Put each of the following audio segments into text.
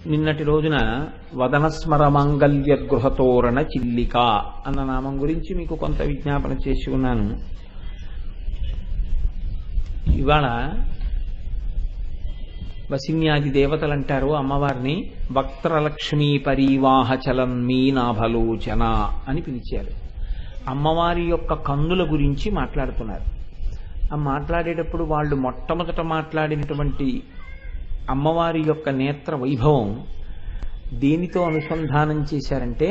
నిన్నటి రోజున వదనస్మర మాంగళ్య గృహతోరణ చిల్లిక అన్న నామం గురించి మీకు కొంత విజ్ఞాపన చేసి ఉన్నాను. ఇవాళ వసిన్యాది దేవతలు అంటారు అమ్మవారిని వక్త్రలక్ష్మీ పరీవాహ చలన్మీ నాభలోచన అని పిలిచారు. అమ్మవారి యొక్క కన్నుల గురించి మాట్లాడుతున్నారు. ఆ మాట్లాడేటప్పుడు వాళ్ళు మొట్టమొదట మాట్లాడినటువంటి అమ్మవారి యొక్క నేత్ర వైభవం దేనితో అనుసంధానం చేశారంటే,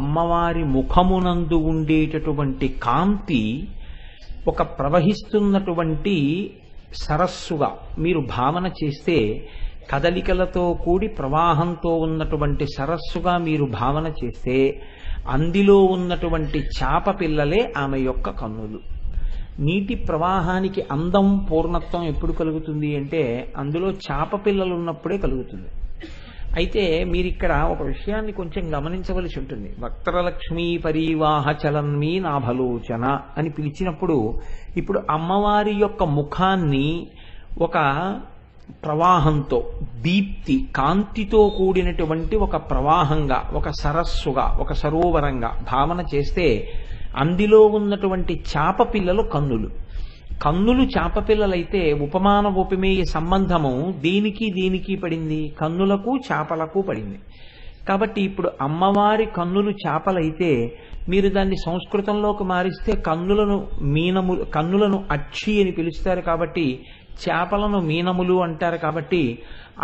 అమ్మవారి ముఖమునందు ఉండేటటువంటి కాంతి ఒక ప్రవహిస్తున్నటువంటి సరస్సుగా మీరు భావన చేస్తే, కదలికలతో కూడి ప్రవాహంతో ఉన్నటువంటి సరస్సుగా మీరు భావన చేస్తే, అందులో ఉన్నటువంటి చాప పిల్లలే ఆమె యొక్క కన్నులు. నీటి ప్రవాహానికి అందం పూర్ణత్వం ఎప్పుడు కలుగుతుంది అంటే అందులో చాప పిల్లలు ఉన్నప్పుడే కలుగుతుంది. అయితే మీరిక్కడ ఒక విషయాన్ని కొంచెం గమనించవలసి ఉంటుంది. వక్త్రలక్ష్మీ పరీవాహ చలన్మీ నాభలోచన అని పిలిచినప్పుడు ఇప్పుడు అమ్మవారి యొక్క ముఖాన్ని ఒక ప్రవాహంతో, దీప్తి కాంతితో కూడినటువంటి ఒక ప్రవాహంగా, ఒక సరస్సుగా, ఒక సరోవరంగా భావన చేస్తే, అందులో ఉన్నటువంటి చాప పిల్లలు కన్నులు. కన్నులు చాప పిల్లలైతే ఉపమాన ఉపమేయ సంబంధము దీనికి పడింది, కన్నులకు చాపలకు పడింది. కాబట్టి ఇప్పుడు అమ్మవారి కన్నులు చాపలైతే మీరు దాన్ని సంస్కృతంలోకి మారిస్తే కన్నులను అక్షి అని పిలుస్తారు. కాబట్టి చేపలను మీనములు అంటారు. కాబట్టి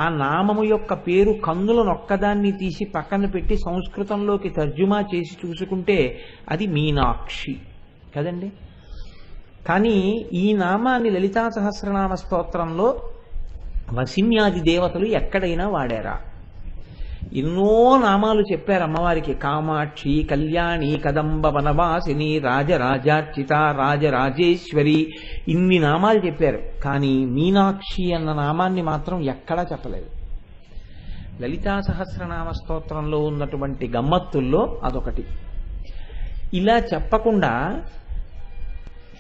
ఆ నామము యొక్క పేరు కన్నులను ఒక్కదాన్ని తీసి పక్కన పెట్టి సంస్కృతంలోకి తర్జుమా చేసి చూసుకుంటే అది మీనాక్షి కదండి. కానీ ఈ నామాన్ని లలితా సహస్రనామ స్తోత్రంలో వసిన్యాది దేవతలు ఎక్కడైనా వాడారా? ఎన్నో నామాలు చెప్పారు అమ్మవారికి. కామాక్షి, కళ్యాణి, కదంబ వనవాసిని, రాజరాజార్చిత, రాజరాజేశ్వరి, ఇన్ని నామాలు చెప్పారు. కానీ మీనాక్షి అన్న నామాన్ని మాత్రం ఎక్కడా చెప్పలేదు. లలితా సహస్రనామ స్తోత్రంలో ఉన్నటువంటి గమ్మత్తుల్లో అదొకటి. ఇలా చెప్పకుండా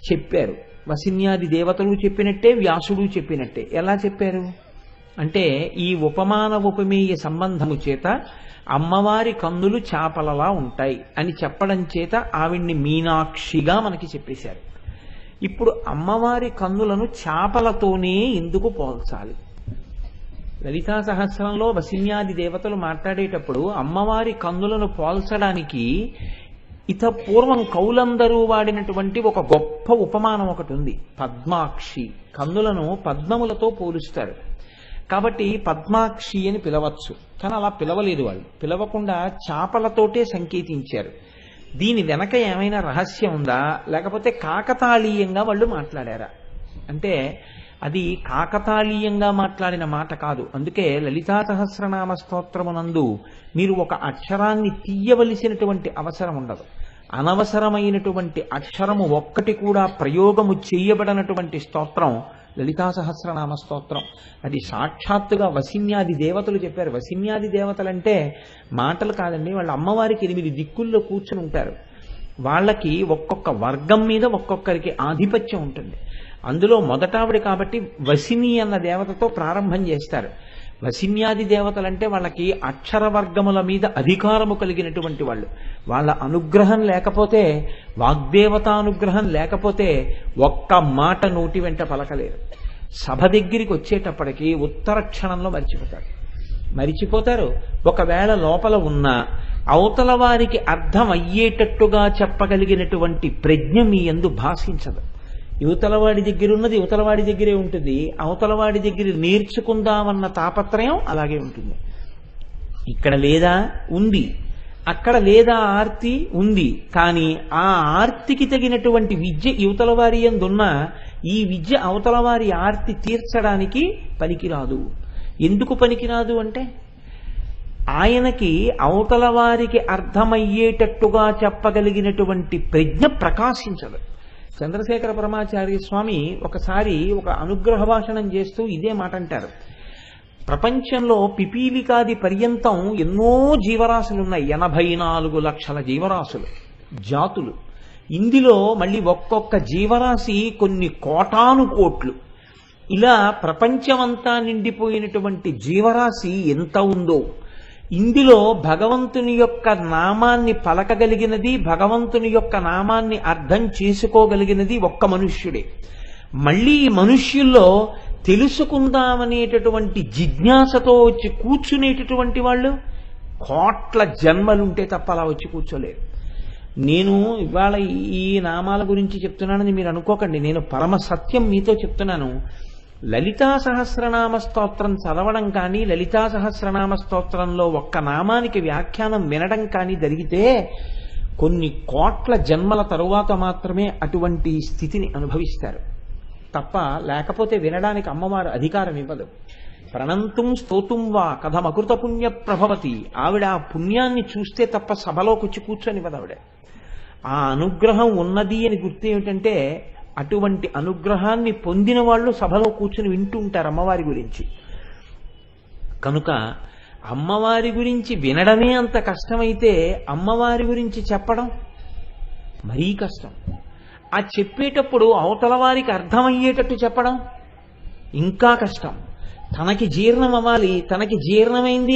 చెప్పారు. వసిన్యాది దేవతలు చెప్పినట్టే, వ్యాసుడు చెప్పినట్టే. ఎలా చెప్పారు అంటే, ఈ ఉపమాన ఉపమేయ సంబంధము చేత అమ్మవారి కన్నులు చాపలలా ఉంటాయి అని చెప్పడం చేత ఆవిడ్ని మీనాక్షిగా మనకి చెప్పేశారు. ఇప్పుడు అమ్మవారి కన్నులను చాపలతోనే ఎందుకు పోల్చాలి? లలితా సహస్రంలో వసిన్యాది దేవతలు మాట్లాడేటప్పుడు అమ్మవారి కన్నులను పోల్చడానికి పూర్వం కవులందరూ వాడినటువంటి ఒక గొప్ప ఉపమానం ఒకటి ఉంది. పద్మాక్షి. కన్నులను పద్మములతో పోలుస్తారు. కాబట్టి పద్మాక్షి అని పిలవచ్చు. కానీ అలా పిలవలేదు వాళ్ళు. పిలవకుండా చాపలతోటే సంకేతించారు. దీని వెనక ఏమైనా రహస్యం ఉందా, లేకపోతే కాకతాళీయంగా వాళ్ళు మాట్లాడారా అంటే అది కాకతాళీయంగా మాట్లాడిన మాట కాదు. అందుకే లలితా సహస్రనామ స్తోత్రమునందు మీరు ఒక అక్షరాన్ని తీయవలసినటువంటి అవసరం ఉండదు. అనవసరమైనటువంటి అక్షరము ఒక్కటి కూడా ప్రయోగము చేయబడినటువంటి స్తోత్రం లలితా సహస్రనామ స్తోత్రం. అది సాక్షాత్తుగా వసిన్యాది దేవతలు చెప్పారు. వసిన్యాది దేవతలంటే మాటలు కాదండి, వాళ్ళ అమ్మవారికి 8 దిక్కుల్లో కూర్చుని ఉంటారు. వాళ్ళకి ఒక్కొక్క వర్గం మీద ఒక్కొక్కరికి ఆధిపత్యం ఉంటుంది. అందులో మొదటావిడ కాబట్టి వసిని అన్న దేవతతో ప్రారంభం చేస్తారు. వసిన్యాది దేవతలంటే వాళ్ళకి అక్షర వర్గముల మీద అధికారము కలిగినటువంటి వాళ్ళు. వాళ్ళ అనుగ్రహం లేకపోతే, వాగ్దేవతానుగ్రహం లేకపోతే ఒక్క మాట నోటి వెంట పలకలేరు. సభ దగ్గరికి వచ్చేటప్పటికి ఉత్తర క్షణంలో మరిచిపోతారు. ఒకవేళ లోపల ఉన్న అవతల వారికి అర్థం అయ్యేటట్టుగా చెప్పగలిగినటువంటి ప్రజ్ఞ మీ యందు భాషించదు. యువతలవాడి దగ్గర ఉన్నది యువతలవాడి దగ్గరే ఉంటుంది. అవతలవాడి దగ్గర నేర్చుకుందామన్న తాపత్రయం అలాగే ఉంటుంది. ఇక్కడ లేదా ఉంది, అక్కడ లేదా ఆర్తి ఉంది. కానీ ఆ ఆర్తికి తగినటువంటి విద్య యువతలవారి యందున్న ఈ విద్య అవతలవారి ఆర్తి తీర్చడానికి పనికిరాదు. ఎందుకు పనికిరాదు అంటే, ఆయనకి అవతల వారికి అర్థమయ్యేటట్టుగా చెప్పగలిగినటువంటి ప్రజ్ఞ ప్రకాశించదు. చంద్రశేఖర పరమాచార్య స్వామి ఒకసారి ఒక అనుగ్రహ భాషణం చేస్తూ ఇదే మాట అంటారు. ప్రపంచంలో పిపీలికాది పర్యంతం ఎన్నో జీవరాశులున్నాయి. 84 లక్షల జీవరాశులు, జాతులు. ఇందులో మళ్ళీ ఒక్కొక్క జీవరాశి కొన్ని కోటాను కోట్లు. ఇలా ప్రపంచమంతా నిండిపోయినటువంటి జీవరాశి ఎంత ఉందో ఇందులో భగవంతుని యొక్క నామాన్ని పలకగలిగినది, భగవంతుని యొక్క నామాన్ని అర్థం చేసుకోగలిగినది ఒక్క మనుష్యుడే. మళ్ళీ ఈ మనుష్యుల్లో తెలుసుకుందామనేటటువంటి జిజ్ఞాసతో వచ్చి కూర్చునేటటువంటి వాళ్ళు కోట్ల జన్మలుంటే తప్ప అలా వచ్చి కూర్చోలేరు. నేను ఇవాళ ఈ నామాల గురించి చెప్తున్నానని మీరు అనుకోకండి, నేను పరమ సత్యం మీతో చెప్తున్నాను. లలితా సహస్రనామ స్తోత్రం చదవడం కానీ, లలితా సహస్రనామ స్తోత్రంలో ఒక్క నామానికి వ్యాఖ్యానం వినడం కానీ జరిగితే కొన్ని కోట్ల జన్మల తరువాత మాత్రమే అటువంటి స్థితిని అనుభవిస్తారు తప్ప, లేకపోతే వినడానికి అమ్మవారు అధికారం ఇవ్వదు. ప్రణంతుం స్తోతుం వా కథమకృత పుణ్య ప్రభవతి. ఆవిడ ఆ పుణ్యాన్ని చూస్తే తప్ప సభలోకి వచ్చి కూర్చొనివ్వదు ఆవిడ. ఆ అనుగ్రహం ఉన్నది అని గుర్తు ఏమిటంటే, అటువంటి అనుగ్రహాన్ని పొందిన వాళ్ళు సభలో కూర్చుని వింటూ ఉంటారు అమ్మవారి గురించి. కనుక అమ్మవారి గురించి వినడమే అంత కష్టమైతే అమ్మవారి గురించి చెప్పడం మరీ కష్టం. ఆ చెప్పేటప్పుడు అవతల వారికి అర్థమయ్యేటట్టు చెప్పడం ఇంకా కష్టం. తనకి జీర్ణం అవ్వాలి, తనకి జీర్ణమైంది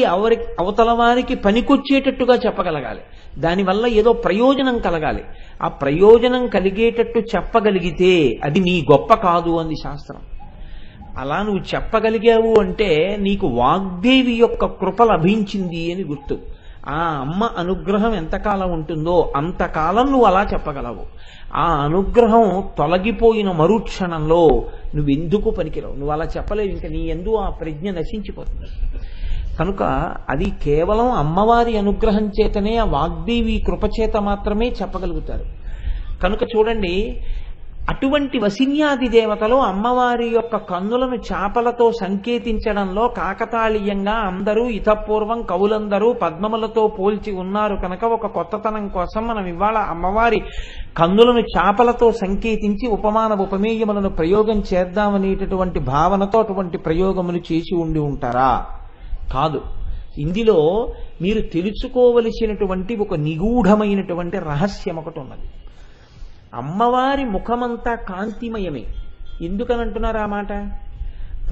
అవతల వారికి పనికొచ్చేటట్టుగా చెప్పగలగాలి, దానివల్ల ఏదో ప్రయోజనం కలగాలి. ఆ ప్రయోజనం కలిగేటట్టు చెప్పగలిగితే అది నీ గొప్ప కాదు అంది శాస్త్రం. అలా నువ్వు చెప్పగలిగావు అంటే నీకు వాగ్దేవి యొక్క కృప లభించింది అని గుర్తు. ఆ అమ్మ అనుగ్రహం ఎంతకాలం ఉంటుందో అంతకాలం నువ్వు అలా చెప్పగలవు. ఆ అనుగ్రహం తొలగిపోయిన మరుక్షణంలో నువ్వెందుకు పనికిరావు, నువ్వు అలా చెప్పలేవు. ఇంకా నీ యందు ఆ ప్రజ్ఞ నశించిపోతుంది. కనుక అది కేవలం అమ్మవారి అనుగ్రహం చేతనే, ఆ వాగ్దేవి కృపచేత మాత్రమే చెప్పగలుగుతారు. కనుక చూడండి, అటువంటి వసిన్యాది దేవతలు అమ్మవారి యొక్క కన్నులను చాపలతో సంకేతించడంలో కాకతాళీయంగా అందరూ ఇతపూర్వం కవులందరూ పద్మములతో పోల్చి ఉన్నారు కనుక ఒక కొత్తతనం కోసం మనం ఇవాళ అమ్మవారి కన్నులను చాపలతో సంకేతించి ఉపమాన ఉపమేయములను ప్రయోగం చేద్దామనేటటువంటి భావనతో అటువంటి ప్రయోగములు చేసి ఉండి ఉంటారా? కాదు. ఇందులో మీరు తెలుసుకోవలసినటువంటి ఒక నిగూఢమైనటువంటి రహస్యం ఒకటి ఉన్నది. అమ్మవారి ముఖమంతా కాంతిమయమే. ఎందుకనంటున్నారు ఆ మాట?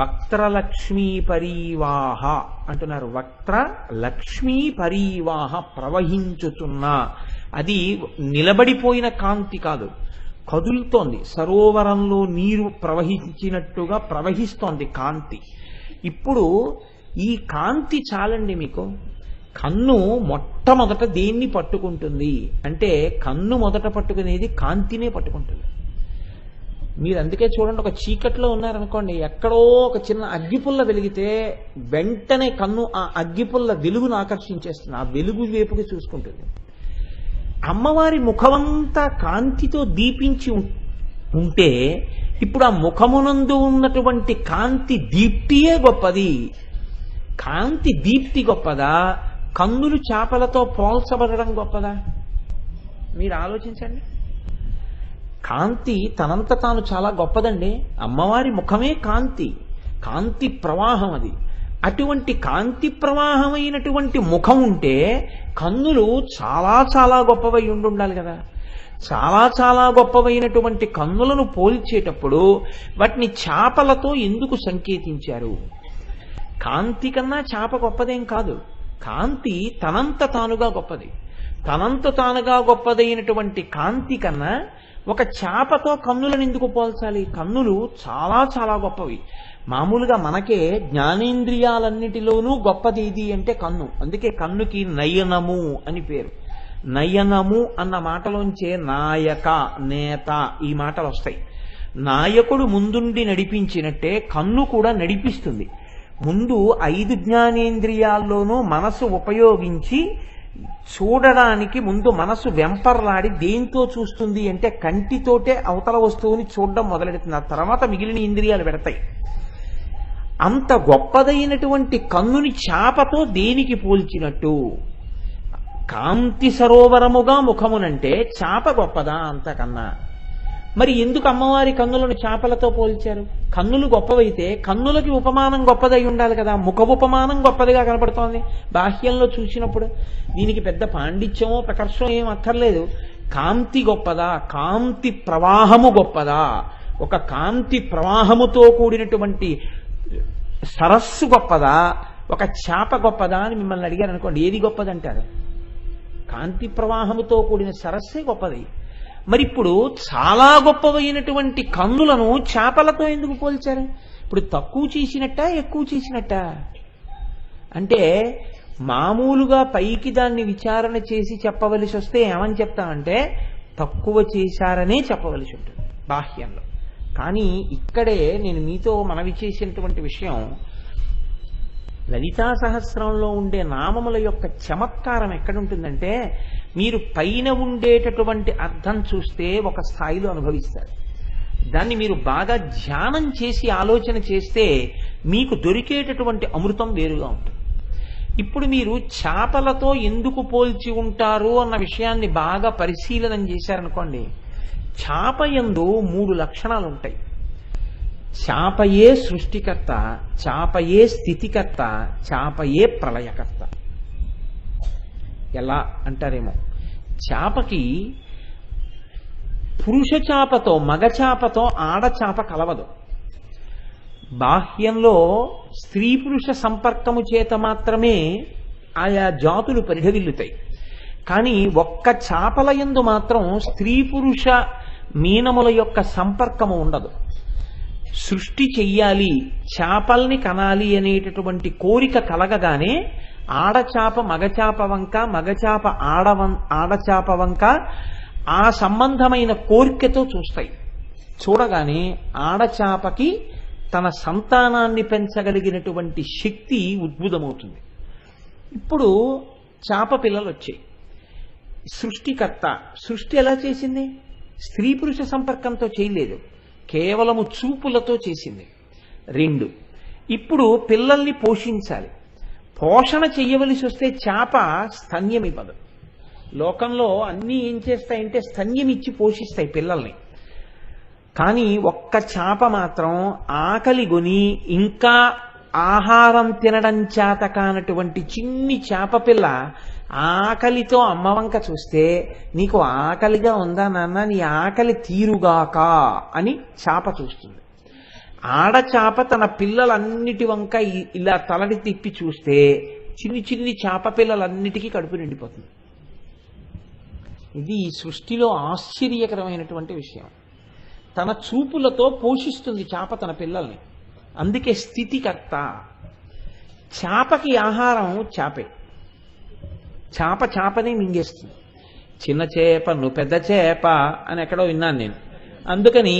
వక్త్రలక్ష్మీ పరీవాహ అంటున్నారు. వక్త్ర లక్ష్మీ పరీవాహ, ప్రవహించుతున్నా. అది నిలబడిపోయిన కాంతి కాదు, కదులుతోంది. సరోవరంలో నీరు ప్రవహించినట్టుగా ప్రవహిస్తోంది కాంతి. ఇప్పుడు ఈ కాంతి చాలండి మీకు. కన్ను మొట్టమొదట దేన్ని పట్టుకుంటుంది అంటే, కన్ను మొదట పట్టుకునేది కాంతినే పట్టుకుంటుంది. మీరు అందుకే చూడండి, ఒక చీకట్లో ఉన్నారనుకోండి, ఎక్కడో ఒక చిన్న అగ్గిపుల్ల వెలిగితే వెంటనే కన్ను ఆ అగ్గిపుల్ల వెలుగును ఆకర్షించేస్తుంది, ఆ వెలుగు వైపుకి చూసుకుంటుంది. అమ్మవారి ముఖమంతా కాంతితో దీపించి ఉంటే ఇప్పుడు ఆ ముఖమునందు ఉన్నటువంటి కాంతి దీప్తియే గొప్పది. కాంతి దీప్తి గొప్పదా, కన్నులు చేపలతో పోల్చబడడం గొప్పదా? మీరు ఆలోచించండి. కాంతి తనంత తాను చాలా గొప్పదండి. అమ్మవారి ముఖమే కాంతి, కాంతి ప్రవాహం అది. అటువంటి కాంతి ప్రవాహమైనటువంటి ముఖం ఉంటే కన్నులు చాలా చాలా గొప్పవై ఉండాలి కదా. చాలా చాలా గొప్పవైనటువంటి కన్నులను పోల్చేటప్పుడు వాటిని చేపలతో ఎందుకు సంకేతించారు? కాంతి కన్నా చేప గొప్పదేం కాదు. కాంతి తనంత తానుగా గొప్పది. తనంత తానుగా గొప్పదైనటువంటి కాంతి కన్నా ఒక చేపతో కన్నులను ఎందుకు పోల్చాలి? కన్నులు చాలా చాలా గొప్పవి. మామూలుగా మనకే జ్ఞానేంద్రియాలన్నిటిలోనూ గొప్పది ఏది అంటే కన్ను. అందుకే కన్నుకి నయనము అని పేరు. నయనము అన్న మాటలోంచే నాయక, నేత ఈ మాటలు వస్తాయి. నాయకుడు ముందుండి నడిపించినట్టే కన్ను కూడా నడిపిస్తుంది. ముందు 5 జ్ఞానేంద్రియాల్లోనూ మనసు ఉపయోగించి చూడడానికి ముందు మనసు వెంపర్లాడి దేంతో చూస్తుంది అంటే కంటితోటే అవతల వస్తువుని చూడడం మొదలెడుతుంది. ఆ తర్వాత మిగిలిన ఇంద్రియాలు పెడతాయి. అంత గొప్పదైనటువంటి కన్నుని చేపతో దేనికి పోల్చినట్టు? కాంతి సరోవరముగా ముఖమునంటే చేప గొప్పదా అంతకన్నా? మరి ఎందుకు అమ్మవారి కన్నులను చేపలతో పోల్చారు? కన్నులు గొప్పవైతే కన్నులకి ఉపమానం గొప్పదై ఉండాలి కదా. ముఖ ఉపమానం గొప్పదిగా కనపడుతోంది బాహ్యంలో చూసినప్పుడు. దీనికి పెద్ద పాండిత్యమో ప్రకర్షమో ఏం అక్కర్లేదు. కాంతి గొప్పదా, కాంతి ప్రవాహము గొప్పదా? ఒక కాంతి ప్రవాహముతో కూడినటువంటి సరస్సు గొప్పదా, ఒక చేప గొప్పదా అని మిమ్మల్ని అడిగారు అనుకోండి, ఏది గొప్పదంటారు? కాంతి ప్రవాహముతో కూడిన సరస్సే గొప్పది. మరి ఇప్పుడు చాలా గొప్పవైనటువంటి కన్నులను చేపలతో ఎందుకు పోల్చారు? ఇప్పుడు తక్కువ చేసినట్ట, ఎక్కువ చేసినట్ట? అంటే మామూలుగా పైకి దాన్ని విచారణ చేసి చెప్పవలసి వస్తే ఏమని చెప్తామంటే తక్కువ చేశారనే చెప్పవలసి ఉంటుంది బాహ్యంలో. కానీ ఇక్కడే నేను మీతో మనవి చేసినటువంటి విషయం, లలితా సహస్రంలో ఉండే నామముల యొక్క చమత్కారం ఎక్కడుంటుందంటే, మీరు పైన ఉండేటటువంటి అర్థం చూస్తే ఒక స్థాయిలో అనుభవిస్తారు, దాన్ని మీరు బాగా ధ్యానం చేసి ఆలోచన చేస్తే మీకు దొరికేటటువంటి అమృతం వేరుగా ఉంటుంది. ఇప్పుడు మీరు చేపలతో ఎందుకు పోల్చి ఉంటారు అన్న విషయాన్ని బాగా పరిశీలన చేశారనుకోండి, చేప యందు 3 లక్షణాలు ఉంటాయి. చేపయే సృష్టికర్త, చేపయే స్థితికర్త, చేపయే ప్రళయకర్త. ఎలా అంటారేమో, చేపకి పురుష చేపతో మగ చేపతో ఆడచేప కలవదు. బాహ్యంలో స్త్రీ పురుష సంపర్కము చేత మాత్రమే ఆయా జాతులు పరిఢవిల్లుతాయి. కానీ ఒక్క చేపల యందు మాత్రం స్త్రీ పురుష మీనముల యొక్క సంపర్కము ఉండదు. సృష్టి చెయ్యాలి, చేపల్ని కనాలి అనేటటువంటి కోరిక కలగగానే ఆడచేప మగచేప వంక, మగచేప ఆడచేప వంక ఆ సంబంధమైన కోరికతో చూస్తాయి. చూడగానే ఆడచేపకి తన సంతానాన్ని పెంచగలిగినటువంటి శక్తి ఉద్భుతమవుతుంది. ఇప్పుడు చేప పిల్లలు వచ్చాయి. సృష్టికర్త సృష్టి ఎలా చేసింది? స్త్రీ పురుష సంపర్కంతో చేయలేదు, కేవలము చూపులతో చేసింది. 2, ఇప్పుడు పిల్లల్ని పోషించాలి. పోషణ చెయ్యవలసి వస్తే చేప స్తన్యం ఇవ్వదు. లోకంలో అన్నీ ఏం చేస్తాయంటే స్తన్యం ఇచ్చి పోషిస్తాయి పిల్లల్ని. కానీ ఒక్క చేప మాత్రం ఆకలి గొని ఇంకా ఆహారం తినడం చేత కానటువంటి చిన్ని చేప పిల్ల ఆకలితో అమ్మవంక చూస్తే, నీకు ఆకలిగా ఉందా నాన్న, నీ ఆకలి తీరుగాక అని చేప చూస్తుంది. ఆడచేప తన పిల్లలన్నిటి వంక ఇలా తలడి తిప్పి చూస్తే చిన్ని చిన్ని చేప పిల్లలన్నిటికీ కడుపు నిండిపోతుంది. ఇది ఈ సృష్టిలో ఆశ్చర్యకరమైనటువంటి విషయం. తన చూపులతో పోషిస్తుంది చేప తన పిల్లల్ని. అందుకే స్థితికర్త. చేపకి ఆహారం చేపే, చేపనే మింగేస్తుంది. చిన్న చేప నువ్వు పెద్ద చేప అని ఎక్కడో విన్నాను నేను. అందుకని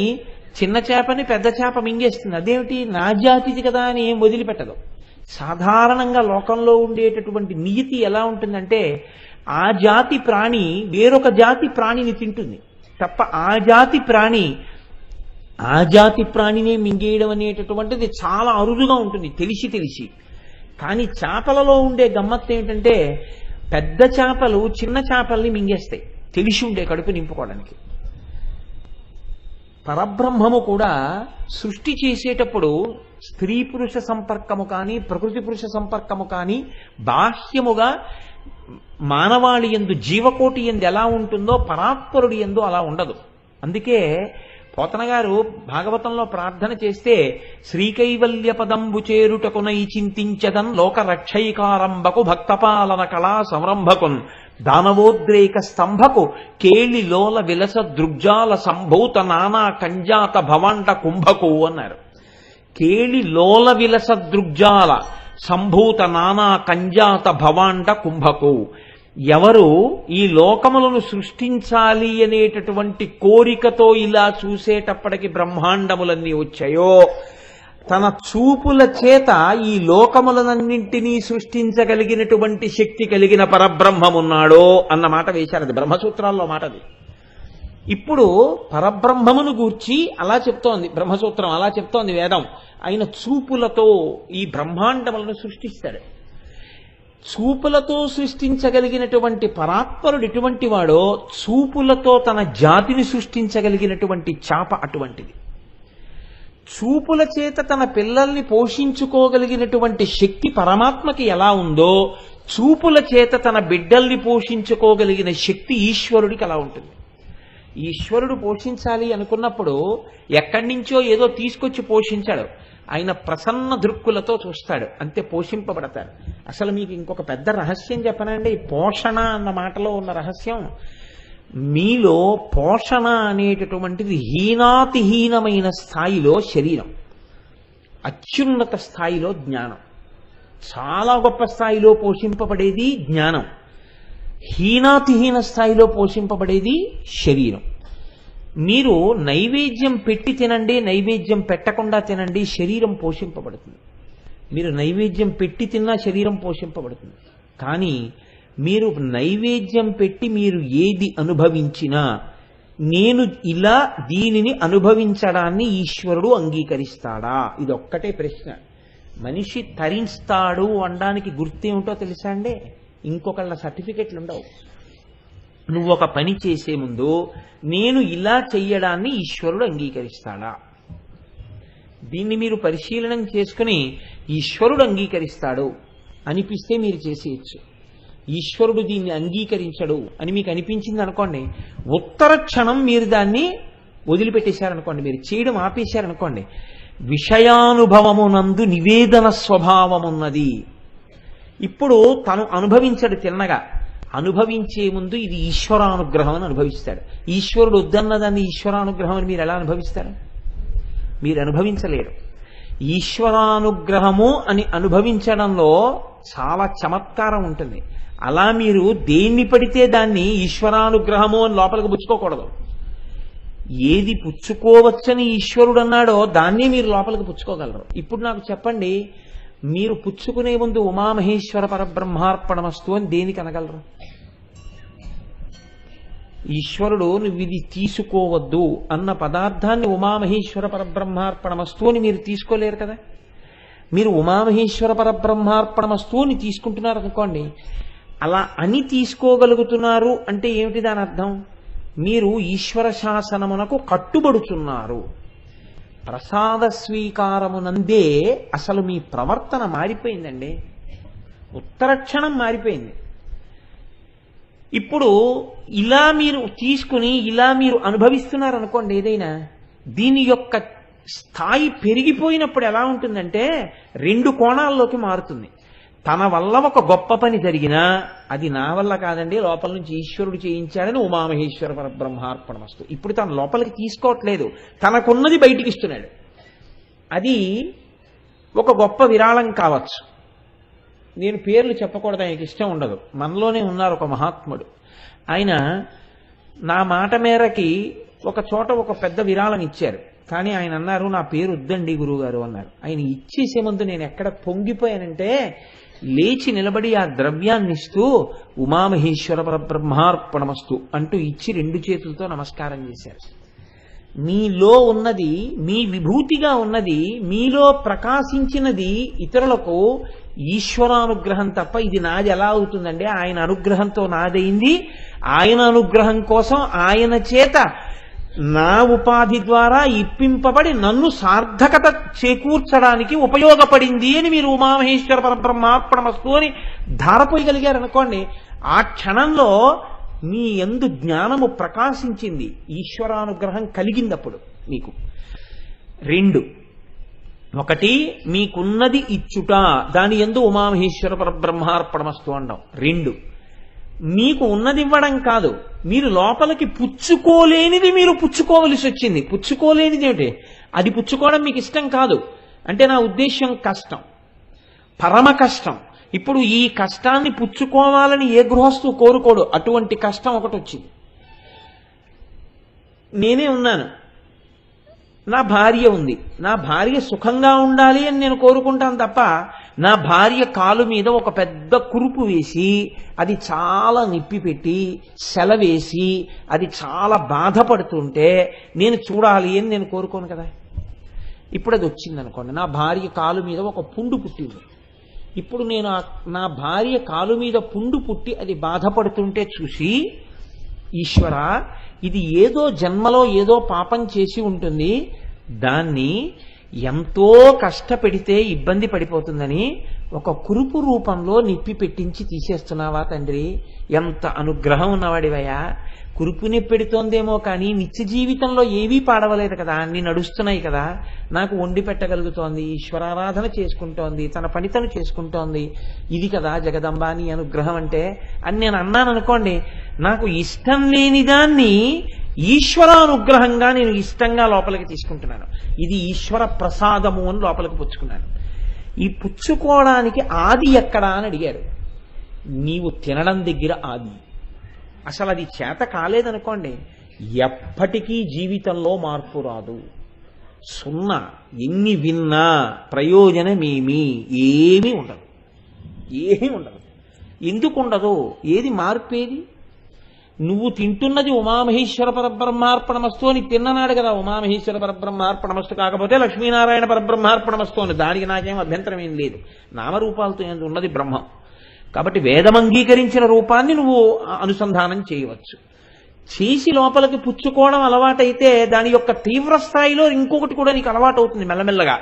చిన్న చేపని పెద్ద చేప మింగేస్తుంది. అదేమిటి, నా జాతిది కదా అని ఏం వదిలిపెట్టదు. సాధారణంగా లోకంలో ఉండేటటువంటి నియతి ఎలా ఉంటుందంటే, ఆ జాతి ప్రాణి వేరొక జాతి ప్రాణిని తింటుంది తప్ప ఆ జాతి ప్రాణిని మింగేయడం అనేటటువంటిది చాలా అరుదుగా ఉంటుంది తెలిసి. కానీ చేపలలో ఉండే గమ్మత్తు ఏమిటంటే, పెద్ద చేపలు చిన్న చేపల్ని మింగేస్తాయి తెలిసి ఉండే కడుపు నింపుకోవడానికి. పరబ్రహ్మము కూడా సృష్టి చేసేటప్పుడు స్త్రీ పురుష సంపర్కము కానీ ప్రకృతి పురుష సంపర్కము కానీ బాహ్యముగా మానవాళి యందు జీవకోటి యందు ఎలా ఉంటుందో పరాత్పరుడి యందు అలా ఉండదు. అందుకే పోతన గారు భాగవతంలో ప్రార్థన చేస్తే, శ్రీకైవల్య పదంబు చేరుటకునై చింతించదన్ లోక రక్షైకారంభకు భక్తపాలన కళా సంరంభకున్ దానవోద్రేక స్తంభకు కేళి లోల విలస దృగ్జాల సంభూత నానా కంజాత భవాండ కుంభకు అన్నారు. కేళి లోల విలస దృగ్జాల సంభూత నానా కంజాత భవాండ కుంభకు. ఎవరు ఈ లోకములను సృష్టించాలి అనేటటువంటి కోరికతో ఇలా చూసేటప్పటికి బ్రహ్మాండములన్నీ వచ్చాయో, తన చూపుల చేత ఈ లోకములనన్నింటినీ సృష్టించగలిగినటువంటి శక్తి కలిగిన పరబ్రహ్మమున్నాడో అన్న మాట వేశారు. అది బ్రహ్మసూత్రాల్లో మాటది. ఇప్పుడు పరబ్రహ్మమును గూర్చి అలా చెప్తోంది బ్రహ్మసూత్రం, అలా చెప్తోంది వేదం. ఆయన చూపులతో ఈ బ్రహ్మాండములను సృష్టిస్తాడు. చూపులతో సృష్టించగలిగినటువంటి పరాత్పరుడు ఎటువంటి వాడో, చూపులతో తన జాతిని సృష్టించగలిగినటువంటి చేప అటువంటిది. చూపుల చేత తన పిల్లల్ని పోషించుకోగలిగినటువంటి శక్తి పరమాత్మకి ఎలా ఉందో, చూపుల చేత తన బిడ్డల్ని పోషించుకోగలిగిన శక్తి ఈశ్వరుడికి అలా ఉంటుంది. ఈశ్వరుడు పోషించాలి అనుకున్నప్పుడు ఎక్కడి నుంచో ఏదో తీసుకొచ్చి పోషించాడు. ఆయన ప్రసన్న దృక్కులతో చూస్తాడు, అంతే పోషింపబడతారు. అసలు మీకు ఇంకొక పెద్ద రహస్యం చెప్పనండి, పోషణ అన్న మాటలో ఉన్న రహస్యం. మీలో పోషణ అనేటటువంటిది హీనాతిహీనమైన స్థాయిలో శరీరం, అత్యున్నత స్థాయిలో జ్ఞానం. చాలా గొప్ప స్థాయిలో పోషింపబడేది జ్ఞానం, హీనాతిహీన స్థాయిలో పోషింపబడేది శరీరం. మీరు నైవేద్యం పెట్టి తినండి, నైవేద్యం పెట్టకుండా తినండి, శరీరం పోషింపబడుతుంది. మీరు నైవేద్యం పెట్టి తిన్నా శరీరం పోషింపబడుతుంది. కానీ మీరు నైవేద్యం పెట్టి మీరు ఏది అనుభవించినా నేను ఇలా దీనిని అనుభవించడాన్ని ఈశ్వరుడు అంగీకరిస్తాడా? ఇది ఒక్కటే ప్రశ్న. మనిషి తరిస్తాడు అనడానికి గుర్తేమిటో తెలుసా అండి? ఇంకొకళ్ళ సర్టిఫికెట్లు ఉండవు. నువ్వు ఒక పని చేసే ముందు నేను ఇలా చెయ్యడాన్ని ఈశ్వరుడు అంగీకరిస్తాడా? దీన్ని మీరు పరిశీలనం చేసుకుని ఈశ్వరుడు అంగీకరిస్తాడు అనిపిస్తే మీరు చేసేయచ్చు. ఈశ్వరుడు దీన్ని అంగీకరించడు అని మీకు అనిపించింది అనుకోండి, ఉత్తర క్షణం మీరు దాన్ని వదిలిపెట్టేశారనుకోండి, మీరు చేయడం ఆపేశారనుకోండి, విషయానుభవమునందు నివేదన స్వభావమున్నది. ఇప్పుడు తను అనుభవించడు తిన్నగా, అనుభవించే ముందు ఇది ఈశ్వరానుగ్రహం అని అనుభవిస్తాడు. ఈశ్వరుడు వద్దన్నదాన్ని ఈశ్వరానుగ్రహం అని మీరు ఎలా అనుభవిస్తారు? మీరు అనుభవించలేరు. ఈశ్వరానుగ్రహము అని అనుభవించడంలో చాలా చమత్కారం ఉంటుంది. అలా మీరు దేన్ని పడితే దాన్ని ఈశ్వరానుగ్రహము అని లోపలికి పుచ్చుకోకూడదు. ఏది పుచ్చుకోవచ్చని ఈశ్వరుడు అన్నాడో దాన్ని మీరు లోపలికి పుచ్చుకోగలరు. ఇప్పుడు నాకు చెప్పండి, మీరు పుచ్చుకునే ముందు ఉమామహేశ్వర పరబ్రహ్మార్పణమస్తు అని దేనికి అనగలరు? ఈశ్వరుడు నువ్వు ఇది తీసుకోవద్దు అన్న పదార్థాన్ని ఉమామహేశ్వర పరబ్రహ్మార్పణమస్తు అని మీరు తీసుకోలేరు కదా. మీరు ఉమామహేశ్వర పరబ్రహ్మార్పణమస్తు అని తీసుకుంటున్నారనుకోండి, అలా అని తీసుకోగలుగుతున్నారు అంటే ఏమిటి దాని అర్థం? మీరు ఈశ్వర శాసనమునకు కట్టుబడుతున్నారు. ప్రసాద స్వీకారమునందే అసలు మీ ప్రవర్తన మారిపోయిందండి, ఉత్తరక్షణం మారిపోయింది. ఇప్పుడు ఇలా మీరు తీసుకుని ఇలా మీరు అనుభవిస్తున్నారనుకోండి ఏదైనా, దీని యొక్క స్థాయి పెరిగిపోయినప్పుడు ఎలా ఉంటుందంటే రెండు కోణాల్లోకి మారుతుంది. తన వల్ల ఒక గొప్ప పని జరిగినా అది నా వల్ల కాదండి, లోపల నుంచి ఈశ్వరుడు చేయించాడని ఉమామహేశ్వర పరబ్రహ్మార్పణమస్తు. ఇప్పుడు తన లోపలికి తీసుకోవట్లేదు, తనకున్నది బయటికి ఇస్తున్నాడు. అది ఒక గొప్ప విరాళం కావచ్చు. నేను పేర్లు చెప్పకూడదు, ఆయనకి ఇష్టం ఉండదు. మనలోనే ఉన్నారు ఒక మహాత్ముడు. ఆయన నా మాట మేరకి ఒక చోట ఒక పెద్ద విరాళం ఇచ్చారు. కానీ ఆయన అన్నారు, నా పేరు వద్దండి గురువుగారు అన్నారు. ఆయన ఇచ్చేసే ముందు నేను ఎక్కడ పొంగిపోయానంటే, లేచి నిలబడి ఆ ద్రవ్యాన్ని ఇస్తూ ఉమామహేశ్వర పరబ్రహ్మార్పణమస్తు అంటూ ఇచ్చి రెండు చేతులతో నమస్కారం చేశారు. మీలో ఉన్నది, మీ విభూతిగా ఉన్నది, మీలో ప్రకాశించినది ఇతరులకు ఈశ్వరానుగ్రహం తప్ప ఇది నాది ఎలా అవుతుందండి? ఆయన అనుగ్రహంతో నాదైంది. ఆయన అనుగ్రహం కోసం ఆయన చేత నా ఉపాధి ద్వారా ఇప్పింపబడి నన్ను సార్థకత చేకూర్చడానికి ఉపయోగపడింది అని మీరు ఉమామహేశ్వర పరబ్రహ్మార్పణమస్తు అని ధారపోయగలిగారనుకోండి, ఆ క్షణంలో మీ యందు జ్ఞానము ప్రకాశించింది, ఈశ్వరానుగ్రహం కలిగిందప్పుడు మీకు. రెండు, ఒకటి మీకున్నది ఇచ్చుట, దాని యందు ఉమామహేశ్వర పరబ్రహ్మార్పణమస్తు అనడం. రెండు, మీకు ఉన్నది ఇవ్వడం కాదు, మీరు లోపలికి పుచ్చుకోలేనిది మీరు పుచ్చుకోవలసి వచ్చింది. పుచ్చుకోలేనిది ఏమిటి? అది పుచ్చుకోవడం మీకు ఇష్టం కాదు అంటే నా ఉద్దేశ్యం కష్టం, పరమ కష్టం. ఇప్పుడు ఈ కష్టాన్ని పుచ్చుకోవాలని ఏ గృహస్థు కోరుకోడు. అటువంటి కష్టం ఒకటి వచ్చింది. నేనే ఉన్నాను, నా భార్య ఉంది, నా భార్య సుఖంగా ఉండాలి అని నేను కోరుకుంటాను తప్ప నా భార్య కాలు మీద ఒక పెద్ద కురుపు వేసి అది చాలా నిప్పి పెట్టి సెలవేసి అది చాలా బాధపడుతుంటే నేను చూడాలి అని నేను కోరుకోను కదా. ఇప్పుడు అది వచ్చిందనుకోండి, నా భార్య కాలు మీద ఒక పుండు పుట్టింది. ఇప్పుడు నేను నా భార్య కాలు మీద పుండు పుట్టి అది బాధపడుతుంటే చూసి, ఈశ్వర ఇది ఏదో జన్మలో ఏదో పాపం చేసి ఉంటుంది, దాన్ని ఎంతో కష్టపెడితే ఇబ్బంది పడిపోతుందని ఒక కురుపు రూపంలో నిప్పి పెట్టించి తీసేస్తున్నావా తండ్రి? ఎంత అనుగ్రహం ఉన్నవాడివయ్యా! కురుపుని పెడుతోందేమో కానీ నిత్య జీవితంలో ఏవీ పాడవలేదు కదా, అన్ని నడుస్తున్నాయి కదా, నాకు వండి పెట్టగలుగుతోంది, ఈశ్వరారాధన చేసుకుంటోంది, తన పని తను చేసుకుంటోంది. ఇది కదా జగదంబాని అనుగ్రహం అంటే అని నేను అన్నాను అనుకోండి. నాకు ఇష్టం లేని దాన్ని ఈశ్వరానుగ్రహంగా నేను ఇష్టంగా లోపలికి తీసుకుంటున్నాను. ఇది ఈశ్వర ప్రసాదము అని లోపలికి పుచ్చుకున్నాను. ఈ పుచ్చుకోవడానికి ఆది ఎక్కడా అని అడిగారు. నీవు తినడం దగ్గర ఆది. అసలు అది చేత కాలేదనుకోండి, ఎప్పటికీ జీవితంలో మార్పు రాదు. సున్నా. ఎన్ని విన్నా ప్రయోజనమేమీ ఏమీ ఉండదు. ఏమీ ఉండదు. ఎందుకు ఉండదు? ఏది మార్పేది? నువ్వు తింటున్నది ఉమామహేశ్వర పరబ్రహ్మార్పణమస్తు అని తిన్ననాడు కదా. ఉమామహేశ్వర పరబ్రహ్మార్పణమస్తు కాకపోతే లక్ష్మీనారాయణ పరబ్రహ్మార్పణమస్తు అని. దానికి నాకేం అభ్యంతరం ఏం లేదు. నామరూపాలతో ఉన్నది బ్రహ్మం కాబట్టి వేదం అంగీకరించిన రూపాన్ని నువ్వు అనుసంధానం చేయవచ్చు. చేసి లోపలికి పుచ్చుకోవడం అలవాటైతే దాని యొక్క తీవ్ర స్థాయిలో ఇంకొకటి కూడా నీకు అలవాటు అవుతుంది మెల్లమెల్లగా.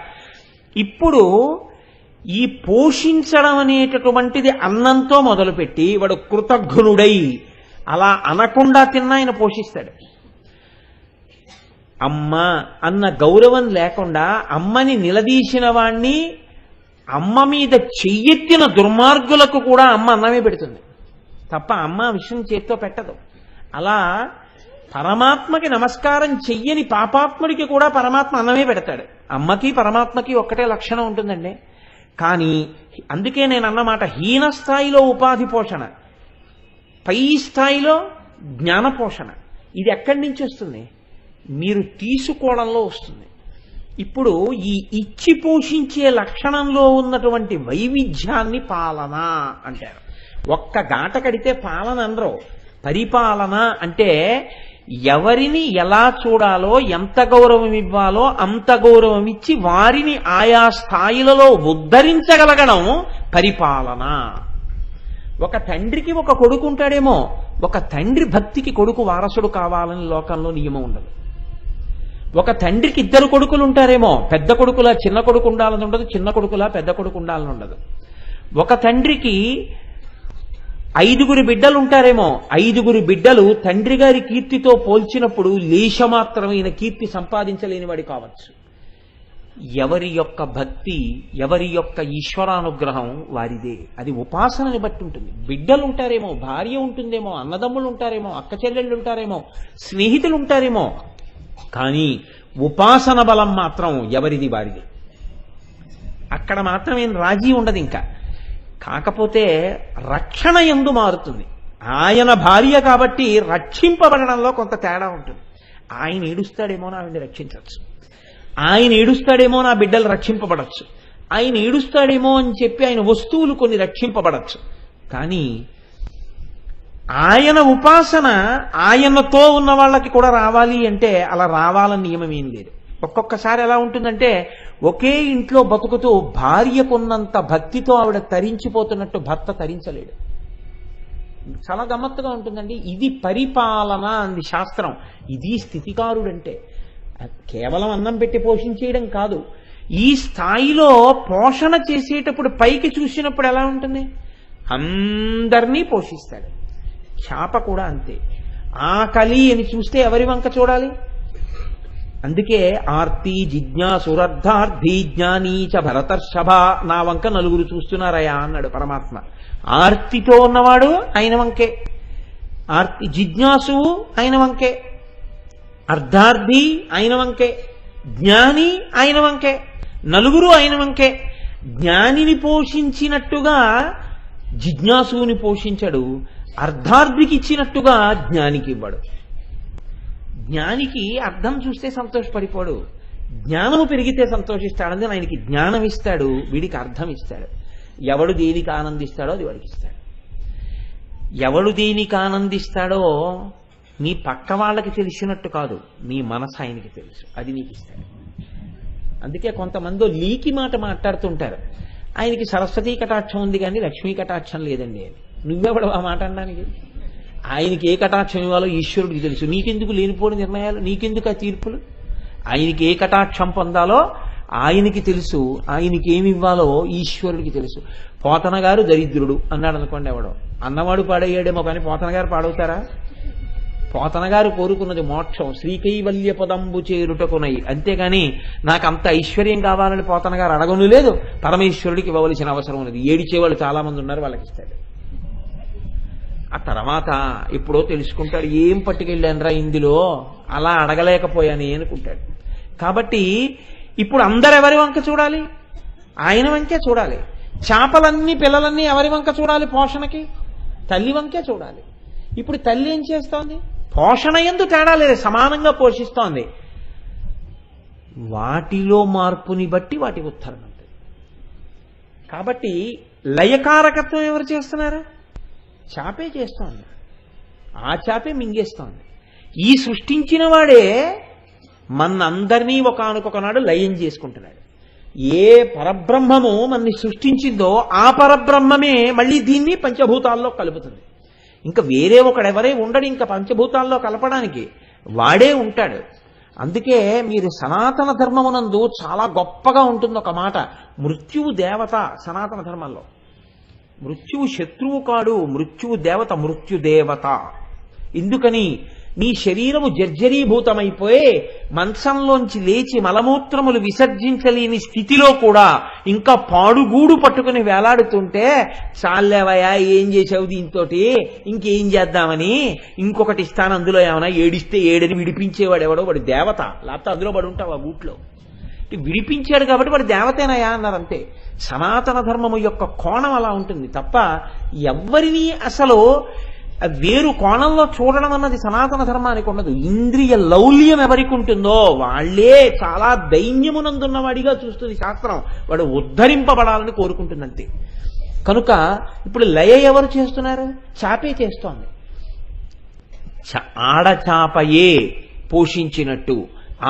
ఇప్పుడు ఈ పోషించడం అనేటటువంటిది అన్నంతో మొదలుపెట్టి వాడు కృతజ్ఞుడై అలా అనకుండా తిన్నా ఆయన పోషిస్తాడు. అమ్మ అన్న గౌరవం లేకుండా అమ్మని నిలదీసిన వాణ్ణి, అమ్మ మీద చెయ్యెత్తిన దుర్మార్గులకు కూడా అమ్మ అన్నమే పెడుతుంది తప్ప అమ్మ విషయం చేత్తో పెట్టదు. అలా పరమాత్మకి నమస్కారం చెయ్యని పాపాత్ముడికి కూడా పరమాత్మ అన్నమే పెడతాడు. అమ్మకి పరమాత్మకి ఒక్కటే లక్షణం ఉంటుందండి. కానీ అందుకే నేను అన్నమాట, హీన స్థాయిలో ఉపాధి పోషణ, పై స్థాయిలో జ్ఞాన పోషణ. ఇది ఎక్కడి నుంచి వస్తుంది? మీరు తీసుకోవడంలో వస్తుంది. ఇప్పుడు ఈ ఇచ్చి పోషించే లక్షణంలో ఉన్నటువంటి వైవిధ్యాన్ని పాలన అంటారు. ఒక్క గాట కడితే పాలన అనరు. పరిపాలన అంటే ఎవరిని ఎలా చూడాలో, ఎంత గౌరవం ఇవ్వాలో అంత గౌరవం ఇచ్చి వారిని ఆయా స్థాయిలలో ఉద్ధరించగలగడం పరిపాలన. ఒక తండ్రికి ఒక కొడుకు ఉంటాడేమో, ఒక తండ్రి భక్తికి కొడుకు వారసుడు కావాలని లోకంలో నియమం ఉండదు. ఒక తండ్రికి ఇద్దరు కొడుకులు ఉంటారేమో, పెద్ద కొడుకులా చిన్న కొడుకు ఉండాలని ఉండదు, చిన్న కొడుకులా పెద్ద కొడుకు ఉండాలని ఉండదు. ఒక తండ్రికి 5 బిడ్డలు ఉంటారేమో, 5 బిడ్డలు తండ్రి గారి కీర్తితో పోల్చినప్పుడు లేశమాత్రమైన కీర్తి సంపాదించలేని వాడి కావచ్చు. ఎవరి యొక్క భక్తి, ఎవరి యొక్క ఈశ్వరానుగ్రహం వారిదే. అది ఉపాసనని బట్టి ఉంటుంది. బిడ్డలు ఉంటారేమో, భార్య ఉంటుందేమో, అన్నదమ్ములు ఉంటారేమో, అక్క చెల్లెళ్ళు ఉంటారేమో, స్నేహితులు ఉంటారేమో, కానీ ఉపాసన బలం మాత్రం ఎవరిది వారిది. అక్కడ మాత్రం ఏం రాజీ ఉండదు. ఇంకా కాకపోతే రక్షణ యందు మారుతుంది. ఆయన భార్య కాబట్టి రక్షింపబడడంలో కొంత తేడా ఉంటుంది. ఆయన ఏడుస్తాడేమో నా ఆవిడ్ని రక్షించవచ్చు, ఆయన ఏడుస్తాడేమో నా బిడ్డలు రక్షింపబడచ్చు, ఆయన ఏడుస్తాడేమో అని చెప్పి ఆయన వస్తువులు కొన్ని రక్షింపబడచ్చు. కానీ ఆయన ఉపాసన ఆయనతో ఉన్న వాళ్ళకి కూడా రావాలి అంటే అలా రావాలని నియమం ఏం లేదు. ఒక్కొక్కసారి ఎలా ఉంటుందంటే, ఒకే ఇంట్లో బతుకుతూ భార్యకున్నంత భక్తితో ఆవిడ తరించిపోతున్నట్టు భర్త తరించలేడు. చాలా గమ్మత్తుగా ఉంటుందండి. ఇది పరిపాలన అంది శాస్త్రం. ఇది స్థితికారుడంటే కేవలం అన్నం పెట్టి పోషించేయడం కాదు. ఈ స్థాయిలో పోషణ చేసేటప్పుడు పైకి చూసినప్పుడు ఎలా ఉంటుంది? అందరినీ పోషిస్తాడు. చేప కూడా అంతే. ఆకలి అని చూస్తే ఎవరి వంక చూడాలి? అందుకే ఆర్తి జిజ్ఞాసురర్థార్థి జ్ఞానీచ భరతర్షభ, నా వంక నలుగురు చూస్తున్నారయా అన్నాడు పరమాత్మ. ఆర్తితో ఉన్నవాడు ఆయన వంకే, ఆర్తి జిజ్ఞాసువు ఆయన వంకే, అర్ధార్థి ఆయన వంకే, జ్ఞాని ఆయన వంకే, నలుగురు ఆయన వంకే. జ్ఞానిని పోషించినట్టుగా జిజ్ఞాసుని పోషించడు, అర్ధార్థికి ఇచ్చినట్టుగా జ్ఞానికి ఇవ్వడు. జ్ఞానికి అర్థం చూస్తే సంతోషపడిపోడు, జ్ఞానము పెరిగితే సంతోషిస్తాడని ఆయనకి జ్ఞానం ఇస్తాడు, వీడికి అర్థం ఇస్తాడు. ఎవడు దేనికి ఆనందిస్తాడో అది వాడికి ఇస్తాడు. ఎవడు దేనికి ఆనందిస్తాడో నీ పక్క వాళ్ళకి తెలిసినట్టు కాదు, నీ మనసు ఆయనకి తెలుసు, అది నీకు ఇస్తాడు. అందుకే కొంతమంది లీకి మాట మాట్లాడుతుంటారు, ఆయనకి సరస్వతీ కటాక్షం ఉంది కానీ లక్ష్మీ కటాక్షం లేదండి అని. నువ్వెవడు ఆ మాట అనడానికి? ఆయనకి ఏ కటాక్షం ఇవ్వాలో ఈశ్వరుడికి తెలుసు. నీకెందుకు లేనిపోని నిర్ణయాలు, నీకెందుకు ఆ తీర్పులు? ఆయనకి ఏ కటాక్షం పొందాలో ఆయనకి తెలుసు ఆయనకి ఏమి ఇవ్వాలో ఈశ్వరుడికి తెలుసు. పోతన గారు దరిద్రుడు అన్నాడు అనుకోండి, ఎవడో అన్నవాడు పాడయ్యాడేమో కానీ పోతన గారు పాడవుతారా? పోతన గారు కోరుకున్నది మోక్షం, శ్రీకైవల్య పదంబు చేరుటకునై. అంతేగాని నాకు అంత ఐశ్వర్యం కావాలని పోతన గారు అడగను లేదు. పరమేశ్వరుడికి ఇవ్వవలసిన అవసరం ఉన్నది. ఏడిచేవాళ్ళు చాలా మంది ఉన్నారు, వాళ్ళకి ఇస్తాడు. ఆ తర్వాత ఎప్పుడో తెలుసుకుంటాడు, ఏం పట్టుకెళ్ళానరా ఇందులో, అలా అడగలేకపోయాను అనుకుంటాడు. కాబట్టి ఇప్పుడు అందరెవరి వంక చూడాలి? ఆయన వంకే చూడాలి. చేపలన్నీ పిల్లలన్నీ ఎవరి వంక చూడాలి? పోషణకి తల్లి వంకే చూడాలి. ఇప్పుడు తల్లి ఏం చేస్తోంది? పోషణ యందు తేడా లేదు, సమానంగా పోషిస్తోంది. వాటిలో మార్పుని బట్టి వాటి ఉత్తరం ఉంటుంది. కాబట్టి లయకారకత్వం ఎవరు చేస్తున్నారు? చాపే చేస్తోంది. ఆ చాపే మింగేస్తోంది. ఈ సృష్టించిన వాడే మనందరినీ ఒకానొకనాడు లయం చేసుకుంటున్నాడు. ఏ పరబ్రహ్మము మనని సృష్టించిందో ఆ పరబ్రహ్మమే మళ్ళీ దీన్ని పంచభూతాల్లో కలుపుతుంది. ఇంకా వేరే ఒకడెవరే ఉండడు ఇంకా పంచభూతాల్లో కలపడానికి, వాడే ఉంటాడు. అందుకే మీరు సనాతన ధర్మమునందు చాలా గొప్పగా ఉంటుంది ఒక మాట, మృత్యువు దేవత. సనాతన ధర్మంలో మృత్యువు శత్రువు కాడు, మృత్యువు దేవత, మృత్యుదేవత. ఎందుకని? నీ శరీరము జర్జరీభూతమైపోయి మంచంలోంచి లేచి మలమూత్రములు విసర్జించలేని స్థితిలో కూడా ఇంకా పాడుగూడు పట్టుకుని వేలాడుతుంటే, చాలేవయా ఏం చేసావు దీంతో, ఇంకేం చేద్దామని ఇంకొకటి ఇస్తాను, అందులో ఏమైనా ఏడిస్తే ఏడని విడిపించేవాడు ఎవడో, వాడు దేవత. లేకపోతే అందులో పడి ఉంటావు ఆ గూట్లో. విడిపించాడు కాబట్టి వాడు దేవతేనయా అన్నారంతే. సనాతన ధర్మము యొక్క కోణం అలా ఉంటుంది తప్ప ఎవ్వరినీ అసలు వేరు కోణంలో చూడడం అన్నది సనాతన ధర్మానికి ఉండదు. ఇంద్రియ లౌల్యం ఎవరికి ఉంటుందో వాళ్లే చాలా దైన్యమునందున్నవాడిగా చూస్తుంది శాస్త్రం. వాడు ఉద్ధరింపబడాలని కోరుకుంటుందంతే. కనుక ఇప్పుడు లయ ఎవరు చేస్తున్నారు? చాపే చేస్తోంది. ఆడచాపయే పోషించినట్టు,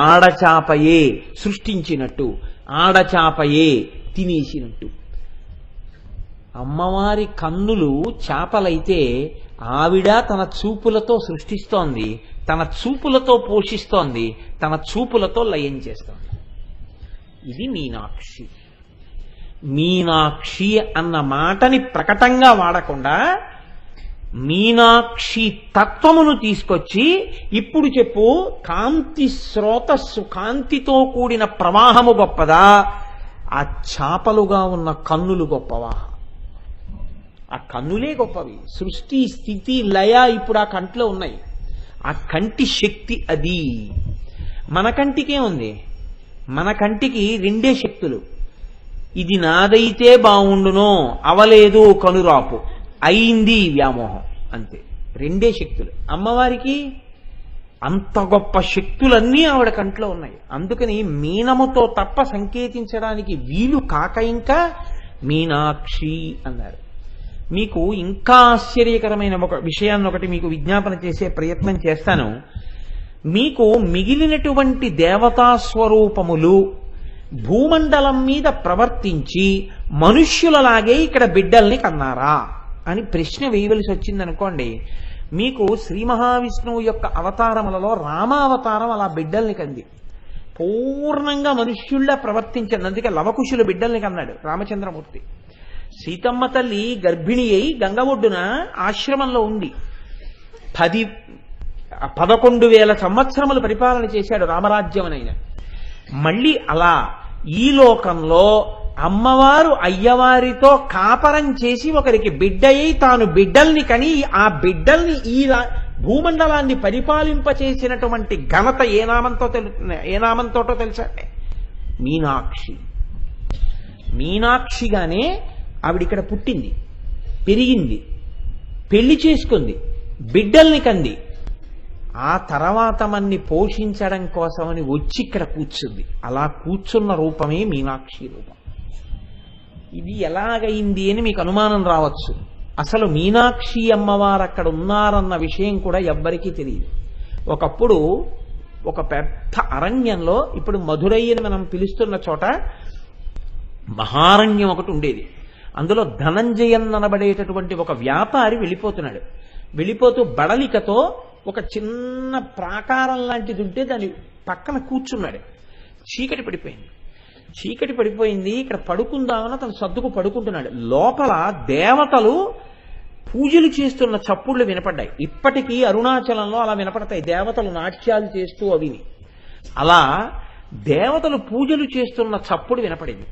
ఆడచాపయే సృష్టించినట్టు, ఆడచాపయే తినేసినట్టు. అమ్మవారి కన్నులు చాపలైతే ఆవిడ తన చూపులతో సృష్టిస్తోంది, తన చూపులతో పోషిస్తోంది, తన చూపులతో లయం చేస్తోంది. ఇది మీనాక్షి. మీనాక్షి అన్న మాటని ప్రకటంగా వాడకుండా మీనాక్షి తత్వమును తీసుకొచ్చి ఇప్పుడు చెప్పు, కాంతి స్రోతస్సు, కాంతితో కూడిన ప్రవాహము గొప్పదా, ఆ చాపలుగా ఉన్న కన్నులు గొప్పవా? ఆ కన్నులే గొప్పవి. సృష్టి స్థితి లయ ఇప్పుడు ఆ కంట్లో ఉన్నాయి. ఆ కంటి శక్తి అది. మన కంటికే ఉంది. మన కంటికి రెండే శక్తులు. ఇది నాదైతే బావుండునో, అవలేదు కనురాపు, అయింది వ్యామోహం, అంతే. రెండే శక్తులు. అమ్మవారికి అంత గొప్ప శక్తులన్నీ ఆవిడ కంట్లో ఉన్నాయి. అందుకని మీనముతో తప్ప సంకేతించడానికి వీలు కాక ఇంకా మీనాక్షి అన్నారు. మీకు ఇంకా ఆశ్చర్యకరమైన ఒక విషయాన్ని ఒకటి మీకు విజ్ఞాపన చేసే ప్రయత్నం చేస్తాను. మీకు మిగిలినటువంటి దేవతా స్వరూపములు భూమండలం మీద ప్రవర్తించి మనుష్యులలాగే ఇక్కడ బిడ్డల్ని కన్నారా అని ప్రశ్న వేయవలసి వచ్చిందనుకోండి. మీకు శ్రీ మహావిష్ణువు యొక్క అవతారములలో రామావతారం అలా బిడ్డల్ని కంది. పూర్ణంగా మనుష్యుల్లా ప్రవర్తించింది. అందుకే లవకుశుల బిడ్డల్ని కన్నాడు రామచంద్రమూర్తి. సీతమ్మ తల్లి గర్భిణి అయి గంగ ఒడ్డున ఆశ్రమంలో ఉంది. 11,000 సంవత్సరములు పరిపాలన చేశాడు రామరాజ్యమనైన. మళ్ళీ అలా ఈ లోకంలో అమ్మవారు అయ్యవారితో కాపరం చేసి ఒకరికి బిడ్డయి తాను బిడ్డల్ని కని ఆ బిడ్డల్ని ఈ భూమండలాన్ని పరిపాలింపచేసినటువంటి ఘనత ఏ నామంతోటో తెలుసా? మీనాక్షి. మీనాక్షిగానే ఆవిడిక్కడ పుట్టింది, పెరిగింది, పెళ్లి చేసుకుంది, బిడ్డల్ని కంది. ఆ తర్వాత మన్ని పోషించడం కోసమని వచ్చి ఇక్కడ కూర్చుంది. అలా కూర్చున్న రూపమే మీనాక్షి రూపం. ఇది ఎలాగైంది అని మీకు అనుమానం రావచ్చు. అసలు మీనాక్షి అమ్మవారు అక్కడ ఉన్నారన్న విషయం కూడా ఎవ్వరికీ తెలియదు. ఒకప్పుడు ఒక పెద్ద అరణ్యంలో, ఇప్పుడు మధురై అని మనం పిలుస్తున్న చోట మహారణ్యం ఒకటి ఉండేది. అందులో ధనంజయన్ అనబడేటటువంటి ఒక వ్యాపారి వెళ్ళిపోతున్నాడు. వెళ్ళిపోతూ బడలికతో ఒక చిన్న ప్రాకారం లాంటిది ఉంటే దాని పక్కన కూర్చున్నాడు. చీకటి పడిపోయింది. చీకటి పడిపోయింది, ఇక్కడ పడుకుందామని అతను సర్దుకు పడుకుంటున్నాడు. లోపల దేవతలు పూజలు చేస్తున్న చప్పుళ్ళు వినపడ్డాయి. ఇప్పటికీ అరుణాచలంలో అలా వినపడతాయి, దేవతలు నాట్యాలు చేస్తూ అవిని. అలా దేవతలు పూజలు చేస్తున్న చప్పుడు వినపడింది.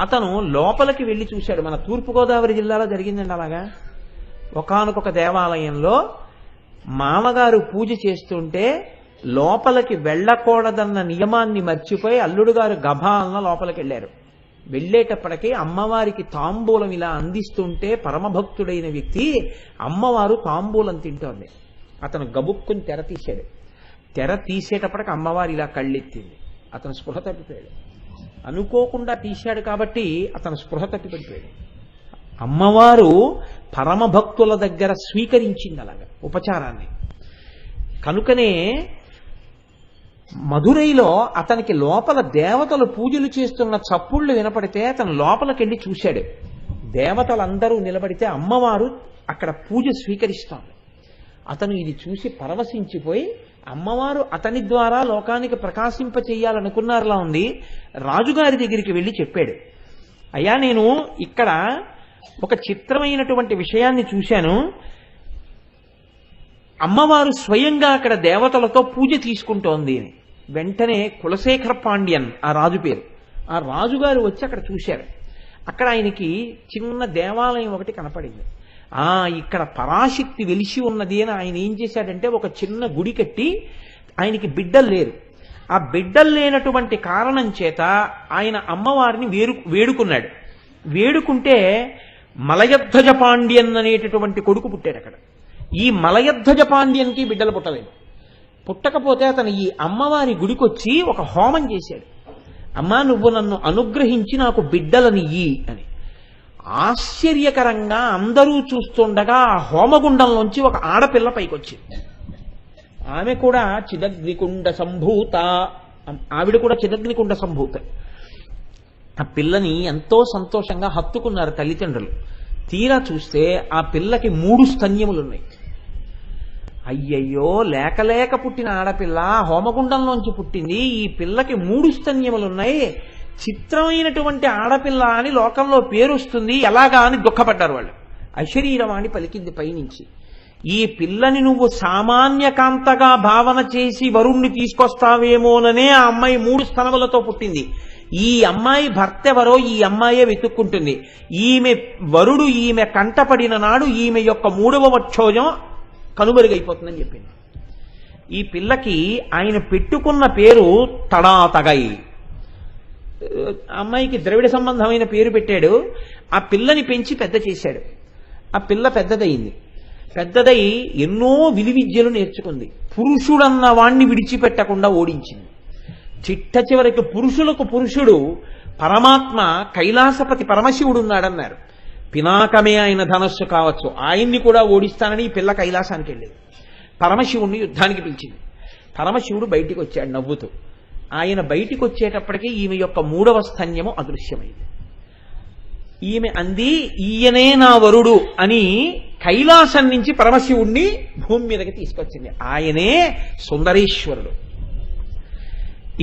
అతను లోపలికి వెళ్ళి చూశాడు. మన తూర్పుగోదావరి జిల్లాలో జరిగిందండి అలాగా. ఒకానొక దేవాలయంలో మామగారు పూజ చేస్తుంటే లోపలికి వెళ్ళకూడదన్న నియమాన్ని మర్చిపోయి అల్లుడు గారు గభాలన లోపలికి వెళ్ళారు. వెళ్ళేటప్పటికీ అమ్మవారికి తాంబూలం ఇలా అందిస్తుంటే పరమభక్తుడైన వ్యక్తి అమ్మవారు తాంబూలం తింటోంది. అతను గబుక్కుని తెర తీశాడు. తెర తీసేటప్పటికి అమ్మవారు ఇలా కళ్ళెత్తింది. అతను స్పృహ తప్పిపోయాడు. అనుకోకుండా తీశాడు కాబట్టి అతను స్పృహ తప్పిపడిపోయాడు. అమ్మవారు పరమభక్తుల దగ్గర స్వీకరించింది అలాగా ఉపచారాన్ని. కనుకనే మధురైలో అతనికి లోపల దేవతలు పూజలు చేస్తున్న చప్పుళ్ళు వినపడితే అతను లోపలికెళ్ళి చూశాడు. దేవతలందరూ నిలబడితే అమ్మవారు అక్కడ పూజ స్వీకరిస్తోంది. అతను ఇది చూసి పరవశించిపోయి అమ్మవారు అతని ద్వారా లోకానికి ప్రకాశింప చెయ్యాలనుకున్నారులా ఉంది. రాజుగారి దగ్గరికి వెళ్ళి చెప్పాడు, అయ్యా నేను ఇక్కడ ఒక చిత్రమైనటువంటి విషయాన్ని చూశాను. అమ్మవారు స్వయంగా అక్కడ దేవతలతో పూజ తీసుకుంటోంది అని. వెంటనే కులశేఖర పాండ్యన్ ఆ రాజు పేరు. ఆ రాజుగారు వచ్చి అక్కడ చూశారు. అక్కడ ఆయనకి చిన్న దేవాలయం ఒకటి కనపడింది. ఇక్కడ పరాశక్తి వెలిసి ఉన్నది అని ఆయన ఏం చేశాడంటే ఒక చిన్న గుడి కట్టి, ఆయనకి బిడ్డలు లేరు. ఆ బిడ్డలు లేనటువంటి కారణం చేత ఆయన అమ్మవారిని వేడుకున్నాడు. వేడుకుంటే మలయధ్వజ పాండ్యన్ అనేటటువంటి కొడుకు పుట్టాడు అక్కడ. ఈ మలయధ్వజ పాండ్యన్కి బిడ్డలు పుట్టలేదు. పుట్టకపోతే అతను ఈ అమ్మవారి గుడికొచ్చి ఒక హోమం చేశాడు. అమ్మా నువ్వు నన్ను అనుగ్రహించి నాకు బిడ్డలనియ్యి అని. ఆశ్చర్యకరంగా అందరూ చూస్తుండగా ఆ హోమగుండంలోంచి ఒక ఆడపిల్ల పైకొచ్చింది. ఆమె కూడా చిదగ్నికుండ సంభూత, ఆవిడ కూడా చిదగ్నికుండ సంభూత. ఆ పిల్లని ఎంతో సంతోషంగా హత్తుకున్నారు తల్లిదండ్రులు. తీరా చూస్తే ఆ పిల్లకి 3 స్తన్యములున్నాయి. అయ్యయ్యో, లేక లేక పుట్టిన ఆడపిల్ల హోమగుండంలోంచి పుట్టింది, ఈ పిల్లకి 3 స్తన్యములున్నాయి, చిత్రమైనటువంటి ఆడపిల్ల అని లోకంలో పేరు వస్తుంది, ఎలాగా అని దుఃఖపడ్డారు వాళ్ళు. అశరీరవాణి పలికింది పైనుంచి, ఈ పిల్లని నువ్వు సామాన్య కాంతగా భావన చేసి వరుణ్ణి తీసుకొస్తావేమోననే ఆ అమ్మాయి 3 స్తనములతో పుట్టింది. ఈ అమ్మాయి భర్త ఎవరో ఈ అమ్మాయే వెతుక్కుంటుంది. ఈమె వరుడు ఈమె కంటపడిన నాడు ఈమె యొక్క 3వ వక్షోజం కనుమరుగైపోతుందని చెప్పింది. ఈ పిల్లకి ఆయన పెట్టుకున్న పేరు తడాతగై. అమ్మాయికి ద్రవిడ సంబంధమైన పేరు పెట్టాడు. ఆ పిల్లని పెంచి పెద్ద చేశాడు. ఆ పిల్ల పెద్దదయింది. పెద్దదై ఎన్నో విలువిద్యలు నేర్చుకుంది. పురుషుడన్న వాణ్ణి విడిచిపెట్టకుండా ఓడించింది. చిట్ట చివరికి పురుషులకు పురుషుడు పరమాత్మ కైలాసపతి పరమశివుడు ఉన్నాడన్నారు. పినాకమే ఆయన ధనస్సు కావచ్చు, ఆయన్ని కూడా ఓడిస్తానని ఈ పిల్ల కైలాసానికి వెళ్ళింది. పరమశివుణ్ణి యుద్ధానికి పిలిచింది. పరమశివుడు బయటికి వచ్చాడు నవ్వుతూ. ఆయన బయటికి వచ్చేటప్పటికీ ఈమె యొక్క 3వ స్తన్యము అదృశ్యమైంది. ఈమె అంది, ఈయనే నా వరుడు అని కైలాసం నుంచి పరమశివుణ్ణి భూమి మీదకి తీసుకొచ్చింది. ఆయనే సుందరేశ్వరుడు.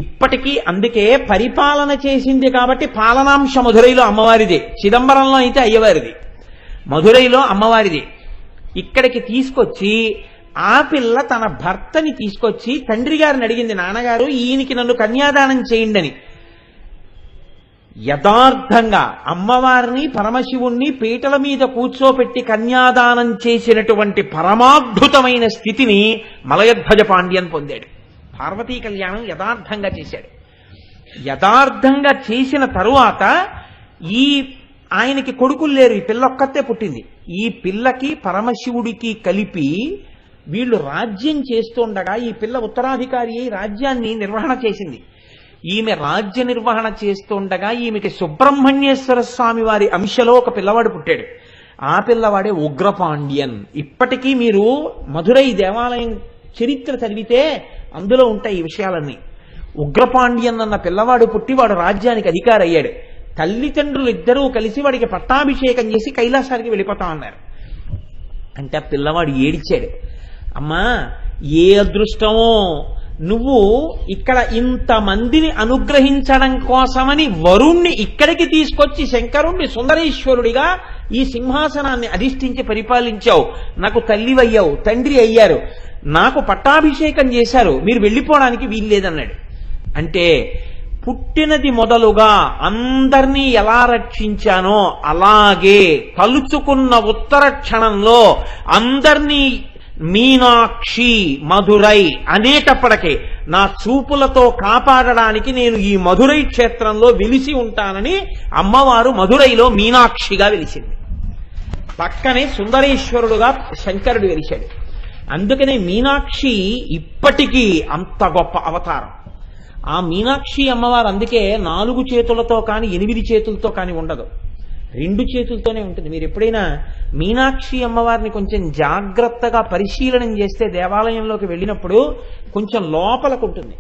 ఇప్పటికీ అందుకే పరిపాలన చేసింది కాబట్టి పాలనాంశ మధురైలో అమ్మవారిదే, చిదంబరంలో అయితే అయ్యవారిది, మధురైలో అమ్మవారిది. ఇక్కడికి తీసుకొచ్చి ఆ పిల్ల తన భర్తని తీసుకొచ్చి తండ్రి గారిని అడిగింది, నాన్నగారు ఈయనకి నన్ను కన్యాదానం చేయండి అని. యథార్థంగా అమ్మవారిని పరమశివుణ్ణి పీటల మీద కూర్చోపెట్టి కన్యాదానం చేసినటువంటి పరమాద్భుతమైన స్థితిని మలయధ్వజ పాండ్యన్ పొందాడు. పార్వతీ కళ్యాణం యథార్థంగా చేశాడు. యథార్థంగా చేసిన తరువాత ఆయనకి కొడుకులు లేరు, ఈ పిల్ల ఒక్కతే పుట్టింది. ఈ పిల్లకి పరమశివుడికి కలిపి వీళ్ళు రాజ్యం చేస్తుండగా ఈ పిల్ల ఉత్తరాధికారి అయి రాజ్యాన్ని నిర్వహణ చేసింది. ఈమె రాజ్య నిర్వహణ చేస్తుండగా ఈమెకి సుబ్రహ్మణ్యేశ్వర స్వామి వారి అంశలో ఒక పిల్లవాడు పుట్టాడు. ఆ పిల్లవాడే ఉగ్రపాండ్యన్. ఇప్పటికీ మీరు మధురై దేవాలయం చరిత్ర చదివితే అందులో ఉంటాయి ఈ విషయాలన్నీ. ఉగ్రపాండ్యన్ అన్న పిల్లవాడు పుట్టి వాడు రాజ్యానికి అధికారి అయ్యాడు. తల్లిదండ్రులు ఇద్దరూ కలిసి వాడికి పట్టాభిషేకం చేసి కైలాసానికి వెళ్ళిపోతా ఉన్నారు. అంటే ఆ పిల్లవాడు ఏడిచాడు, అమ్మా ఏ అదృష్టమో నువ్వు ఇక్కడ ఇంతమందిని అనుగ్రహించడం కోసమని వరుణ్ణి ఇక్కడికి తీసుకొచ్చి శంకరుణ్ణి సుందరేశ్వరుడిగా ఈ సింహాసనాన్ని అధిష్ఠించి పరిపాలించావు, నాకు తల్లివయ్యావు, తండ్రి అయ్యారు, నాకు పట్టాభిషేకం చేశారు, మీరు వెళ్ళిపోవడానికి వీల్లేదన్నాడు. అంటే పుట్టినది మొదలుగా అందర్నీ ఎలా రక్షించానో అలాగే తలుచుకున్న ఉత్తర క్షణంలో అందర్నీ మీనాక్షి మధురై అనేటప్పటికే నా చూపులతో కాపాడడానికి నేను ఈ మధురై క్షేత్రంలో వెలిసి ఉంటానని అమ్మవారు మధురైలో మీనాక్షిగా వెలిసింది. పక్కనే సుందరేశ్వరుడుగా శంకరుడు వెలిశాడు. అందుకనే మీనాక్షి ఇప్పటికీ అంత గొప్ప అవతారం. ఆ మీనాక్షి అమ్మవారు అందుకే 4 చేతులతో కానీ 8 చేతులతో కానీ ఉండదు, 2 చేతులతోనే ఉంటుంది. మీరు ఎప్పుడైనా మీనాక్షి అమ్మవారిని కొంచెం జాగ్రత్తగా పరిశీలనం చేస్తే దేవాలయంలోకి వెళ్ళినప్పుడు కొంచెం లోపలకు ఉంటుంది.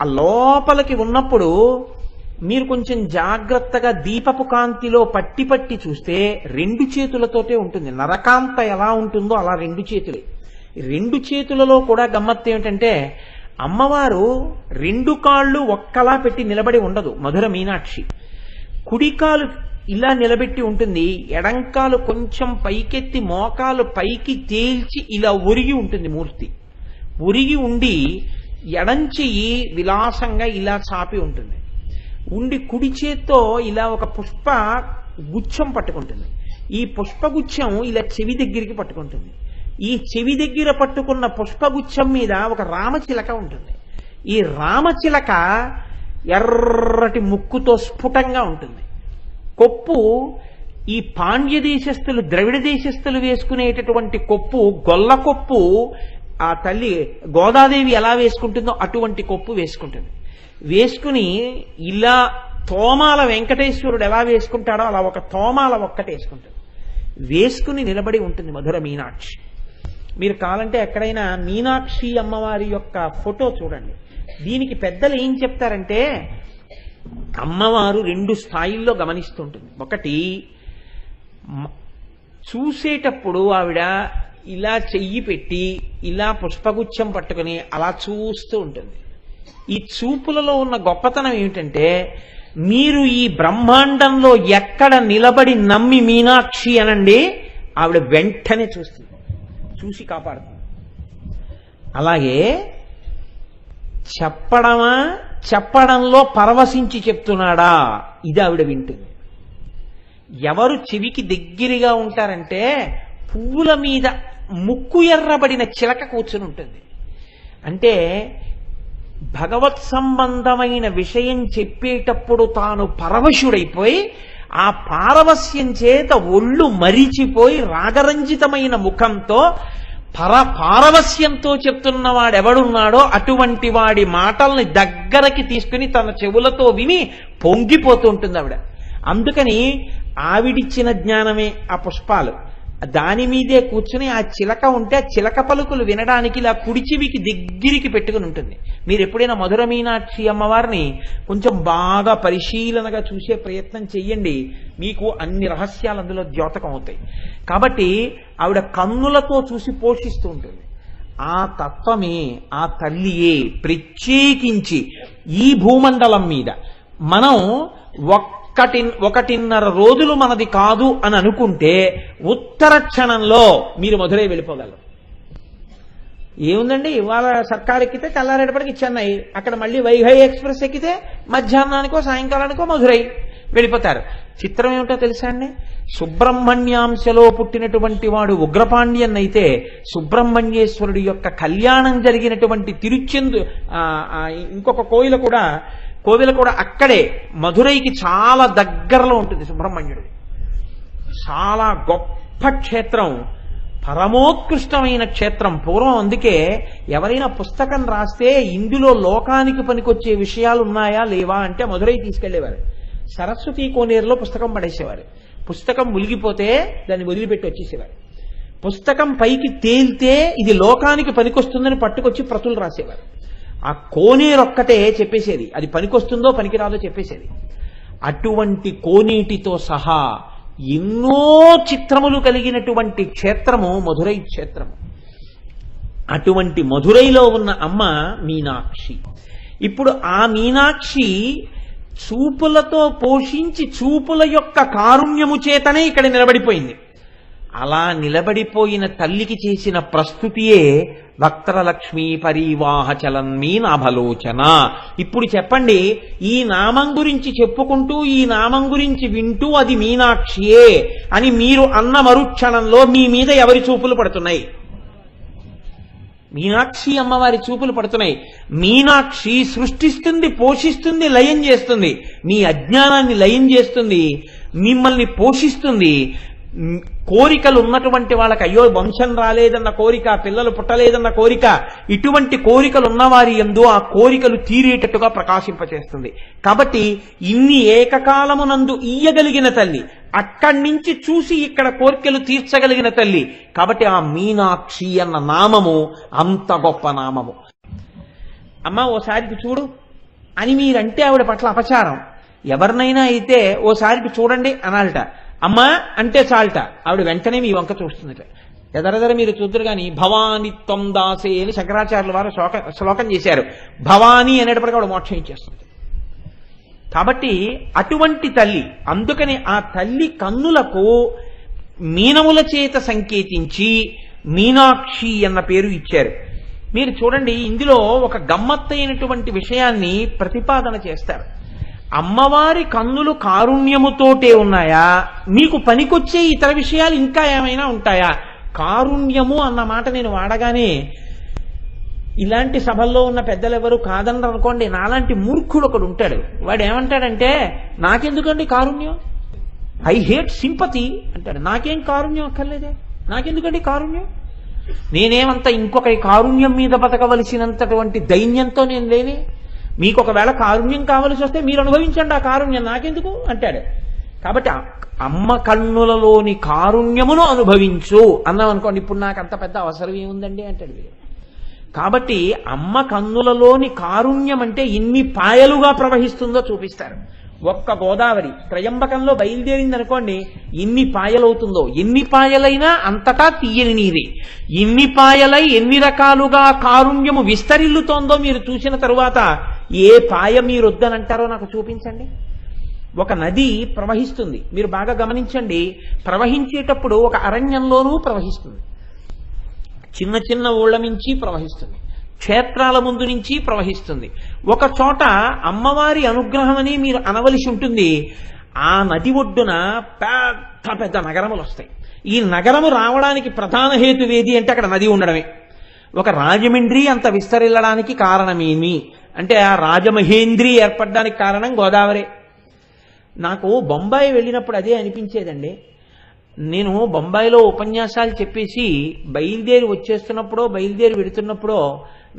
ఆ లోపలికి ఉన్నప్పుడు మీరు కొంచెం జాగ్రత్తగా దీపపు కాంతిలో పట్టి పట్టి చూస్తే 2 చేతులతోటే ఉంటుంది. నరకాంత ఎలా ఉంటుందో అలా 2 చేతులే. 2 చేతులలో కూడా గమ్మత్తు ఏమిటంటే అమ్మవారు 2 కాళ్ళు ఒక్కలా పెట్టి నిలబడి ఉండదు. మధుర మీనాక్షి కుడికాలు ఇలా నిలబెట్టి ఉంటుంది, ఎడంకాలు కొంచెం పైకెత్తి మోకాలు పైకి తేల్చి ఇలా ఒరిగి ఉంటుంది. మూర్తి ఒరిగి ఉండి ఎడంచెయ్యి విలాసంగా ఇలా చాపి ఉంటుంది. ఉండి కుడి చేత్తో ఇలా ఒక పుష్ప గుచ్చం పట్టుకుంటుంది. ఈ పుష్పగుచ్చం ఇలా చెవి దగ్గరికి పట్టుకుంటుంది. ఈ చెవి దగ్గర పట్టుకున్న పుష్పగుచ్చం మీద ఒక రామచిలక ఉంటుంది. ఈ రామచిలక ఎర్రటి ముక్కుతో స్ఫుటంగా ఉంటుంది. కొప్పు ఈ పాండ్య దేశస్థులు ద్రవిడ దేశస్థులు వేసుకునేటటువంటి కొప్పు, గొల్ల కొప్పు ఆ తల్లి గోదాదేవి ఎలా వేసుకుంటుందో అటువంటి కొప్పు వేసుకుంటుంది. వేసుకుని ఇలా తోమాల వెంకటేశ్వరుడు ఎలా వేసుకుంటాడో అలా ఒక తోమాల ఒక్కటి వేసుకుంటుంది. వేసుకుని నిలబడి ఉంటుంది మధుర మీనాక్షి. మీరు కావాలంటే ఎక్కడైనా మీనాక్షి అమ్మవారి యొక్క ఫోటో చూడండి. దీనికి పెద్దలు ఏం చెప్తారంటే అమ్మవారు 2 స్థాయిల్లో గమనిస్తుంటుంది. ఒకటి, చూసేటప్పుడు ఆవిడ ఇలా చెయ్యి పెట్టి ఇలా పుష్పగుచ్చం పట్టుకుని అలా చూస్తూ ఉంటుంది. ఈ చూపులలో ఉన్న గొప్పతనం ఏమిటంటే మీరు ఈ బ్రహ్మాండంలో ఎక్కడ నిలబడి నమ్మి మీనాక్షి అనండి, ఆవిడ వెంటనే చూస్తుంది, చూసి కాపాడుతుంది. అలాగే చెప్పడంలో పరవశించి చెప్తున్నాడా, ఇది ఆవిడ వింటుంది. ఎవరు చెవికి దగ్గరగా ఉంటారంటే పువ్వుల మీద ముక్కు ఎర్రబడిన చిలక కూర్చుని ఉంటుంది. అంటే భగవత్ సంబంధమైన విషయం చెప్పేటప్పుడు తాను పరవశుడైపోయి ఆ పారవస్యం చేత ఒళ్ళు మరిచిపోయి రాగరంజితమైన ముఖంతో పారవస్యంతో చెప్తున్నవాడెవడున్నాడో అటువంటి వాడి మాటల్ని దగ్గరకి తీసుకుని తన చెవులతో విని పొంగిపోతూ ఉంటుంది ఆవిడ. అందుకని ఆవిడిచ్చిన జ్ఞానమే ఆ పుష్పాలు. దాని మీదే కూర్చుని ఆ చిలక ఉంటే ఆ చిలక పలుకులు వినడానికి ఇలా కుడి చెవికి దగ్గరికి పెట్టుకుని ఉంటుంది. మీరు ఎప్పుడైనా మధుర మీనాక్షి అమ్మవారిని కొంచెం బాగా పరిశీలనగా చూసే ప్రయత్నం చెయ్యండి, మీకు అన్ని రహస్యాలు అందులో ద్యోతకం అవుతాయి. కాబట్టి ఆవిడ కన్నులతో చూసి పోషిస్తూ ఉంటుంది. ఆ తత్వమే, ఆ తల్లియే ప్రత్యేకించి ఈ భూమండలం మీద మనం 1.5 రోజులు మనది కాదు అని అనుకుంటే ఉత్తర క్షణంలో మీరు మధురై వెళ్ళిపోగలరు. ఏముందండి, ఇవాళ సర్కార్ ఎక్కితే తెల్లారేపటికి చెన్నై, అక్కడ మళ్ళీ వైఘై ఎక్స్ప్రెస్ ఎక్కితే మధ్యాహ్నానికో సాయంకాలానికో మధురై వెళ్ళిపోతారు. చిత్రం ఏమిటో తెలుసా అండి, సుబ్రహ్మణ్యాంశలో పుట్టినటువంటి వాడు ఉగ్రపాండ్యన్ అయితే సుబ్రహ్మణ్యేశ్వరుడి యొక్క కళ్యాణం జరిగినటువంటి తిరుచెందు ఇంకొక కోవిల కూడా అక్కడే మధురైకి చాలా దగ్గరలో ఉంటుంది. సుబ్రహ్మణ్యుడిది చాలా గొప్ప క్షేత్రం, పరమోత్కృష్టమైన క్షేత్రం. పూర్వం అందుకే ఎవరైనా పుస్తకం రాస్తే ఇందులో లోకానికి పనికొచ్చే విషయాలు ఉన్నాయా లేవా అంటే మధురై తీసుకెళ్లేవారు. సరస్వతీ కోనేరులో పుస్తకం పడేసేవారు. పుస్తకం మునిగిపోతే దాన్ని వదిలిపెట్టి వచ్చేసేవారు. పుస్తకం పైకి తేలితే ఇది లోకానికి పనికొస్తుందని పట్టుకొచ్చి ప్రతులు రాసేవారు. ఆ కోనేరొక్కటే చెప్పేసేది, అది పనికొస్తుందో పనికిరాదో చెప్పేసేది. అటువంటి కోనేటితో సహా ఎన్నో చిత్రములు కలిగినటువంటి క్షేత్రము మధురై క్షేత్రము. అటువంటి మధురైలో ఉన్న అమ్మ మీనాక్షి. ఇప్పుడు ఆ మీనాక్షి చూపులతో పోషించి చూపుల యొక్క కారుణ్యము చేతనే ఇక్కడ నిలబడిపోయింది. అలా నిలబడిపోయిన తల్లికి చేసిన ప్రస్తుతియే వక్త్రలక్ష్మీ పరివాహ చలన్మీనాభలోచన. ఇప్పుడు చెప్పండి, ఈ నామం గురించి చెప్పుకుంటూ ఈ నామం గురించి వింటూ అది మీనాక్షియే అని మీరు అన్న మరుక్షణంలో మీ మీద ఎవరి చూపులు పడుతున్నాయి? మీనాక్షి అమ్మవారి చూపులు పడుతున్నాయి. మీనాక్షి సృష్టిస్తుంది, పోషిస్తుంది, లయం చేస్తుంది. మీ అజ్ఞానాన్ని లయం చేస్తుంది, మిమ్మల్ని పోషిస్తుంది. కోరికలు ఉన్నటువంటి వాళ్ళకి అయ్యో వంశం రాలేదన్న కోరిక, పిల్లలు పుట్టలేదన్న కోరిక, ఇటువంటి కోరికలు ఉన్నవారి యందు ఆ కోరికలు తీరేటట్టుగా ప్రకాశింపచేస్తుంది. కాబట్టి ఇన్ని ఏకకాలమునందు ఇయ్యగలిగిన తల్లి, అక్కడి నుంచి చూసి ఇక్కడ కోరికలు తీర్చగలిగిన తల్లి. కాబట్టి ఆ మీనాక్షి అన్న నామము అంత గొప్ప నామము. అమ్మ ఓసారికి చూడు అని మీరంటే ఆవిడ పట్ల అపచారం. ఎవరినైనా అయితే ఓసారికి చూడండి అనాలట. అమ్మ అంటే చాలట, ఆవిడ వెంటనే మీ వంక చూస్తుందట. ఎదరెదర మీరు చూద్దరు కానీ భవాని త్వం దాసే అని శంకరాచార్యుల వారు శ్లోకం చేశారు. భవాని అనేటప్పటికీ ఆవిడ మోక్షం ఇచ్చేస్తుంది. కాబట్టి అటువంటి తల్లి, అందుకని ఆ తల్లి కన్నులకు మీనముల చేత సంకేతించి మీనాక్షి అన్న పేరు ఇచ్చారు. మీరు చూడండి, ఇందులో ఒక గమ్మత్తైనటువంటి విషయాన్ని ప్రతిపాదన చేస్తారు. అమ్మవారి కన్నులు కారుణ్యముతోటే ఉన్నాయా, మీకు పనికొచ్చే ఇతర విషయాలు ఇంకా ఏమైనా ఉంటాయా? కారుణ్యము అన్న మాట నేను వాడగానే ఇలాంటి సభల్లో ఉన్న పెద్దలెవరు కాదన్నారు అనుకోండి, నాలాంటి మూర్ఖుడు ఒకడు ఉంటాడు. వాడు ఏమంటాడంటే, నాకెందుకండి కారుణ్యం, ఐ హేట్ సింపతి అంటాడు. నాకేం కారుణ్యం అక్కర్లేదే, నాకెందుకండి కారుణ్యం, నేనేమంతా ఇంకొక కారుణ్యం మీద బతకవలసినంతటువంటి దైన్యంతో నేను లేని. మీకు ఒకవేళ కారుణ్యం కావలసి వస్తే మీరు అనుభవించండి ఆ కారుణ్యం, నాకెందుకు అంటాడు. కాబట్టి అమ్మ కన్నులలోని కారుణ్యమును అనుభవించు అన్నాం అనుకోండి, ఇప్పుడు నాకు అంత పెద్ద అవసరం ఏముందండి అంటాడు వీడు. కాబట్టి అమ్మ కన్నులలోని కారుణ్యం అంటే ఎన్ని పాయలుగా ప్రవహిస్తుందో చూపిస్తారు. ఒక్క గోదావరి త్రయంబకంలో బయలుదేరింది అనుకోండి, ఎన్ని పాయలవుతుందో. ఎన్ని పాయలైనా అంతటా తీయని నీరే. ఎన్ని పాయలై ఎన్ని రకాలుగా కారుణ్యము విస్తరిల్లుతోందో మీరు చూసిన తరువాత ఏ పాయ మీరు వద్దనంటారో నాకు చూపించండి. ఒక నది ప్రవహిస్తుంది, మీరు బాగా గమనించండి. ప్రవహించేటప్పుడు ఒక అరణ్యంలోనూ ప్రవహిస్తుంది, చిన్న చిన్న ఊళ్ళ నుంచి ప్రవహిస్తుంది, క్షేత్రాల ముందు నుంచి ప్రవహిస్తుంది. ఒక చోట అమ్మవారి అనుగ్రహం అని మీరు అనవలసి ఉంటుంది. ఆ నది ఒడ్డున పెద్ద పెద్ద నగరములు వస్తాయి. ఈ నగరము రావడానికి ప్రధాన హేతువేది అంటే అక్కడ నది ఉండడమే. ఒక రాజమండ్రి అంత విస్తరిల్లడానికి కారణమేమి అంటే ఆ రాజమహేంద్రి ఏర్పడడానికి కారణం గోదావరి. నాకు బొంబాయి వెళ్ళినప్పుడు అదే అనిపించేదండి. నేను బొంబాయిలో ఉపన్యాసాలు చెప్పేసి బయలుదేరి వచ్చేస్తున్నప్పుడో బయలుదేరి వెడుతున్నప్పుడో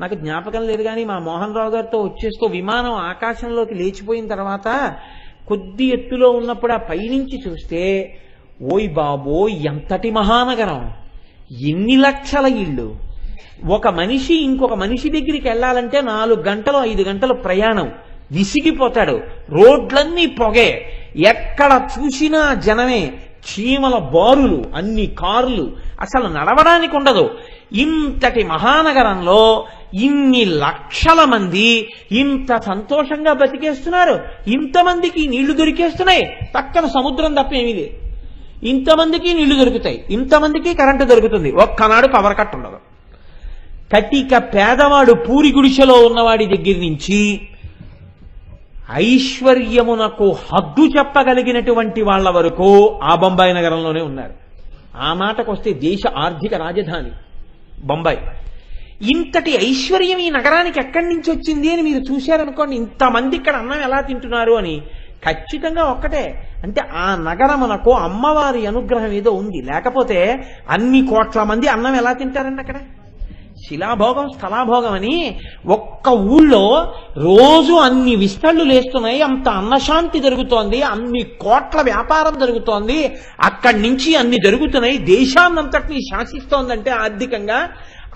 నాకు జ్ఞాపకం లేదు కానీ మా మోహన్ రావు గారితో వచ్చేస్తూ విమానం ఆకాశంలోకి లేచిపోయిన తర్వాత కొద్ది ఎత్తులో ఉన్నప్పుడు ఆ పైనుంచి చూస్తే, ఓయ్ బాబోయ్ ఎంతటి మహానగరం, ఎన్ని లక్షల ఇళ్ళు. ఒక మనిషి ఇంకొక మనిషి దగ్గరికి వెళ్ళాలంటే 4 గంటలు 5 గంటలు ప్రయాణం, విసిగిపోతాడు. రోడ్లన్నీ పొగే, ఎక్కడ చూసినా జనమే, చీమల బారులు, అన్ని కార్లు, అసలు నడవడానికి ఉండదు. ఇంతటి మహానగరంలో ఇన్ని లక్షల మంది ఇంత సంతోషంగా బతికేస్తున్నారు. ఇంతమందికి నీళ్లు దొరికేస్తున్నాయి, పక్కన సముద్రం తప్ప ఏమీ లేదు. ఇంతమందికి నీళ్లు దొరుకుతాయి, ఇంతమందికి కరెంటు దొరుకుతుంది. ఒక్కనాడు పవర్ కట్ ఉండదు. కటిక పేదవాడు పూరి గుడిసెలో ఉన్నవాడి దగ్గర నుంచి ఐశ్వర్యమునకు హద్దు చెప్పగలిగినటువంటి వాళ్ళ వరకు ఆ బొంబాయి నగరంలోనే ఉన్నారు. ఆ మాటకు వస్తే దేశ ఆర్థిక రాజధాని బొంబాయి. ఇంతటి ఐశ్వర్యం ఈ నగరానికి ఎక్కడి నుంచి వచ్చింది అని మీరు చూశారనుకోండి, ఇంతమంది ఇక్కడ అన్నం ఎలా తింటున్నారు అని. ఖచ్చితంగా ఒక్కటే, అంటే ఆ నగరమునకు అమ్మవారి అనుగ్రహం ఏదో ఉంది. లేకపోతే అన్ని కోట్ల మంది అన్నం ఎలా తింటారండి అక్కడ? శిలాభోగం స్థలాభోగం అని ఒక్క ఊళ్ళో రోజు అన్ని విస్తళ్ళు లేస్తున్నాయి, అంత అన్నశాంతి జరుగుతోంది, అన్ని కోట్ల వ్యాపారం జరుగుతోంది, అక్కడి నుంచి అన్ని జరుగుతున్నాయి, దేశాన్నంతటినీ శాసిస్తోందంటే ఆర్థికంగా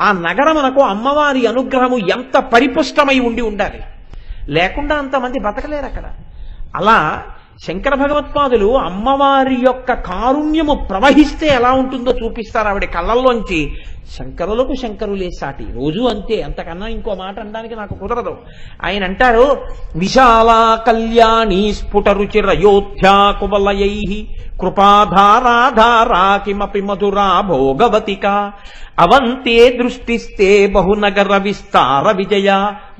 ఆ నగరమునకు అమ్మవారి అనుగ్రహము ఎంత పరిపుష్టమై ఉండాలి. లేకుండా అంతమంది బతకలేరు అక్కడ. అలా శంకర భగవత్పాదులు అమ్మవారి యొక్క కారుణ్యము ప్రవహిస్తే ఎలా ఉంటుందో చూపిస్తారు. ఆవిడ కళ్ళల్లోంచి శంకరులకు శంకరులే సాటి, రోజు అంతే, అంతకన్నా ఇంకో మాట అనడానికి నాకు కుదరదు. ఆయన అంటారు, విశాలా కళ్యాణి స్ఫుటరుచిరయోధ్యా కువలయై కృపాధారాధారా కిమపి మధురా భోగవతిక అవంతే దృష్టిస్తే బహునగర విస్తార విజయ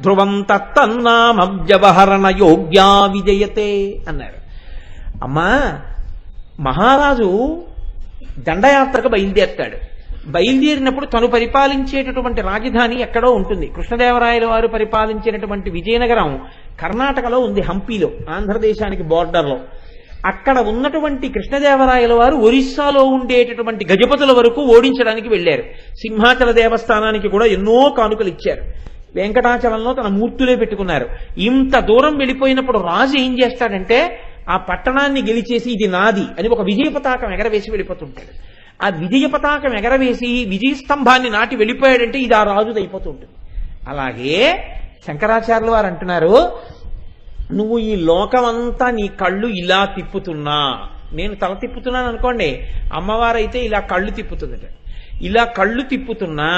ధ్రువం తత్తన్నామ వ్యవహరణ యోగ్యా విజయతే అన్నారు. అమ్మా, మహారాజు దండయాత్రకు బయలుదేరుతాడు. బయలుదేరినప్పుడు తను పరిపాలించేటటువంటి రాజధాని ఎక్కడో ఉంటుంది. కృష్ణదేవరాయల వారు పరిపాలించినటువంటి విజయనగరం కర్ణాటకలో ఉంది, హంపీలో, ఆంధ్రదేశానికి బోర్డర్లో. అక్కడ ఉన్నటువంటి కృష్ణదేవరాయల వారు ఒరిస్సాలో ఉండేటటువంటి గజపతుల వరకు ఓడించడానికి వెళ్లారు. సింహాచల దేవస్థానానికి కూడా ఎన్నో కానుకలు ఇచ్చారు. వెంకటాచలంలో తన మూర్తులే పెట్టుకున్నారు. ఇంత దూరం వెళ్ళిపోయినప్పుడు రాజు ఏం చేస్తాడంటే ఆ పట్టణాన్ని గెలిచేసి ఇది నాది అని ఒక విజయ పతాకం ఎగరవేసి వెళ్ళిపోతుంటాడు. ఆ విజయ పతాకం ఎగరవేసి విజయ స్తంభాన్ని నాటి వెళ్ళిపోయాడంటే ఇది ఆ రాజుది అయిపోతుంటుంది. అలాగే శంకరాచార్యుల వారు అంటున్నారు, నువ్వు ఈ లోకమంతా నీ కళ్ళు ఇలా తిప్పుతున్నా, నేను తల తిప్పుతున్నాను అనుకోండి, అమ్మవారైతే ఇలా కళ్ళు తిప్పుతుందట. ఇలా కళ్ళు తిప్పుతున్నా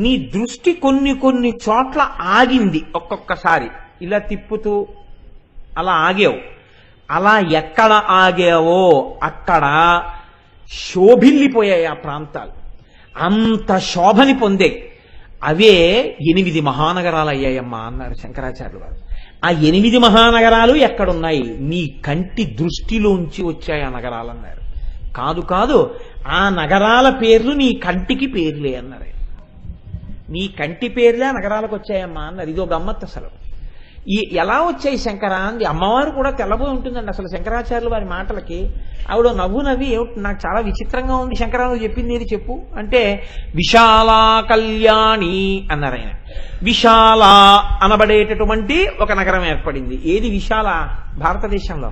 నీ దృష్టి కొన్ని కొన్ని చోట్ల ఆగింది. ఒక్కొక్కసారి ఇలా తిప్పుతూ అలా ఆగావు. అలా ఎక్కడ ఆగావో అక్కడ శోభిల్లిపోయాయి ఆ ప్రాంతాలు, అంత శోభని పొందాయి. అవే 8 మహానగరాలు అయ్యాయమ్మా అన్నారు శంకరాచార్యులు వారు. ఆ 8 మహానగరాలు ఎక్కడున్నాయి? నీ కంటి దృష్టిలోంచి వచ్చాయి ఆ నగరాలు అన్నారు. కాదు కాదు, ఆ నగరాల పేర్లు నీ కంటికి పేర్లే అన్నారు. నీ కంటి పేర్లే ఆ నగరాలకు వచ్చాయమ్మా అన్నారు. ఇదో గమ్మత్తు. అసలు ఎలా వచ్చాయి శంకర అంది. అమ్మవారు కూడా తెల్లబోయి ఉంటుందండి అసలు శంకరాచార్యులు వారి మాటలకి. ఆవిడ నవ్వు నవ్వి, నాకు చాలా విచిత్రంగా ఉంది శంకరా నువ్వు చెప్పింది ఏది చెప్పు అంటే, విశాలా కళ్యాణి అన్నారు ఆయన. విశాల అనబడేటటువంటి ఒక నగరం ఏర్పడింది. ఏది విశాల? భారతదేశంలో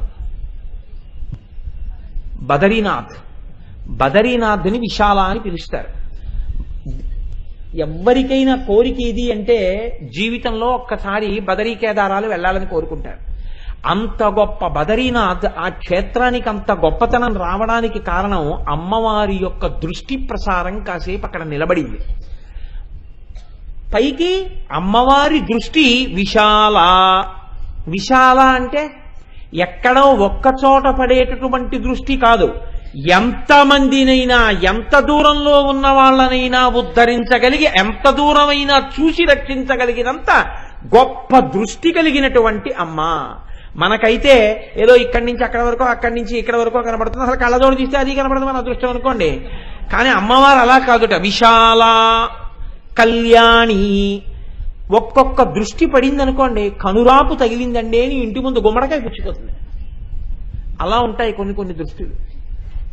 బదరీనాథ్. బదరీనాథ్ని విశాల అని పిలుస్తారు. ఎవ్వరికైనా కోరిక ఇది అంటే జీవితంలో ఒక్కసారి బదరీ కేదారాలు వెళ్ళాలని కోరుకుంటారు. అంత గొప్ప బదరీనాథ్, ఆ క్షేత్రానికి అంత గొప్పతనం రావడానికి కారణం అమ్మవారి యొక్క దృష్టి ప్రసారం కాసేపు అక్కడ నిలబడింది. పైకి అమ్మవారి దృష్టి విశాల. విశాల అంటే ఎక్కడో ఒక్కచోట పడేటటువంటి దృష్టి కాదు. ఎంతమందినైనా, ఎంత దూరంలో ఉన్న వాళ్ళనైనా ఉద్ధరించగలిగి, ఎంత దూరమైనా చూసి రక్షించగలిగినంత గొప్ప దృష్టి కలిగినటువంటి అమ్మ. మనకైతే ఏదో ఇక్కడి నుంచి అక్కడ వరకు, అక్కడి నుంచి ఇక్కడ వరకు కనబడుతుంది. అసలు కళ్ళజోడు తీస్తే అది కనబడుతుంది మన అదృష్టం అనుకోండి. కానీ అమ్మవారు అలా కాదుట. విశాల కళ్యాణి. ఒక్కొక్క దృష్టి పడింది అనుకోండి, కనురాపు తగిలిందండి అని ఇంటి ముందు గుమ్మడికాయ పుచ్చిపోతుంది. అలా ఉంటాయి కొన్ని కొన్ని దృష్టిలు.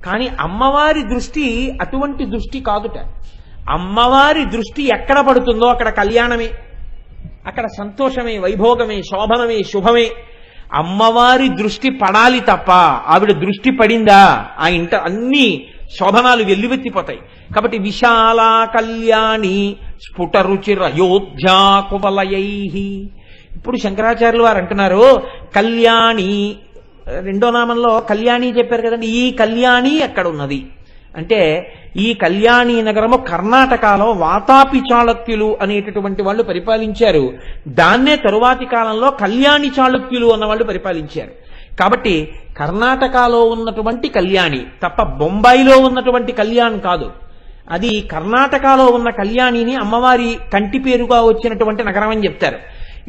కానీ అమ్మవారి దృష్టి అటువంటి దృష్టి కాదుట. అమ్మవారి దృష్టి ఎక్కడ పడుతుందో అక్కడ కళ్యాణమే, అక్కడ సంతోషమే, వైభోగమే, శోభనమే, శుభమే. అమ్మవారి దృష్టి పడాలి తప్ప ఆవిడ దృష్టి పడిందా ఆ ఇంట అన్ని శోభనాలు వెల్లువెత్తిపోతాయి. కాబట్టి విశాల కళ్యాణి స్ఫుటరుచిరయోధ్యా కువలయై. ఇప్పుడు శంకరాచార్యులు వారు అంటున్నారు, కళ్యాణి రెండో నామంలో కళ్యాణి చెప్పారు కదండి. ఈ కళ్యాణి ఎక్కడ ఉన్నది అంటే, ఈ కళ్యాణి నగరము కర్ణాటకలో వాతాపి చాళుక్యులు అనేటటువంటి వాళ్ళు పరిపాలించారు. దాన్నే తరువాతి కాలంలో కళ్యాణి చాళుక్యులు అన్న వాళ్ళు పరిపాలించారు. కాబట్టి కర్ణాటకలో ఉన్నటువంటి కళ్యాణి తప్ప బొంబాయిలో ఉన్నటువంటి కళ్యాణ్ కాదు. అది కర్ణాటకలో ఉన్న కళ్యాణిని అమ్మవారి కంటి పేరుగా వచ్చినటువంటి నగరం అని చెప్తారు.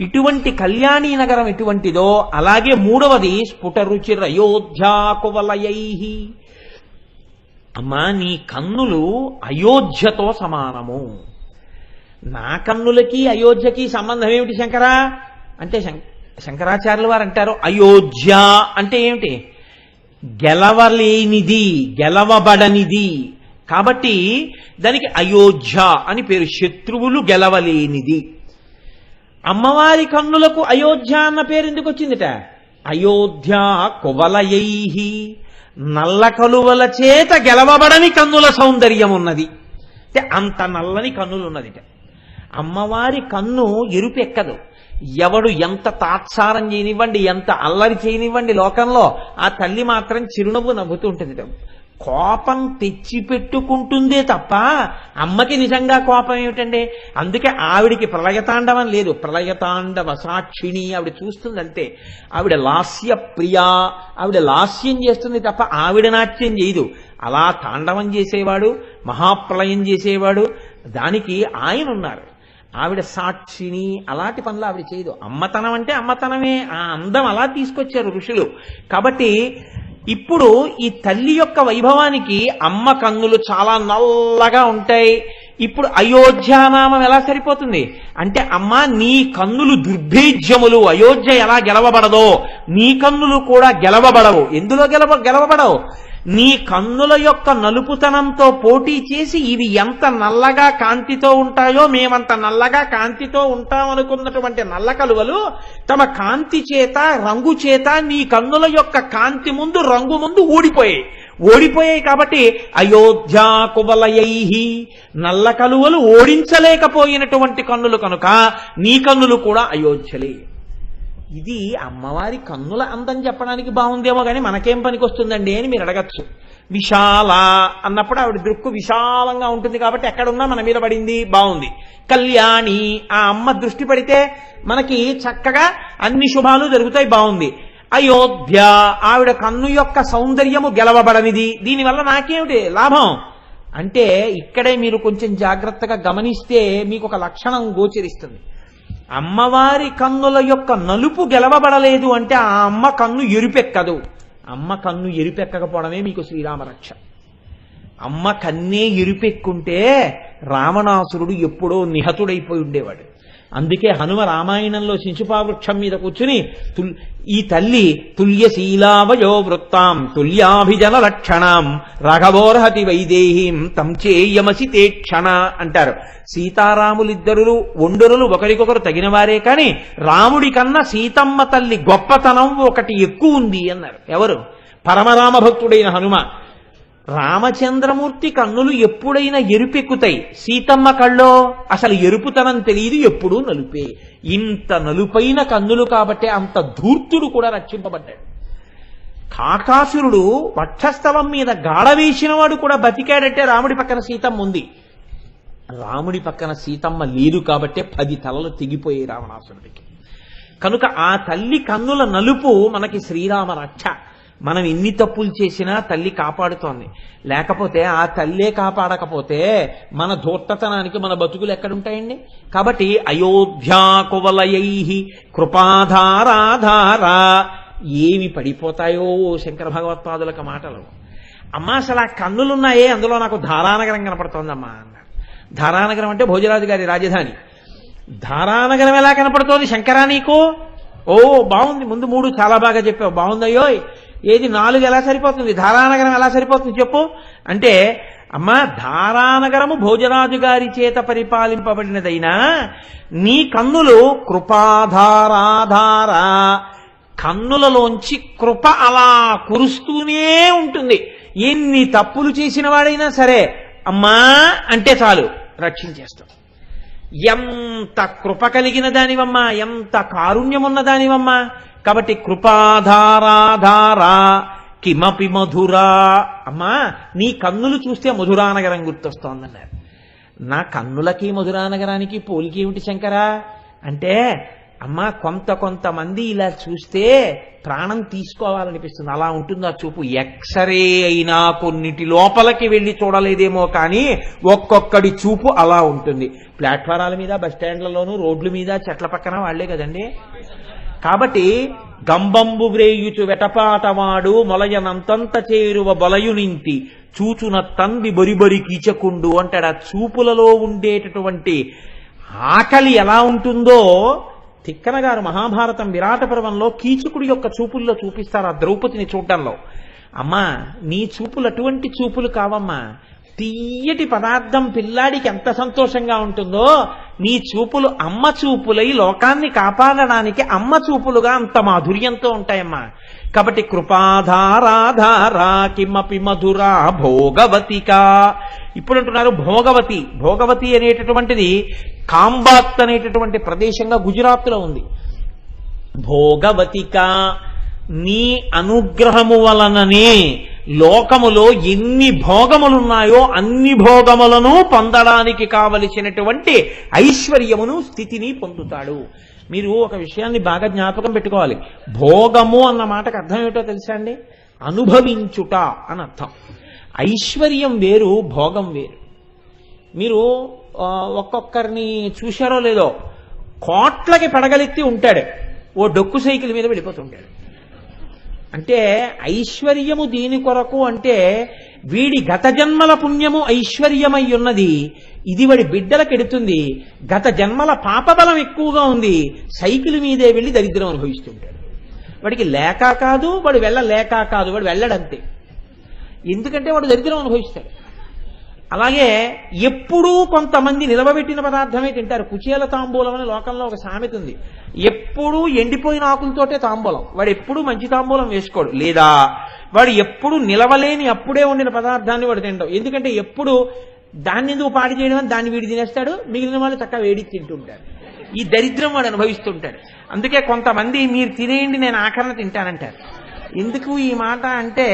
ఇటువంటి కళ్యాణి నగరం ఎటువంటిదో అలాగే మూడవది స్ఫుటరుచిరయోధ్యా కువలయై. అమ్మా, నీ కన్నులు అయోధ్యతో సమానము. నా కన్నులకి అయోధ్యకి సంబంధం ఏమిటి శంకరా అంటే, శంకరాచార్యుల వారు అంటారు, అయోధ్య అంటే ఏమిటి? గెలవలేనిది, గెలవబడనిది. కాబట్టి దానికి అయోధ్య అని పేరు. శత్రువులు గెలవలేనిది. అమ్మవారి కన్నులకు అయోధ్య అన్న పేరు ఎందుకు వచ్చిందిట? అయోధ్య కువలయై. నల్ల కలువల చేత గెలవబడని కన్నుల సౌందర్యం ఉన్నది. అంటే అంత నల్లని కన్నులు ఉన్నదిట. అమ్మవారి కన్ను ఎరుపు ఎక్కదు. ఎవడు ఎంత తాత్సారం చేయనివ్వండి, ఎంత అల్లరి చేయనివ్వండి లోకంలో, ఆ తల్లి మాత్రం చిరునవ్వు నవ్వుతూ ఉంటుంది. కోపం తెచ్చిపెట్టుకుంటుందే తప్ప అమ్మకి నిజంగా కోపం ఏమిటండి? అందుకే ఆవిడికి ప్రళయతాండవం లేదు. ప్రళయతాండవ సాక్షిణి ఆవిడ చూస్తుంది అంతే. ఆవిడ లాస్య ప్రియా, ఆవిడ లాస్యం చేస్తుంది తప్ప ఆవిడ నాట్యం చేయదు. అలా తాండవం చేసేవాడు, మహాప్రళయం చేసేవాడు, దానికి ఆయన ఉన్నారు. ఆవిడ సాక్షిని, అలాంటి పనులు ఆవిడ చేయదు. అమ్మతనం అంటే అమ్మతనమే. ఆ అందం అలా తీసుకొచ్చారు ఋషులు. కాబట్టి ఇప్పుడు ఈ తల్లి యొక్క వైభవానికి అమ్మ కన్నులు చాలా నల్లగా ఉంటాయి. ఇప్పుడు అయోధ్యానామం ఎలా సరిపోతుంది అంటే, అమ్మ నీ కన్నులు దుర్భేజ్యములు, అయోధ్య ఎలా గెలవబడదో నీ కన్నులు కూడా గెలవబడవు. ఎందులో గెలవబడవు? నీ కన్నుల యొక్క నలుపుతనంతో పోటీ చేసి ఇవి ఎంత నల్లగా కాంతితో ఉంటాయో మేమంత నల్లగా కాంతితో ఉంటామనుకున్నటువంటి నల్ల కలువలు తమ కాంతి చేత, రంగు చేత నీ కన్నుల యొక్క కాంతి ముందు, రంగు ముందు ఓడిపోయాయి. కాబట్టి అయోధ్యా కువలయై, నల్ల కలువలు ఓడించలేకపోయినటువంటి కన్నులు కనుక నీ కన్నులు కూడా అయోధ్యలే. ఇది అమ్మవారి కన్నుల అందం చెప్పడానికి బాగుందేమో కానీ మనకేం పనికొస్తుందండి అని మీరు అడగచ్చు. విశాల అన్నప్పుడు ఆవిడ దృక్కు విశాలంగా ఉంటుంది కాబట్టి ఎక్కడున్నా మన మీద పడింది, బాగుంది. కళ్యాణి, ఆ అమ్మ దృష్టి పడితే మనకి చక్కగా అన్ని శుభాలు జరుగుతాయి, బాగుంది. అయోధ్య, ఆవిడ కన్ను యొక్క సౌందర్యము గెలవబడనిది. దీనివల్ల నాకేమిటి లాభం అంటే, ఇక్కడే మీరు కొంచెం జాగ్రత్తగా గమనిస్తే మీకు ఒక లక్షణం గోచరిస్తుంది. అమ్మవారి కన్నుల యొక్క నలుపు గెలవబడలేదు అంటే ఆ అమ్మ కన్ను ఎరుపెక్కదు. అమ్మ కన్ను ఎరుపెక్కకపోవడమే మీకు శ్రీరామ రక్ష. అమ్మ కన్నే ఎరుపెక్కుంటే రావణాసురుడు ఎప్పుడో నిహతుడైపోయి ఉండేవాడు. అందుకే హనుమ రామాయణంలో శిశుపావృక్షం మీద కూర్చుని ఈ తల్లి తుల్యశీలావయో వృత్తాం తుల్యాభిజన లక్షణాం రాఘవోర్హతి వైదేహీం తం చేయమసి తేక్షణ అంటారు. సీతారాములిద్దరు ఒండరులు ఒకరికొకరు తగిన వారే కాని రాముడి కన్నా సీతమ్మ తల్లి గొప్పతనం ఒకటి ఎక్కువ ఉంది అన్నారు. ఎవరు? పరమరామ భక్తుడైన హనుమ. రామచంద్రమూర్తి కన్నులు ఎప్పుడైనా ఎరుపెక్కుతాయి, సీతమ్మ కళ్ళో అసలు ఎరుపుతనం తెలియదు, ఎప్పుడూ నలుపే. ఇంత నలుపైన కన్నులు కాబట్టే అంత ధూర్తుడు కూడా రక్షింపబడ్డాడు. కాకాసురుడు వక్షస్థవం మీద గాఢ వేసినవాడు కూడా బతికాడంటే రాముడి పక్కన సీతమ్మ ఉంది. రాముడి పక్కన సీతమ్మ లేదు కాబట్టే 10 తలలు తెగిపోయాయి రావణాసురుడికి. కనుక ఆ తల్లి కన్నుల నలుపు మనకి శ్రీరామ రక్ష. మనం ఎన్ని తప్పులు చేసినా తల్లి కాపాడుతోంది. లేకపోతే ఆ తల్లే కాపాడకపోతే మన ధూర్తతనానికి మన బతుకులు ఎక్కడుంటాయండి? కాబట్టి అయోధ్యా కువలయై కృపాధారాధారా, ఏమి పడిపోతాయో శంకర భగవత్పాదులకు మాటలు. అమ్మా అసలు ఆ కన్నులున్నాయే, అందులో నాకు ధారానగరం కనపడుతోందమ్మా అన్నారు. ధారానగరం అంటే భోజరాజు గారి రాజధాని. ధారానగరం ఎలా కనపడుతోంది శంకరా నీకు? ఓ బాగుంది, ముందు 3 చాలా బాగా చెప్పావు, బాగుందయ్యో. ఏది 4 ఎలా సరిపోతుంది? ధారానగరం ఎలా సరిపోతుంది చెప్పు అంటే, అమ్మా ధారానగరము భోజరాజు గారి చేత పరిపాలింపబడినదైనా నీ కన్నులు కృపాధారాధారా, కన్నులలోంచి కృప అలా కురుస్తూనే ఉంటుంది. ఎన్ని తప్పులు చేసిన వాడైనా సరే అమ్మా అంటే చాలు రక్షించేస్తాం. ఎంత కృప కలిగిన దానివమ్మా, ఎంత కారుణ్యమున్న దానివమ్మా. కాబట్టి కృపాధారాధారా కిమపి మధురా. అమ్మా నీ కన్నులు చూస్తే మధురానగరం గుర్తొస్తోందన్నారు. నా కన్నులకి మధురానగరానికి పోలికి ఏమిటి శంకరా అంటే, అమ్మా కొంతమంది ఇలా చూస్తే ప్రాణం తీసుకోవాలనిపిస్తుంది. అలా ఉంటుంది ఆ చూపు. ఎక్సరే అయినా కొన్నిటి లోపలికి వెళ్ళి చూడలేదేమో కానీ ఒక్కొక్కడి చూపు అలా ఉంటుంది. ప్లాట్ఫారాల మీద, బస్ స్టాండ్లలోనూ, రోడ్ల మీద, చెట్ల పక్కన వాళ్లే కదండి. కాబట్టి గంబంబు వ్రేయుచు వెటపాటవాడు మొలయనంతంత చేరువ బొలయునింటి చూచున తంది బొరిబొరి కీచకుండు అంటాడు. ఆ చూపులలో ఉండేటటువంటి ఆకలి ఎలా ఉంటుందో తిక్కన గారు మహాభారతం విరాట పర్వంలో కీచకుడి యొక్క చూపుల్లో చూపిస్తారు ఆ ద్రౌపదిని చూడడంలో. అమ్మా నీ చూపులు అటువంటి చూపులు కావమ్మా. తీయటి పదార్థం పిల్లాడికి ఎంత సంతోషంగా ఉంటుందో నీ చూపులు అమ్మ చూపులై లోకాన్ని కాపాడడానికి అమ్మ చూపులుగా అంత మాధుర్యంతో ఉంటాయమ్మా. కాబట్టి కృపాధారాధారా కిమపి మధురా భోగవతిక. ఇప్పుడు అంటున్నారు భోగవతి. భోగవతి అనేటటువంటిది కాంబాత్ అనేటటువంటి ప్రదేశంగా గుజరాత్లో ఉంది. భోగవతిక నీ అనుగ్రహము వలననే లోకములో ఎన్ని భోగములున్నాయో అన్ని భోగములను పొందడానికి కావలసినటువంటి ఐశ్వర్యమును స్థితిని పొందుతాడు. మీరు ఒక విషయాన్ని బాగా జ్ఞాపకం పెట్టుకోవాలి. భోగము అన్న మాటకు అర్థం ఏమిటో తెలుసా అండి? అనుభవించుట అని అర్థం. ఐశ్వర్యం వేరు, భోగం వేరు. మీరు ఒక్కొక్కరిని చూశారో లేదో, కోట్లకి పడగలెత్తి ఉంటాడు, ఓ డొక్కు సైకిల్ మీద వెళ్ళిపోతుంటాడు. అంటే ఐశ్వర్యము దీని కొరకు అంటే వీడి గత జన్మల పుణ్యము ఐశ్వర్యమై ఉన్నది, ఇది వాడి బిడ్డలకు ఎడుతుంది. గత జన్మల పాపబలం ఎక్కువగా ఉంది, సైకిల్ మీదే వెళ్ళి దరిద్రం అనుభవిస్తుంటాడు. వాడికి లేక కాదు, వాడు వెళ్ళలేక కాదు, వాడు వెళ్ళడంతే. ఎందుకంటే వాడు దరిద్రం అనుభవిస్తాడు. అలాగే ఎప్పుడూ కొంతమంది నిలవబెట్టిన పదార్థమే తింటారు. కుచేల తాంబూలం అని లోకంలో ఒక సామెత ఉంది. ఎప్పుడూ ఎండిపోయిన ఆకులతోటే తాంబూలం, వాడు ఎప్పుడూ మంచి తాంబూలం వేసుకోడు. లేదా వాడు ఎప్పుడు నిలవలేని అప్పుడే వండిన పదార్థాన్ని వాడు తింటాడు. ఎందుకంటే ఎప్పుడు దాన్ని ఎందుకు పాడి చేయడం అని దాన్ని వీడి తినేస్తాడు, మిగిలిన వాళ్ళు చక్కగా వేడి తింటుంటారు. ఈ దరిద్రం వాడు అనుభవిస్తుంటాడు. అందుకే కొంతమంది మీరు తినేయండి నేను ఆఖరణ తింటానంటారు. ఎందుకు ఈ మాట అంటే,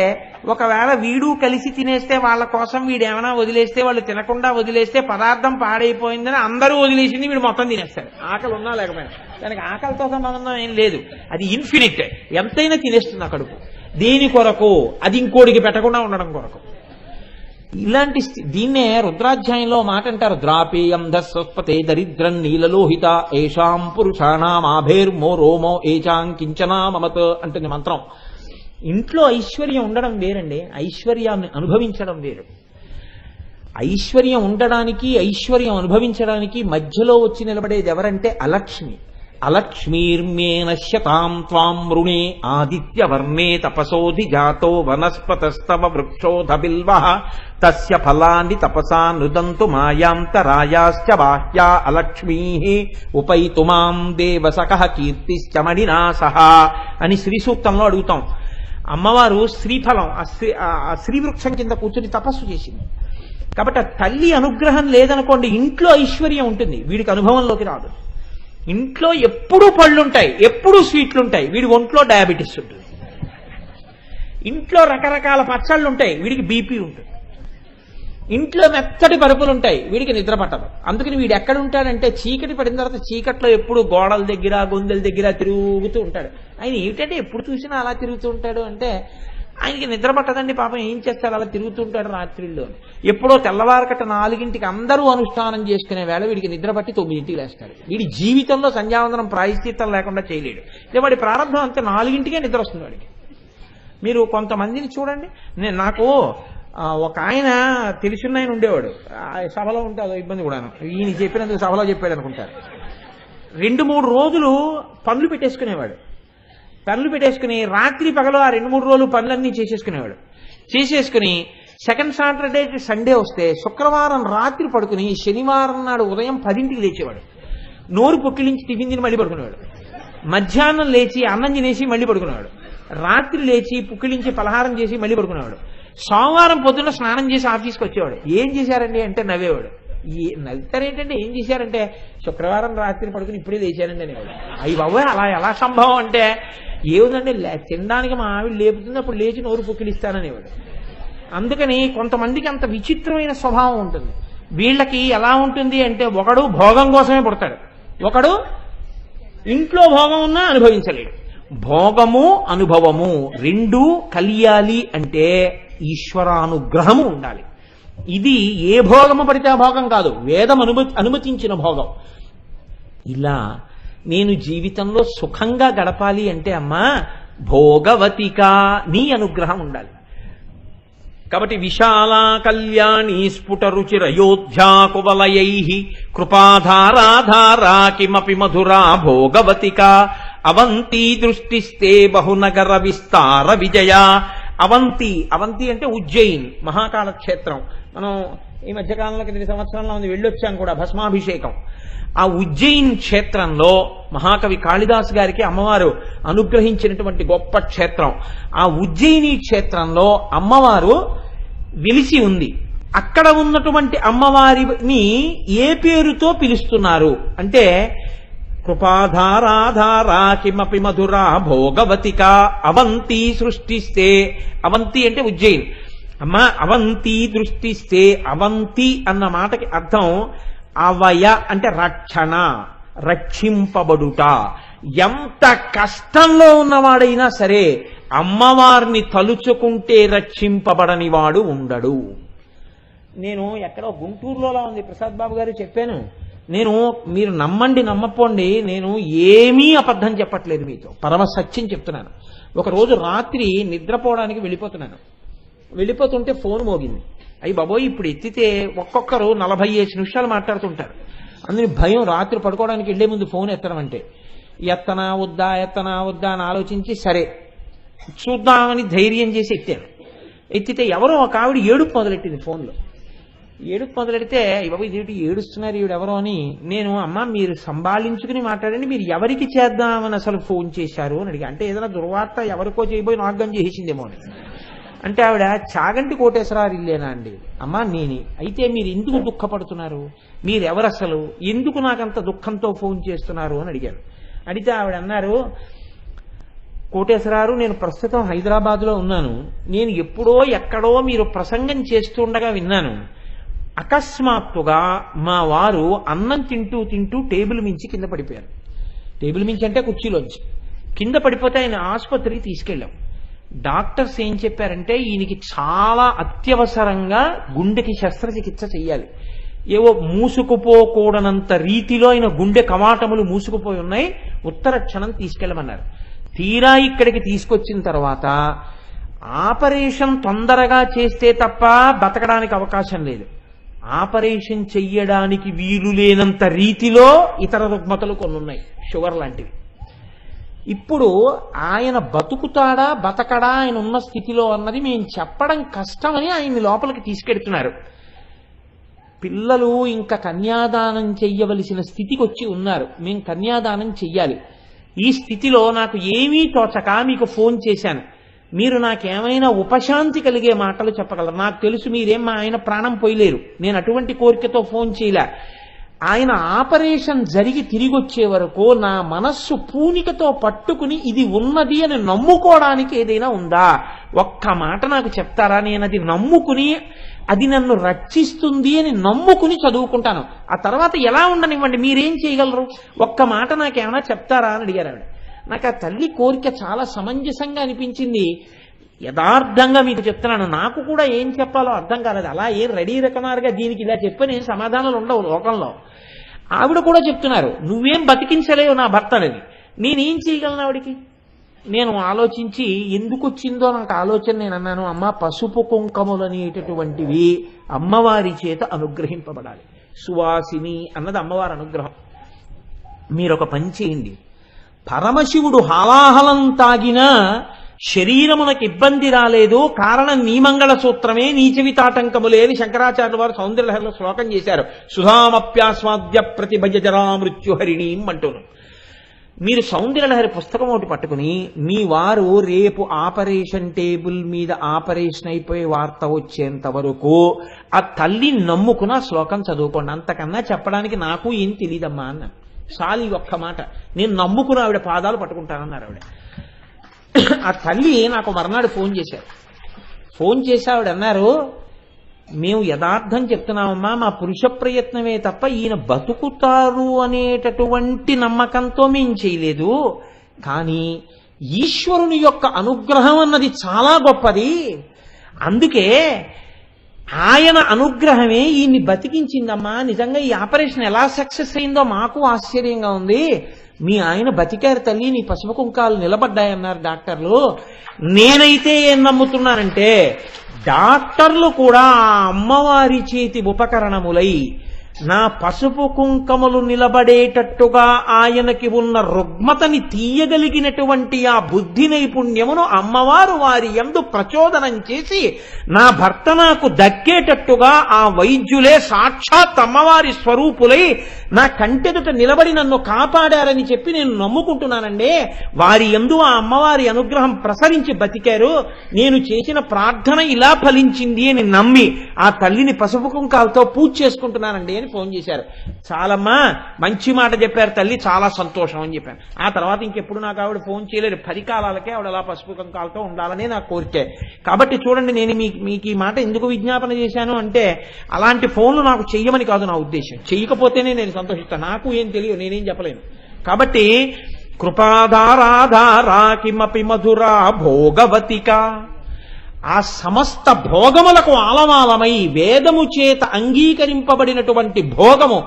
ఒకవేళ వీడు కలిసి తినేస్తే వాళ్ళ కోసం వీడేమైనా వదిలేస్తే, వాళ్ళు తినకుండా వదిలేస్తే పదార్థం పాడైపోయిందని అందరూ వదిలేసింది వీడు మొత్తం తినేస్తాడు. ఆకలి ఉన్నా లేకపోయినా దానికి ఆకలితో సంబంధం ఏం లేదు, అది ఇన్ఫినిట్. ఎంతైనా తినేస్తుంది ఆ కడుపు. దేని కొరకు? అది ఇంకోడికి పెట్టకుండా ఉండడం కొరకు. ఇలాంటి దీన్నే రుద్రాధ్యాయంలో మాట అంటారు, ద్రాపేయం ధస్వస్పతే దరిద్రం నీలలోహిత ఏషాం పురుషాణాం ఆభేర్మో రోమో ఏచాం కించనా మమత్ అంటుంది మంత్రం. ఇంట్లో ఐశ్వర్యం ఉండడం వేరండి, ఐశ్వర్యాన్ని అనుభవించడం వేరు. ఐశ్వర్యం ఉండడానికి, ఐశ్వర్యం అనుభవించడానికి మధ్యలో వచ్చి నిలబడేది ఎవరంటే అలక్ష్మి. అలక్ష్మీర్మే నశ్యతాం త్వాం రుణే ఆదిత్యవర్ణే తపసోధి జాతో వనస్పతస్తవ వృక్షోధ బిల్వః తస్య ఫలాని తపసా నుదంతు మాయాంతరాయాశ్చ బాహ్యా అలక్ష్మీః ఉపైతు మాం దేవసకః కీర్తిశ్చ మణినాసః అని శ్రీ సూక్తంలో అడుగుతాం. అమ్మవారు శ్రీఫలం ఆ శ్రీవృక్షం కింద కూర్చొని తపస్సు చేసింది. కాబట్టి ఆ తల్లి అనుగ్రహం లేదనుకోండి, ఇంట్లో ఐశ్వర్యం ఉంటుంది, వీడికి అనుభవంలోకి రాదు. ఇంట్లో ఎప్పుడూ పళ్ళుంటాయి, ఎప్పుడూ స్వీట్లుంటాయి, వీడి ఒంట్లో డయాబెటీస్ ఉంటుంది. ఇంట్లో రకరకాల పచ్చళ్ళు ఉంటాయి, వీడికి బీపీ ఉంటుంది. ఇంట్లో మెత్తటి పరుపులు ఉంటాయి, వీడికి నిద్ర పట్టదు. అందుకని వీడు ఎక్కడ ఉంటాడంటే, చీకటి పడిన తర్వాత చీకట్లో ఎప్పుడు గోడల దగ్గర గొంతుల దగ్గర తిరుగుతూ ఉంటాడు. ఆయన ఏమిటంటే ఎప్పుడు చూసినా అలా తిరుగుతూ ఉంటాడు అంటే, ఆయనకి నిద్ర పట్టదండి పాపం, ఏం చేస్తాడు అలా తిరుగుతూ ఉంటాడు రాత్రిలో. ఎప్పుడో తెల్లవారకట్ట 4ంటికి అందరూ అనుష్ఠానం చేసుకునే వేళ వీడికి నిద్ర పట్టి 9ంటికి లేస్తాడు. వీడి జీవితంలో సంధ్యావందనం ప్రాయశ్చిత్తం లేకుండా చేయలేడు. ఇదే వాడి ప్రారంభం అంతే, 4ంటికే నిద్ర వస్తుంది వాడికి. మీరు కొంతమందిని చూడండి. నాకు ఒక ఆయన తెలిసిన ఆయన ఉండేవాడు, సభలో ఉంటే అదో ఇబ్బంది కూడాను, ఈయన చెప్పినందుకు సభలో చెప్పాడు అనుకుంటారు. 2-3 రోజులు పనులు పెట్టేసుకునేవాడు. పనులు పెట్టేసుకుని రాత్రి పగలు ఆ 2-3 రోజులు పనులన్నీ చేసేసుకుని సెకండ్ సాటర్డే సండే వస్తే శుక్రవారం రాత్రి పడుకుని శనివారం నాడు ఉదయం 10ంటికి లేచేవాడు. నోరు పొక్కిలించి టిఫిన్ తిని మళ్ళీ పడుకునేవాడు. మధ్యాహ్నం లేచి అన్నం తినేసి మళ్ళీ పడుకునేవాడు. రాత్రి లేచి పుక్కిలించి పలహారం చేసి మళ్ళీ పడుకునేవాడు. సోమవారం పొద్దున్న స్నానం చేసి ఆఫీస్కి వచ్చేవాడు. ఏం చేశారండి అంటే నవ్వేవాడు. నవ్వుతారేంటంటే ఏం చేశారంటే, శుక్రవారం రాత్రి పడుకుని ఇప్పుడే లేచానండి అనేవాడు. అయ్యి బాబోయ్ అలా ఎలా సంభవం అంటే, ఏముందండి తినడానికి మా ఆవిడ లేపుతుంది, అప్పుడు లేచి నోరు పుక్కిలిస్తాననేవాడు. అందుకని కొంతమందికి అంత విచిత్రమైన స్వభావం ఉంటుంది. వీళ్ళకి ఎలా ఉంటుంది అంటే, ఒకడు భోగం కోసమే పుడతాడు, ఒకడు ఇంట్లో భోగం ఉన్నా అనుభవించలేడు. భోగము అనుభవము రెండూ కలియాలి అంటే ఈశ్వరానుగ్రహము ఉండాలి. ఇది ఏ భోగము పడితే ఆ భోగం కాదు, వేదం అనుమతించిన భోగం. ఇలా నేను జీవితంలో సుఖంగా గడపాలి అంటే అమ్మా భోగవతిక నీ అనుగ్రహం ఉండాలి. కాబట్టి విశాలా కళ్యాణి స్ఫుట రుచిరయోధ్యా కువలయై కృపాధారాధారా కిమపి మధురా భోగవతిక అవంతి దృష్టిస్తే బహునగర విస్తార విజయ. అవంతి, అవంతి అంటే ఉజ్జయిన్ మహాకాళ క్షేత్రం. మనం ఈ మధ్యకాలంలో 2 సంవత్సరాల్లో ఉంది వెళ్ళొచ్చాం కూడా, భస్మాభిషేకం. ఆ ఉజ్జయిన్ క్షేత్రంలో మహాకవి కాళిదాస్ గారికి అమ్మవారు అనుగ్రహించినటువంటి గొప్ప క్షేత్రం. ఆ ఉజ్జయిని క్షేత్రంలో అమ్మవారు వెలిసి ఉంది. అక్కడ ఉన్నటువంటి అమ్మవారిని ఏ పేరుతో పిలుస్తున్నారు అంటే కృపాధారాధారా కిమపి మధురా భోగవతిక అవంతి సృష్టిస్తే, అవంతి అంటే ఉజ్జయిని. అమ్మా అవంతి దృష్టిస్తే, అవంతి అన్న మాటకి అర్థం అవయ అంటే రక్షణ, రక్షింపబడుట. ఎంత కష్టంలో ఉన్నవాడైనా సరే అమ్మవారిని తలుచుకుంటే రక్షింపబడని వాడు ఉండడు. నేను ఎక్కడో గుంటూరులో ఉంది ప్రసాద్ బాబు గారు చెప్పాను. నేను మీరు నమ్మండి నమ్మపోండి, నేను ఏమీ అబద్ధం చెప్పట్లేదు, మీతో పరమ సత్యం చెప్తున్నాను. ఒకరోజు రాత్రి నిద్రపోవడానికి వెళ్ళిపోతుంటే ఫోన్ మోగింది. అయ్యి బాబోయ్, ఇప్పుడు ఎత్తితే ఒక్కొక్కరు 45 నిమిషాలు మాట్లాడుతుంటారు. అందుని భయం రాత్రి పడుకోవడానికి వెళ్లే ముందు ఫోన్ ఎత్తడం అంటే. ఎత్తనా వద్దా అని ఆలోచించి సరే చూద్దామని ధైర్యం చేసి ఎత్తాను. ఎత్తితే ఎవరో ఒక ఆవిడ ఏడుపు మొదలెట్టింది ఫోన్లో. ఏడుపు మొదలెడితే బాబు ఇదేంటి ఏడుస్తున్నారు ఈవిడెవరో అని. నేను అమ్మ మీరు సంభాళించుకుని మాట్లాడండి, మీరు ఎవరికి చేద్దామని అసలు ఫోన్ చేశారు అని అడిగా. అంటే ఏదైనా దుర్వార్త ఎవరికో చేయబోయి నాగం చేసేసిందేమో అని. అంటే ఆవిడ చాగంటి కోటేశ్వరరావు ఇల్లేనా అండి. అమ్మా నేనే. అయితే మీరు ఎందుకు దుఃఖపడుతున్నారు, మీరెవరు అసలు, ఎందుకు నాకంత దుఃఖంతో ఫోన్ చేస్తున్నారు అని అడిగారు. అడిగితే ఆవిడ అన్నారు, కోటేశ్వరరావు నేను ప్రస్తుతం హైదరాబాద్లో ఉన్నాను, నేను ఎప్పుడో ఎక్కడో మీరు ప్రసంగం చేస్తుండగా విన్నాను. అకస్మాత్తుగా మా వారు అన్నం తింటూ టేబుల్ మించి కింద పడిపోయారు. టేబుల్ మించి అంటే కుర్చీలోంచి కింద పడిపోతే ఆయన ఆసుపత్రికి తీసుకెళ్ళాం. డాక్టర్స్ ఏం చెప్పారంటే ఈయనకి చాలా అత్యవసరంగా గుండెకి శస్త్రచికిత్స చెయ్యాలి. ఏవో మూసుకుపోకూడనంత రీతిలో ఆయన గుండె కవాటములు మూసుకుపోయి ఉన్నాయి, ఉత్తర క్షణం తీసుకెళ్ళమన్నారు. తీరా ఇక్కడికి తీసుకొచ్చిన తర్వాత ఆపరేషన్ తొందరగా చేస్తే తప్ప బతకడానికి అవకాశం లేదు. ఆపరేషన్ చెయ్యడానికి వీలు లేనంత రీతిలో ఇతర రుగ్మతలు కొన్ని ఉన్నాయి, షుగర్ లాంటివి. ఇప్పుడు ఆయన బతుకుతాడా బతకడా ఆయన ఉన్న స్థితిలో అన్నది మేము చెప్పడం కష్టమని ఆయన్ని లోపలికి తీసుకెడుతున్నారు. పిల్లలు ఇంకా కన్యాదానం చెయ్యవలసిన స్థితికి వచ్చి ఉన్నారు, మేము కన్యాదానం చెయ్యాలి. ఈ స్థితిలో నాకు ఏమీ తోచక మీకు ఫోన్ చేశాను. మీరు నాకేమైనా ఉపశాంతి కలిగే మాటలు చెప్పగలరు. నాకు తెలుసు మీరేం మా ఆయన ప్రాణం పోయలేరు, నేను అటువంటి కోరికతో ఫోన్ చేయలే. ఆయన ఆపరేషన్ జరిగి తిరిగి వచ్చే వరకు నా మనస్సు పూనికతో పట్టుకుని ఇది ఉన్నది అని నమ్ముకోవడానికి ఏదైనా ఉందా, ఒక్క మాట నాకు చెప్తారా? నేను అది నమ్ముకుని అది నన్ను రక్షిస్తుంది అని నమ్ముకుని చదువుకుంటాను. ఆ తర్వాత ఎలా ఉండనివ్వండి, మీరేం చేయగలరు, ఒక్క మాట నాకేమైనా చెప్తారా అని అడిగారు ఆవిడ. నాకు ఆ తల్లి కోరిక చాలా సమంజసంగా అనిపించింది. యథార్థంగా మీకు చెప్తున్నాను, నాకు కూడా ఏం చెప్పాలో అర్థం కాలేదు. అలా ఏం రెడీ రకమారుగా దీనికి ఇలా చెప్పని సమాధానాలు ఉండవు లోకంలో. ఆవిడ కూడా చెప్తున్నారు, నువ్వేం బతికించలేవు నా భర్తనని, నేనేం చేయగలను ఆవిడికి. నేను ఆలోచించి ఎందుకు వచ్చిందో నాకు ఆలోచన, నేను అన్నాను, అమ్మ పసుపు కుంకములు అనేటటువంటివి అమ్మవారి చేత అనుగ్రహింపబడాలి. సువాసిని అన్నది అమ్మవారి అనుగ్రహం. మీరు ఒక పని చేయండి, పరమశివుడు హాలాహలం తాగినా శరీరమునకు ఇబ్బంది రాలేదు, కారణం నీ మంగళ సూత్రమే నీచవితాటంకములే అని శంకరాచార్యుల వారు సౌందర్యలహరిలో శ్లోకం చేశారు. సుధామప్యాస్వాద్య ప్రతిభజ జరా మృత్యుహరిణీం అంటూను. మీరు సౌందర్యలహరి పుస్తకం ఒకటి పట్టుకుని మీ వారు రేపు ఆపరేషన్ టేబుల్ మీద ఆపరేషన్ అయిపోయే వార్త వచ్చేంత వరకు ఆ తల్లి నమ్ముకున్న శ్లోకం చదువుకోండి. అంతకన్నా చెప్పడానికి నాకు ఏం తెలియదమ్మా అన్న. చాలు ఒక్క మాట, నేను నమ్ముకున్న ఆవిడ పాదాలు పట్టుకుంటానన్నారు ఆవిడ. ఆ తల్లి నాకు మర్నాడు ఫోన్ చేశారు. ఫోన్ చేసి ఆవిడ అన్నారు, మేము యథార్థం చెప్తున్నామమ్మా, మా పురుష ప్రయత్నమే తప్ప ఈయన బతుకుతారు అనేటటువంటి నమ్మకంతో మేం చేయలేదు, కానీ ఈశ్వరుని యొక్క అనుగ్రహం అన్నది చాలా గొప్పది, అందుకే ఆయన అనుగ్రహమే ఈయన్ని బతికించిందమ్మా. నిజంగా ఈ ఆపరేషన్ ఎలా సక్సెస్ అయిందో మాకు ఆశ్చర్యంగా ఉంది. మీ ఆయన బతికారు తల్లి, నీ పసుపు కుంకాలు నిలబడ్డాయన్నారు డాక్టర్లు. నేనైతే ఏం నమ్ముతున్నానంటే డాక్టర్లు కూడా ఆ అమ్మవారి చేతి ఉపకరణములై నా పసుపు కుంకములు నిలబడేటట్టుగా ఆయనకి ఉన్న రుగ్మతని తీయగలిగినటువంటి ఆ బుద్ధి నైపుణ్యమును అమ్మవారు వారి యందు ప్రచోదనం చేసి నా భర్త నాకు దక్కేటట్టుగా ఆ వైద్యులే సాక్షాత్ అమ్మవారి స్వరూపులై నా కంటెదుట నిలబడి నన్ను కాపాడారని చెప్పి నేను నమ్ముకుంటున్నానండి. వారి యందు ఆ అమ్మవారి అనుగ్రహం ప్రసరించి బతికారు. నేను చేసిన ప్రార్థన ఇలా ఫలించింది అని నమ్మి ఆ తల్లిని పసుపు కుంకాలతో పూజ చేసుకుంటున్నానండి అని అని ఫోన్ చేశారు. చాలమ్మా, మంచి మాట చెప్పారు తల్లి, చాలా సంతోషం అని చెప్పాను. ఆ తర్వాత ఇంకెప్పుడు నాకు ఆవిడ ఫోన్ చేయలేదు. 10 కాలాలకే ఆవిడ అలా పసుపు కుంకాలతో ఉండాలనే నా కోరికే. కాబట్టి చూడండి, నేను మీకు ఈ మాట ఎందుకు విజ్ఞాపన చేశాను అంటే, అలాంటి ఫోన్లు నాకు చెయ్యమని కాదు నా ఉద్దేశం. చెయ్యకపోతేనే నేను సంతోషిస్తాను. నాకు ఏం తెలియదు, నేనేం చెప్పలేను. కాబట్టి కృపాధారాధారా కిమపి మధురా భోగవతిక, ఆ సమస్త భోగములకు ఆలవాలమై వేదము చేత అంగీకరింపబడినటువంటి భోగము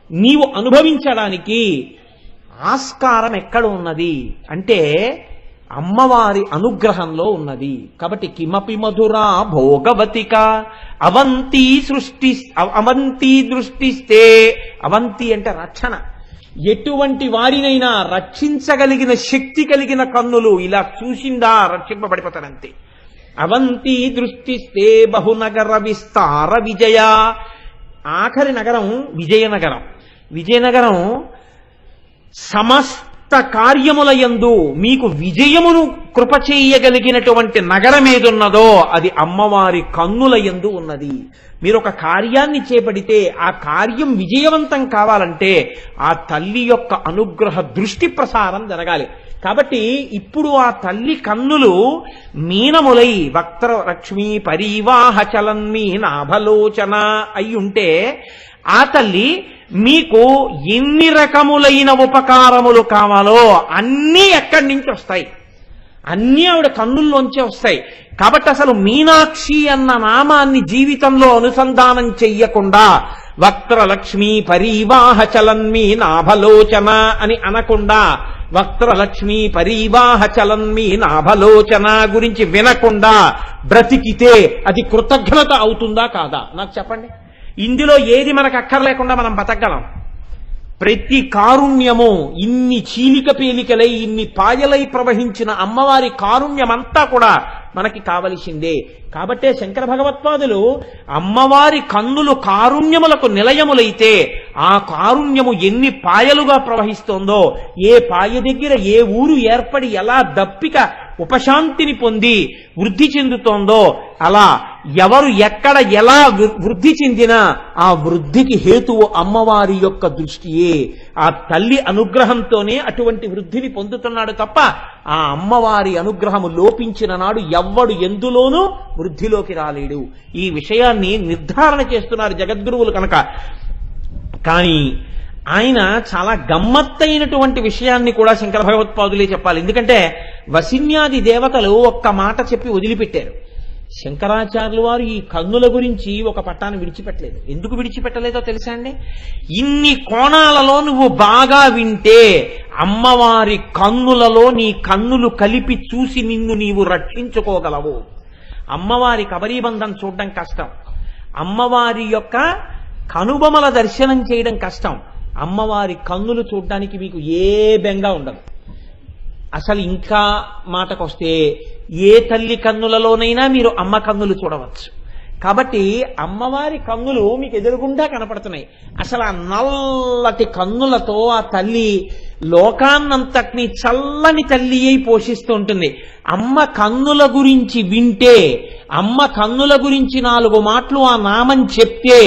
నీవు అనుభవించడానికి ఆస్కారం ఎక్కడ ఉన్నది అంటే అమ్మవారి అనుగ్రహంలో ఉన్నది. కాబట్టి కిమపి మధురా భోగవతిక అవంతి దృష్టిస్తే, అవంతి అంటే రక్షణ, ఎటువంటి వారినైనా రక్షించగలిగిన శక్తి కలిగిన కన్నులు ఇలా చూసిందా రక్షింపబడిపోతాడంతే. అవంతి దృష్టిస్తే బహునగర విస్తార విజయ, ఆఖరి నగరం విజయనగరం. విజయనగరం సమస్త కార్యములయందు మీకు విజయమును కృప చేయగలిగినటువంటి నగరం ఏదున్నదో అది అమ్మవారి కన్నులయందు ఉన్నది. మీరు ఒక కార్యాన్ని చేపడితే ఆ కార్యం విజయవంతం కావాలంటే ఆ తల్లి యొక్క అనుగ్రహ దృష్టి ప్రసారం జరగాలి. కాబట్టి ఇప్పుడు ఆ తల్లి కన్నులు మీనములై వక్త్ర లక్ష్మీ పరీవాహ చలన్మీనాభలోచన అయ్యుంటే ఆ తల్లి మీకు ఎన్ని రకములైన ఉపకారములు కావాలో అన్నీ ఎక్కడి నుంచి వస్తాయి, అన్నీ ఆవిడ కన్నుల్లోంచే వస్తాయి. కాబట్టి అసలు మీనాక్షి అన్న నామాన్ని జీవితంలో అనుసంధానం చెయ్యకుండా వక్త్రలక్ష్మీ పరీవాహ చలన్మీనాభలోచన అని అనకుండా, వక్త్రలక్ష్మీ పరీవాహ చలన్మీనాభలోచన గురించి వినకుండా బ్రతికితే అది కృతజ్ఞత అవుతుందా కాదా నాకు చెప్పండి. ఇందులో ఏది మనకు అక్కర్లేకుండా మనం బతకగలం? ప్రతి కారుణ్యము ఇన్ని చీలిక పేలికలై ఇన్ని పాయలై ప్రవహించిన అమ్మవారి కారుణ్యమంతా కూడా మనకి కావలసిందే. కాబట్టే శంకర భగవత్పాదులు అమ్మవారి కన్నులు కారుణ్యములకు నిలయములైతే ఆ కారుణ్యము ఎన్ని పాయలుగా ప్రవహిస్తోందో, ఏ పాయ దగ్గర ఏ ఊరు ఏర్పడి ఎలా దప్పిక ఉపశాంతిని పొంది వృద్ధి చెందుతోందో అలా ఎవరు ఎక్కడ ఎలా వృద్ధి చెందినా ఆ వృద్ధికి హేతువు అమ్మవారి యొక్క దృష్టియే. ఆ తల్లి అనుగ్రహంతోనే అటువంటి వృద్ధిని పొందుతున్నాడు తప్ప ఆ అమ్మవారి అనుగ్రహము లోపించిన నాడు ఎవ్వడు ఎందులోనూ వృద్ధిలోకి రాలేడు. ఈ విషయాన్ని నిర్ధారణ చేస్తున్నారు జగద్గురువులు కనుక. కానీ ఆయన చాలా గమ్మత్తైనటువంటి విషయాన్ని కూడా శంకర భగవత్పాదులే చెప్పాలి. ఎందుకంటే వసిన్యాది దేవతలు ఒక్క మాట చెప్పి వదిలిపెట్టారు. శంకరాచార్యులు వారు ఈ కన్నుల గురించి ఒక పట్టాన్ని విడిచిపెట్టలేదు. ఎందుకు విడిచిపెట్టలేదో తెలుసా అండి? ఇన్ని కోణాలలో నువ్వు బాగా వింటే అమ్మవారి కన్నులలో నీ కన్నులు కలిపి చూసి నిన్ను నీవు రక్షించుకోగలవు. అమ్మవారి కబరీబంధం చూడడం కష్టం, అమ్మవారి యొక్క కనుబొమల దర్శనం చేయడం కష్టం. అమ్మవారి కన్నులు చూడడానికి మీకు ఏ బెంగా ఉండదు. అసలు ఇంకా మాటకొస్తే ఏ తల్లి కన్నులలోనైనా మీరు అమ్మ కన్నులు చూడవచ్చు. కాబట్టి అమ్మవారి కన్నులు మీకు ఎదురుగుండా కనపడుతున్నాయి. అసలు ఆ నల్లటి కన్నులతో ఆ తల్లి లోకాన్నంతటినీ చల్లని తల్లి అయి పోషిస్తూ ఉంటుంది. అమ్మ కన్నుల గురించి వింటే, అమ్మ కన్నుల గురించి 4 మాటలు ఆ నామం చెప్తే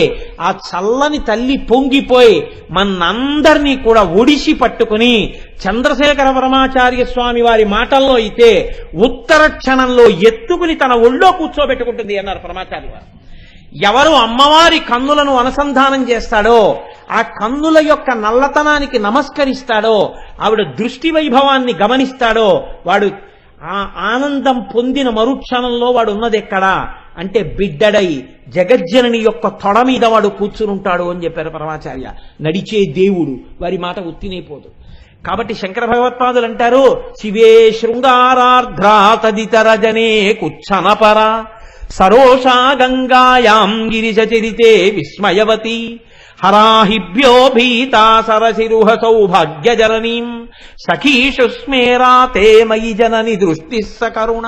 ఆ చల్లని తల్లి పొంగిపోయి మనందరినీ కూడా ఒడిసి పట్టుకుని చంద్రశేఖర పరమాచార్య స్వామి వారి మాటల్లో అయితే ఉత్తర క్షణంలో ఎత్తుకుని తన ఒళ్ళో కూర్చోబెట్టుకుంటుంది అన్నారు పరమాచార్య వారు. ఎవరు అమ్మవారి కన్నులను అనుసంధానం చేస్తాడో, ఆ కన్నుల యొక్క నల్లతనానికి నమస్కరిస్తాడో, ఆవిడ దృష్టి వైభవాన్ని గమనిస్తాడో వాడు ఆ ఆనందం పొందిన మరుక్షణంలో వాడు ఉన్నది ఎక్కడా అంటే బిడ్డడై జగజ్జనని యొక్క తొడ మీద వాడు కూర్చునుంటాడు అని చెప్పారు పరమాచార్య. నడిచే దేవుడు, వారి మాట ఉత్తినైపోదు. కాబట్టి శంకర భగవత్పాదులు అంటారు, శివే శృంగారార్ధ్రా తదితర జనే కుచ్చనపర సరోషా గంగాయాం గిరిజచరితే విస్మయవతి హరాహిభ్యో భీతా సరసిరుహ సౌభాగ్య జననీం సఖీషు స్మేరాతే మయి జనని దృష్టి సకరుణ.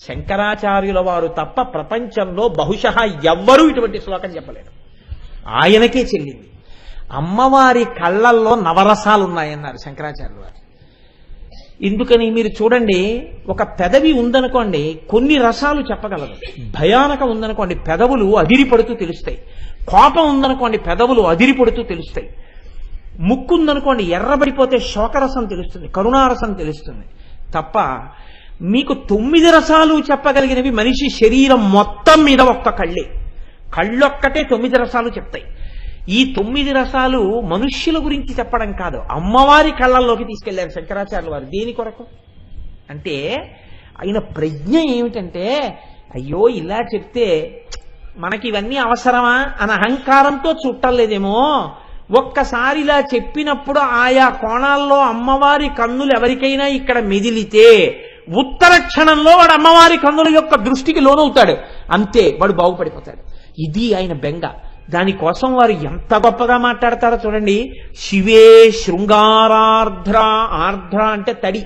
శంకరాచార్యుల వారు తప్ప ప్రపంచంలో బహుశಃ ఎవ్వరూ ఇటువంటి శ్లోకం చెప్పలేరు. ఆయనకే చెల్లింది. అమ్మవారి కళ్ళల్లో నవరసాలున్నాయన్నారు శంకరాచార్యుల వారు. ఎందుకని మీరు చూడండి, ఒక పెదవి ఉందనుకోండి కొన్ని రసాలు చెప్పగలదు. భయానకం ఉందనుకోండి పెదవులు అదిరిపడుతూ తెలుస్తాయి. కోపం ఉందనుకోండి పెదవులు అదిరిపడుతూ తెలుస్తాయి. ముక్కు ఉందనుకోండి ఎర్రబడిపోతే శోకరసం తెలుస్తుంది, కరుణారసం తెలుస్తుంది. తప్ప మీకు 9 రసాలు చెప్పగలిగినవి మనిషి శరీరం మొత్తం మీద ఒక్క కళ్ళే. కళ్ళొక్కటే 9 రసాలు చెప్తాయి. ఈ 9 రసాలు మనుష్యుల గురించి చెప్పడం కాదు, అమ్మవారి కళ్ళల్లోకి తీసుకెళ్లారు శంకరాచార్యుల వారు. దేని కొరకు అంటే ఆయన ప్రజ్ఞ ఏమిటంటే, అయ్యో ఇలా చెప్తే మనకి ఇవన్నీ అవసరమా అని అహంకారంతో చుట్టలేదేమో, ఒక్కసారి ఇలా చెప్పినప్పుడు ఆయా కోణాల్లో అమ్మవారి కన్నులు ఎవరికైనా ఇక్కడ మెదిలితే ఉత్తర క్షణంలో వాడు అమ్మవారి కన్నుల యొక్క దృష్టికి లోనవుతాడు, అంతే వాడు బాగుపడిపోతాడు. ఇది ఆయన బెంగ. దానికోసం వారు ఎంత గొప్పగా మాట్లాడతారో చూడండి. శివే శృంగారార్ధ్ర, ఆర్ధ్ర అంటే తడి,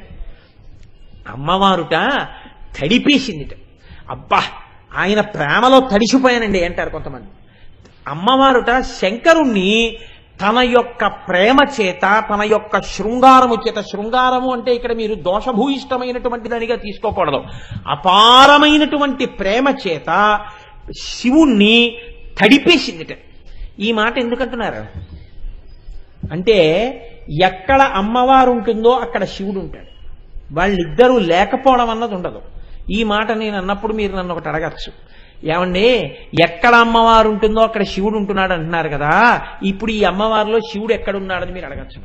అమ్మవారుట తడిపేసిందిట. అబ్బా ఆయన ప్రేమలో తడిసిపోయానండి అంటారు కొంతమంది. అమ్మవారుట శంకరుణ్ణి తన యొక్క ప్రేమ చేత, తన యొక్క శృంగారము చేత, శృంగారము అంటే ఇక్కడ మీరు దోషభూయిష్టమైనటువంటి దానిగా తీసుకోకూడదు, అపారమైనటువంటి ప్రేమ చేత శివుణ్ణి తడిపేసిందిట. ఈ మాట ఎందుకంటున్నారు అంటే, ఎక్కడ అమ్మవారు ఉంటుందో అక్కడ శివుడు ఉంటాడు, వాళ్ళిద్దరూ లేకపోవడం అన్నది ఉండదు. ఈ మాట నేను అన్నప్పుడు మీరు నన్ను ఒకటి అడగచ్చు, ఏమండి ఎక్కడ అమ్మవారు ఉంటుందో అక్కడ శివుడు ఉంటున్నాడు అంటున్నారు కదా, ఇప్పుడు ఈ అమ్మవారిలో శివుడు ఎక్కడున్నాడని మీరు అడగచ్చు.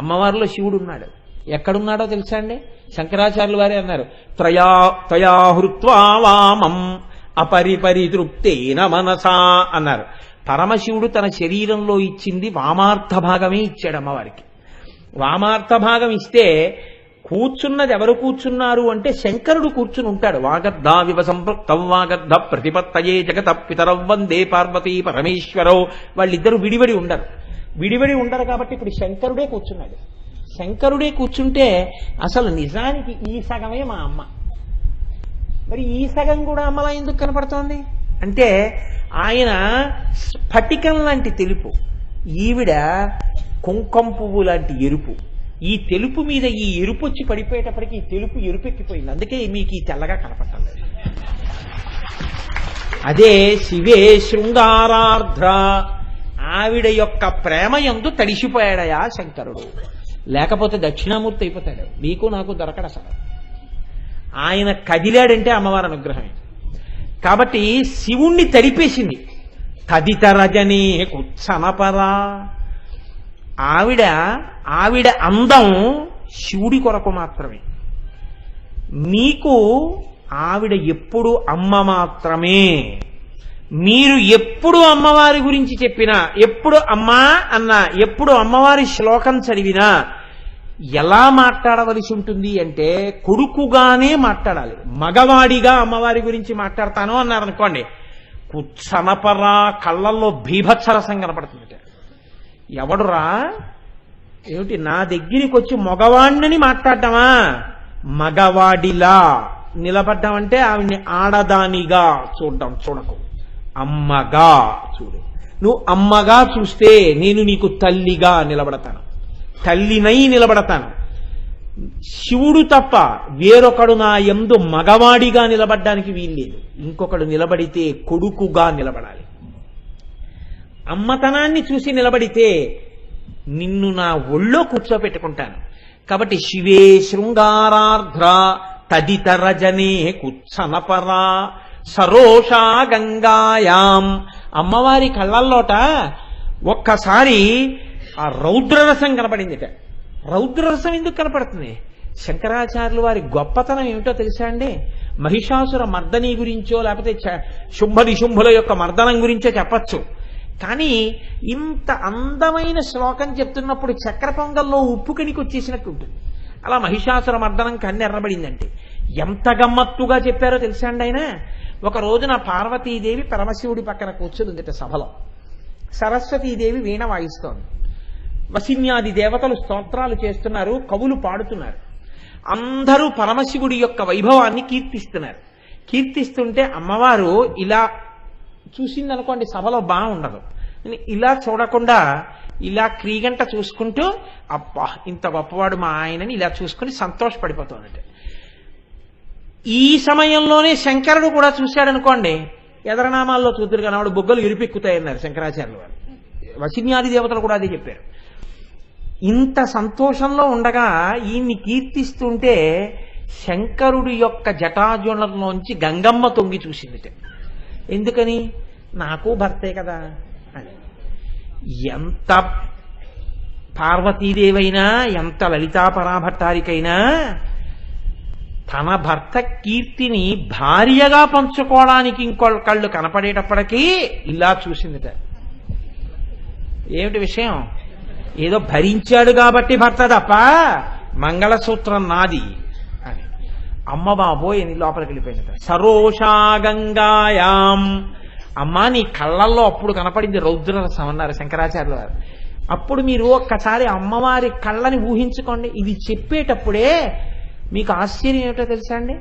అమ్మవారిలో శివుడు ఉన్నాడు. ఎక్కడున్నాడో తెలుసా అండి? శంకరాచార్యులు వారే అన్నారు, త్రయా హృత్వా వామం అపరిపరితృప్తేన మనసా అన్నారు. పరమశివుడు తన శరీరంలో ఇచ్చింది వామార్థ భాగమే ఇచ్చాడు అమ్మవారికి. వామార్థ భాగం ఇస్తే కూర్చున్నది ఎవరు కూర్చున్నారు అంటే శంకరుడు కూర్చుని ఉంటాడు. వాగర్ధ వివ సంపృక్తం వాగర్ధ ప్రతిపత్తయే జగత పితరవ్ వందే పార్వతీ పరమేశ్వరో. వాళ్ళిద్దరూ విడివడి ఉండరు కాబట్టి ఇప్పుడు శంకరుడే కూర్చున్నాడు. శంకరుడే కూర్చుంటే అసలు నిజానికి ఈ సగమే మా అమ్మ, మరి ఈ సగం కూడా అమ్మలా ఎందుకు కనపడుతోంది అంటే, ఆయన స్ఫటికం లాంటి తెలుపు, ఈవిడ కుంకం పువ్వు లాంటి ఎరుపు. ఈ తెలుపు మీద ఈ ఎరుపు వచ్చి పడిపోయేటప్పటికి ఈ తెలుపు ఎరుపెక్కిపోయింది, అందుకే మీకు ఈ తెల్లగా కనపడలేదు. అదే శివే శృంగారార్ధ్ర, ఆవిడ యొక్క ప్రేమ యందు తడిసిపోయాడయా శంకరుడు. లేకపోతే దక్షిణామూర్తి అయిపోతాడు, నీకు నాకు దొరకడు అసలు. ఆయన కదిలాడంటే అమ్మవారి అనుగ్రహమే. కాబట్టి శివుణ్ణి తడిపేసింది. తదితరజనే కుత్సనపరా, ఆవిడ అందం శివుడి కొరకు మాత్రమే. మీకు ఆవిడ ఎప్పుడు అమ్మ మాత్రమే. మీరు ఎప్పుడు అమ్మవారి గురించి చెప్పినా, ఎప్పుడు అమ్మా అన్నా, ఎప్పుడు అమ్మవారి శ్లోకం చదివినా ఎలా మాట్లాడవలసి ఉంటుంది అంటే కొడుకుగానే మాట్లాడాలి. మగవాడిగా అమ్మవారి గురించి మాట్లాడతాను అన్నారనుకోండి, కుత్సనపరా, కళ్ళల్లో భీభత్సరసం కనపడుతుంది. ఎవడురా ఏమిటి నా దగ్గరికి వచ్చి మగవాణ్ణని మాట్లాడటమా? మగవాడిలా నిలబడ్డామంటే ఆవిడ్ని ఆడదానిగా చూడకు, అమ్మగా చూడు. నువ్వు అమ్మగా చూస్తే నేను నీకు తల్లిగా నిలబడతాను, తల్లినై నిలబడతాను. శివుడు తప్ప వేరొకడు నా యందు మగవాడిగా నిలబడ్డానికి వీల్లేదు. ఇంకొకడు నిలబడితే కొడుకుగా నిలబడాలి. అమ్మతనాన్ని చూసి నిలబడితే నిన్ను నా ఒళ్ళో కూర్చోపెట్టుకుంటాను. కాబట్టి శివే శృంగారార్ధ్ర తదితరజనే కుత్సనపరా సరోషా గంగాయాం. అమ్మవారి కళ్ళల్లోట ఒక్కసారి ఆ రౌద్రరసం కనపడిందిట. రౌద్రరసం ఎందుకు కనపడుతుంది? శంకరాచార్యులు వారి గొప్పతనం ఏమిటో తెలుసా అండి? మహిషాసుర మర్దనీ గురించో లేకపోతే శుంభనిశుంభుల యొక్క మర్దనం గురించో చెప్పచ్చు, కానీ ఇంత అందమైన శ్లోకం చెప్తున్నప్పుడు చక్ర పొంగల్లో ఉప్పు కణికి వచ్చేసినట్టు ఉంటుంది. అలా మహిషాసుర మర్దనం కన్ను ఎర్రబడిందంటే ఎంత గమ్మత్తుగా చెప్పారో తెలుసా అండి ఆయన. ఒక రోజున పార్వతీదేవి పరమశివుడి పక్కన కూర్చుందిట సభలో. సరస్వతీదేవి వీణ వాయిస్తోంది. వసిన్యాది దేవతలు స్తోత్రాలు చేస్తున్నారు, కవులు పాడుతున్నారు. అందరూ పరమశివుడి యొక్క వైభవాన్ని కీర్తిస్తున్నారు. కీర్తిస్తుంటే అమ్మవారు ఇలా చూసిందనుకోండి, సభలో బాగుండదు. ఇలా చూడకుండా ఇలా క్రీగంట చూసుకుంటూ అబ్బా ఇంత గొప్పవాడు మా ఆయనని ఇలా చూసుకుని సంతోషపడిపోతుందట. ఈ సమయంలోనే శంకరుడు కూడా చూశాడనుకోండి, ఎదరనామాల్లో చూద్దరు కనవాడు బొగ్గలు ఇరిపెక్కుతాయన్నారు శంకరాచార్యులు వారు. వశిన్యాది దేవతలు కూడా అదే చెప్పారు. ఇంత సంతోషంలో ఉండగా ఈయన్ని కీర్తిస్తుంటే శంకరుడి యొక్క జటాజులంలోంచి గంగమ్మ తొంగి చూసిందిట. ఎందుకని? నాకు భర్తే కదా అని. ఎంత పార్వతీదేవైనా, ఎంత లలితా పరాభట్టారికైనా తన భర్త కీర్తిని భార్యగా పంచుకోవడానికి ఇంకొకళ్ళు కనపడేటప్పటికీ ఇలా చూసిందిట. ఏమిటి విషయం? ఏదో భరించాడు కాబట్టి భర్త తప్ప మంగళసూత్రం నాది అని. అమ్మ బాబోయ్ అని లోపలికి వెళ్ళిపోయిందట. సరోషా గంగాయాం, అమ్మా నీ కళ్ళల్లో అప్పుడు కనపడింది రౌద్రరసం అన్నారు శంకరాచార్యుల వారు. అప్పుడు మీరు ఒక్కసారి అమ్మవారి కళ్ళని ఊహించుకోండి. ఇది చెప్పేటప్పుడే మీకు ఆశ్చర్యం ఏమిటో తెలుసా అండి?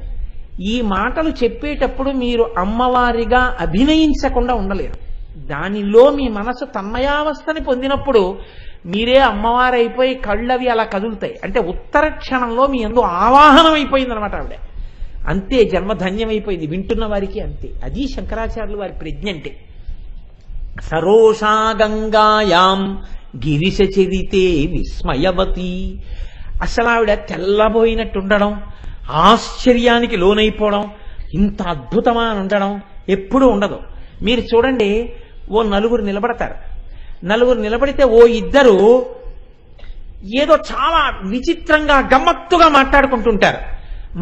ఈ మాటలు చెప్పేటప్పుడు మీరు అమ్మవారిగా అభినయించకుండా ఉండలేరు. దానిలో మీ మనసు తన్మయావస్థని పొందినప్పుడు మీరే అమ్మవారైపోయి కళ్ళవి అలా కదులుతాయి. అంటే ఉత్తర క్షణంలో మీ యందు ఆవాహనం అయిపోయిందనమాట ఆవిడ. అంతే, జన్మధన్యమైపోయింది వింటున్న వారికి. అంతే, అది శంకరాచార్యులు వారి ప్రజ్ఞ అంటే. సరోషా గంగాయాం గిరిశ చరితే విస్మయవతి. అసలు ఆవిడ తెల్లబోయినట్టుండడం, ఆశ్చర్యానికి లోనైపోవడం, ఇంత అద్భుతమా అని ఉండడం ఎప్పుడూ ఉండదు. మీరు చూడండి, ఓ నలుగురు నిలబడతారు. నలుగురు నిలబడితే ఓ ఇద్దరు ఏదో చాలా విచిత్రంగా గమ్మత్తుగా మాట్లాడుకుంటుంటారు.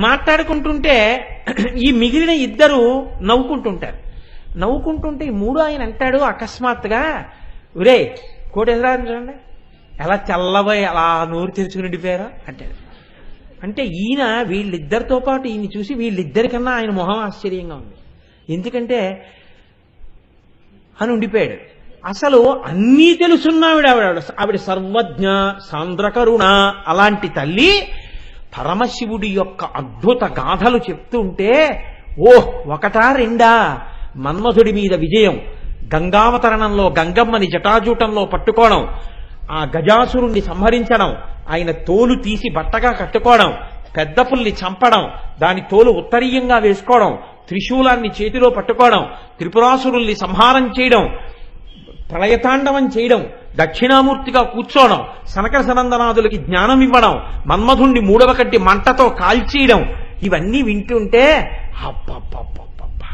మాట్లాడుకుంటుంటే ఈ మిగిలిన ఇద్దరు నవ్వుకుంటుంటారు. నవ్వుకుంటుంటే ఈ మూడు ఆయన అంటాడు అకస్మాత్తుగా, ఒరే కోటేశ్వరాన్ని చూడండి ఎలా తెల్లబోయి అలా నోరు తెరుచుకుని ఉండిపోయారో అంటాడు. అంటే ఈయన వీళ్ళిద్దరితో పాటు ఈయన చూసి వీళ్ళిద్దరికన్నా ఆయన మొహం ఆశ్చర్యంగా ఉంది. ఎందుకంటే అని ఉండిపోయాడు. అసలు అన్నీ తెలుసున్నావిడ. ఆవిడ సర్వజ్ఞ, సాంద్రకరుణ. అలాంటి తల్లి పరమశివుడి యొక్క అద్భుత గాథలు చెప్తుంటే ఒకటా రెండా? మన్మధుడి మీద విజయం, గంగావతరణంలో గంగమ్మని జటాజూటంలో పట్టుకోవడం, ఆ గజాసురుణ్ణి సంహరించడం, ఆయన తోలు తీసి బట్టగా కట్టుకోవడం, పెద్ద పుల్ని చంపడం, దాని తోలు ఉత్తరీయంగా వేసుకోవడం, త్రిశూలాన్ని చేతిలో పట్టుకోవడం, త్రిపురాసురుల్ని సంహారం చేయడం, ప్రళయతాండవం చేయడం, దక్షిణామూర్తిగా కూర్చోవడం, సనకర సనందనాథులకి జ్ఞానం ఇవ్వడం, మన్మధుణ్ణి మూడవ కట్టి మంటతో కాల్చేయడం, ఇవన్నీ వింటుంటే అబ్బబ్బబ్బబ్బబ్బా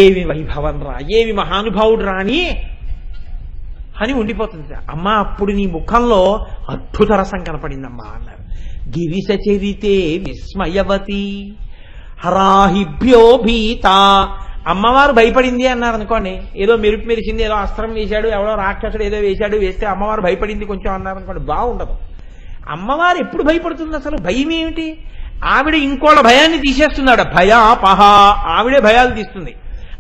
ఏమి వైభవం రా, ఏమి మహానుభావుడు రాని అని ఉండిపోతుంది. అమ్మా అప్పుడు నీ ముఖంలో అద్భుత రసం కనపడిందమ్మా అన్నారు. గిరిశ చరితే విస్మయవతి హరాహిభ్యో భీత. అమ్మవారు భయపడింది అన్నారు అనుకోండి, ఏదో మెరుపు మెరిచింది, ఏదో అస్త్రం వేశాడు, ఎవడో రాక్షసుడు ఏదో వేశాడు, వేస్తే అమ్మవారు భయపడింది కొంచెం అన్నారు అనుకోండి, బాగుండదు. అమ్మవారు ఎప్పుడు భయపడుతుంది? అసలు భయం ఏమిటి? ఆవిడ ఇంకోళ్ళ భయాన్ని తీసేస్తున్నాడు. భయాపహ, ఆవిడే భయాలు తీస్తుంది.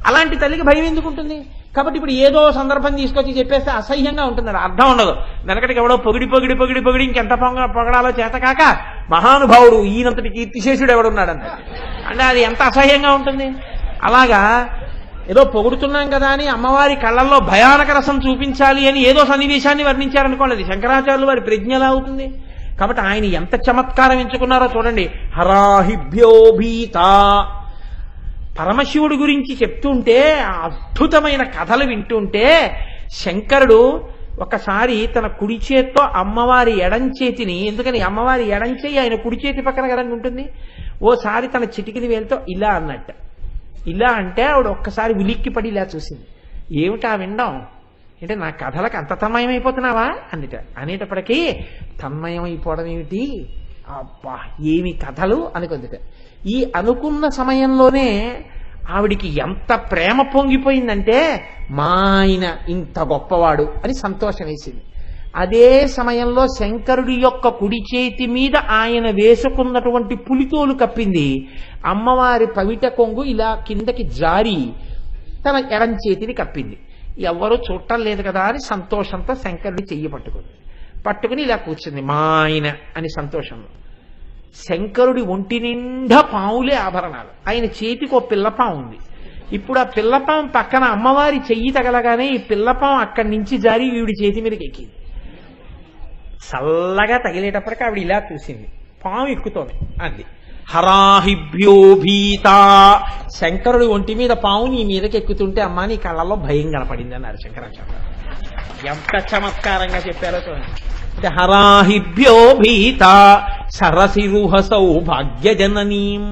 అలాంటి తల్లికి భయం ఎందుకు ఉంటుంది? కాబట్టి ఇప్పుడు ఏదో సందర్భం తీసుకొచ్చి చెప్పేస్తే అసహ్యంగా ఉంటున్నాడు, అర్థం ఉండదు. వెనకటికి ఎవడో పొగిడి పొగిడి పొగిడి పొగిడి ఇంకెంత పొగడాలో చేతకాక మహానుభావుడు ఈయనంతటి కీర్తిశేషుడు ఎవడున్నాడంట అంటే అది ఎంత అసహ్యంగా ఉంటుంది. అలాగా ఏదో పొగుడుతున్నాం కదా అని అమ్మవారి కళ్ళల్లో భయానక రసం చూపించాలి అని ఏదో సన్నివేశాన్ని వర్ణించారనుకోండి, అది శంకరాచార్యులు వారి ప్రజ్ఞ ఎలా అవుతుంది? కాబట్టి ఆయన ఎంత చమత్కారం ఎంచుకున్నారో చూడండి. హరాహిభ్యో భీత. పరమశివుడి గురించి చెప్తుంటే, అద్భుతమైన కథలు వింటుంటే శంకరుడు ఒకసారి తన కుడి చేత్తో అమ్మవారి ఎడంచేతిని, ఎందుకని అమ్మవారి ఎడంచేయి ఆయన కుడి చేతి పక్కన కదండి ఉంటుంది, ఓసారి తన చిటికిని వేలుతో ఇలా అన్నట్ట. ఇలా అంటే ఆవిడ ఒక్కసారి ఉలిక్కి పడి ఇలా చూసింది. ఏమిటా వినడం అంటే, నా కథలకు అంత తన్మయమైపోతున్నావా అన్నిట. అనేటప్పటికీ తన్మయమైపోవడం ఏమిటి, అబ్బా ఏమి కథలు అనుకుందిట. ఈ అనుకున్న సమయంలోనే ఆవిడికి ఎంత ప్రేమ పొంగిపోయిందంటే, మా ఆయన ఇంత గొప్పవాడు అని సంతోషం వేసింది. అదే సమయంలో శంకరుడి యొక్క కుడి చేతి మీద ఆయన వేసుకున్నటువంటి పులితోలు కప్పింది. అమ్మవారి పవిట కొంగు ఇలా కిందకి జారి తన ఎడం చేతిని కప్పింది. ఎవరూ చూడటం లేదు కదా అని సంతోషంతో శంకరుడి చెయ్యి పట్టుకుని ఇలా కూర్చుంది, మా ఆయన అని సంతోషంలో. శంకరుడి ఒంటి నిండా పావులే ఆభరణాలు, ఆయన చేతికి ఓ పిల్లపాం ఉంది. ఇప్పుడు ఆ పిల్లపాం పక్కన అమ్మవారి చెయ్యి తగలగానే ఈ పిల్లపాం అక్కడి నుంచి జారి వీడి చేతి మీదకి ఎక్కింది. చల్లగా తగిలేటప్పటికి ఆవిడ ఇలా చూసింది, పాము ఎక్కుతోంది. అంది హరాహిభ్యోభీత, శంకరుడి ఒంటి మీద పాము నీ మీదకి ఎక్కుతుంటే అమ్మా నీ కళ్ళల్లో భయం కనపడింది అన్నారు శంకరాచార్య. ఎంత చమత్కారంగా చెప్పారో చూడండి. అంటే హరాహిభ్యోభీత సరసిరుహసౌ భాగ్యజననీం,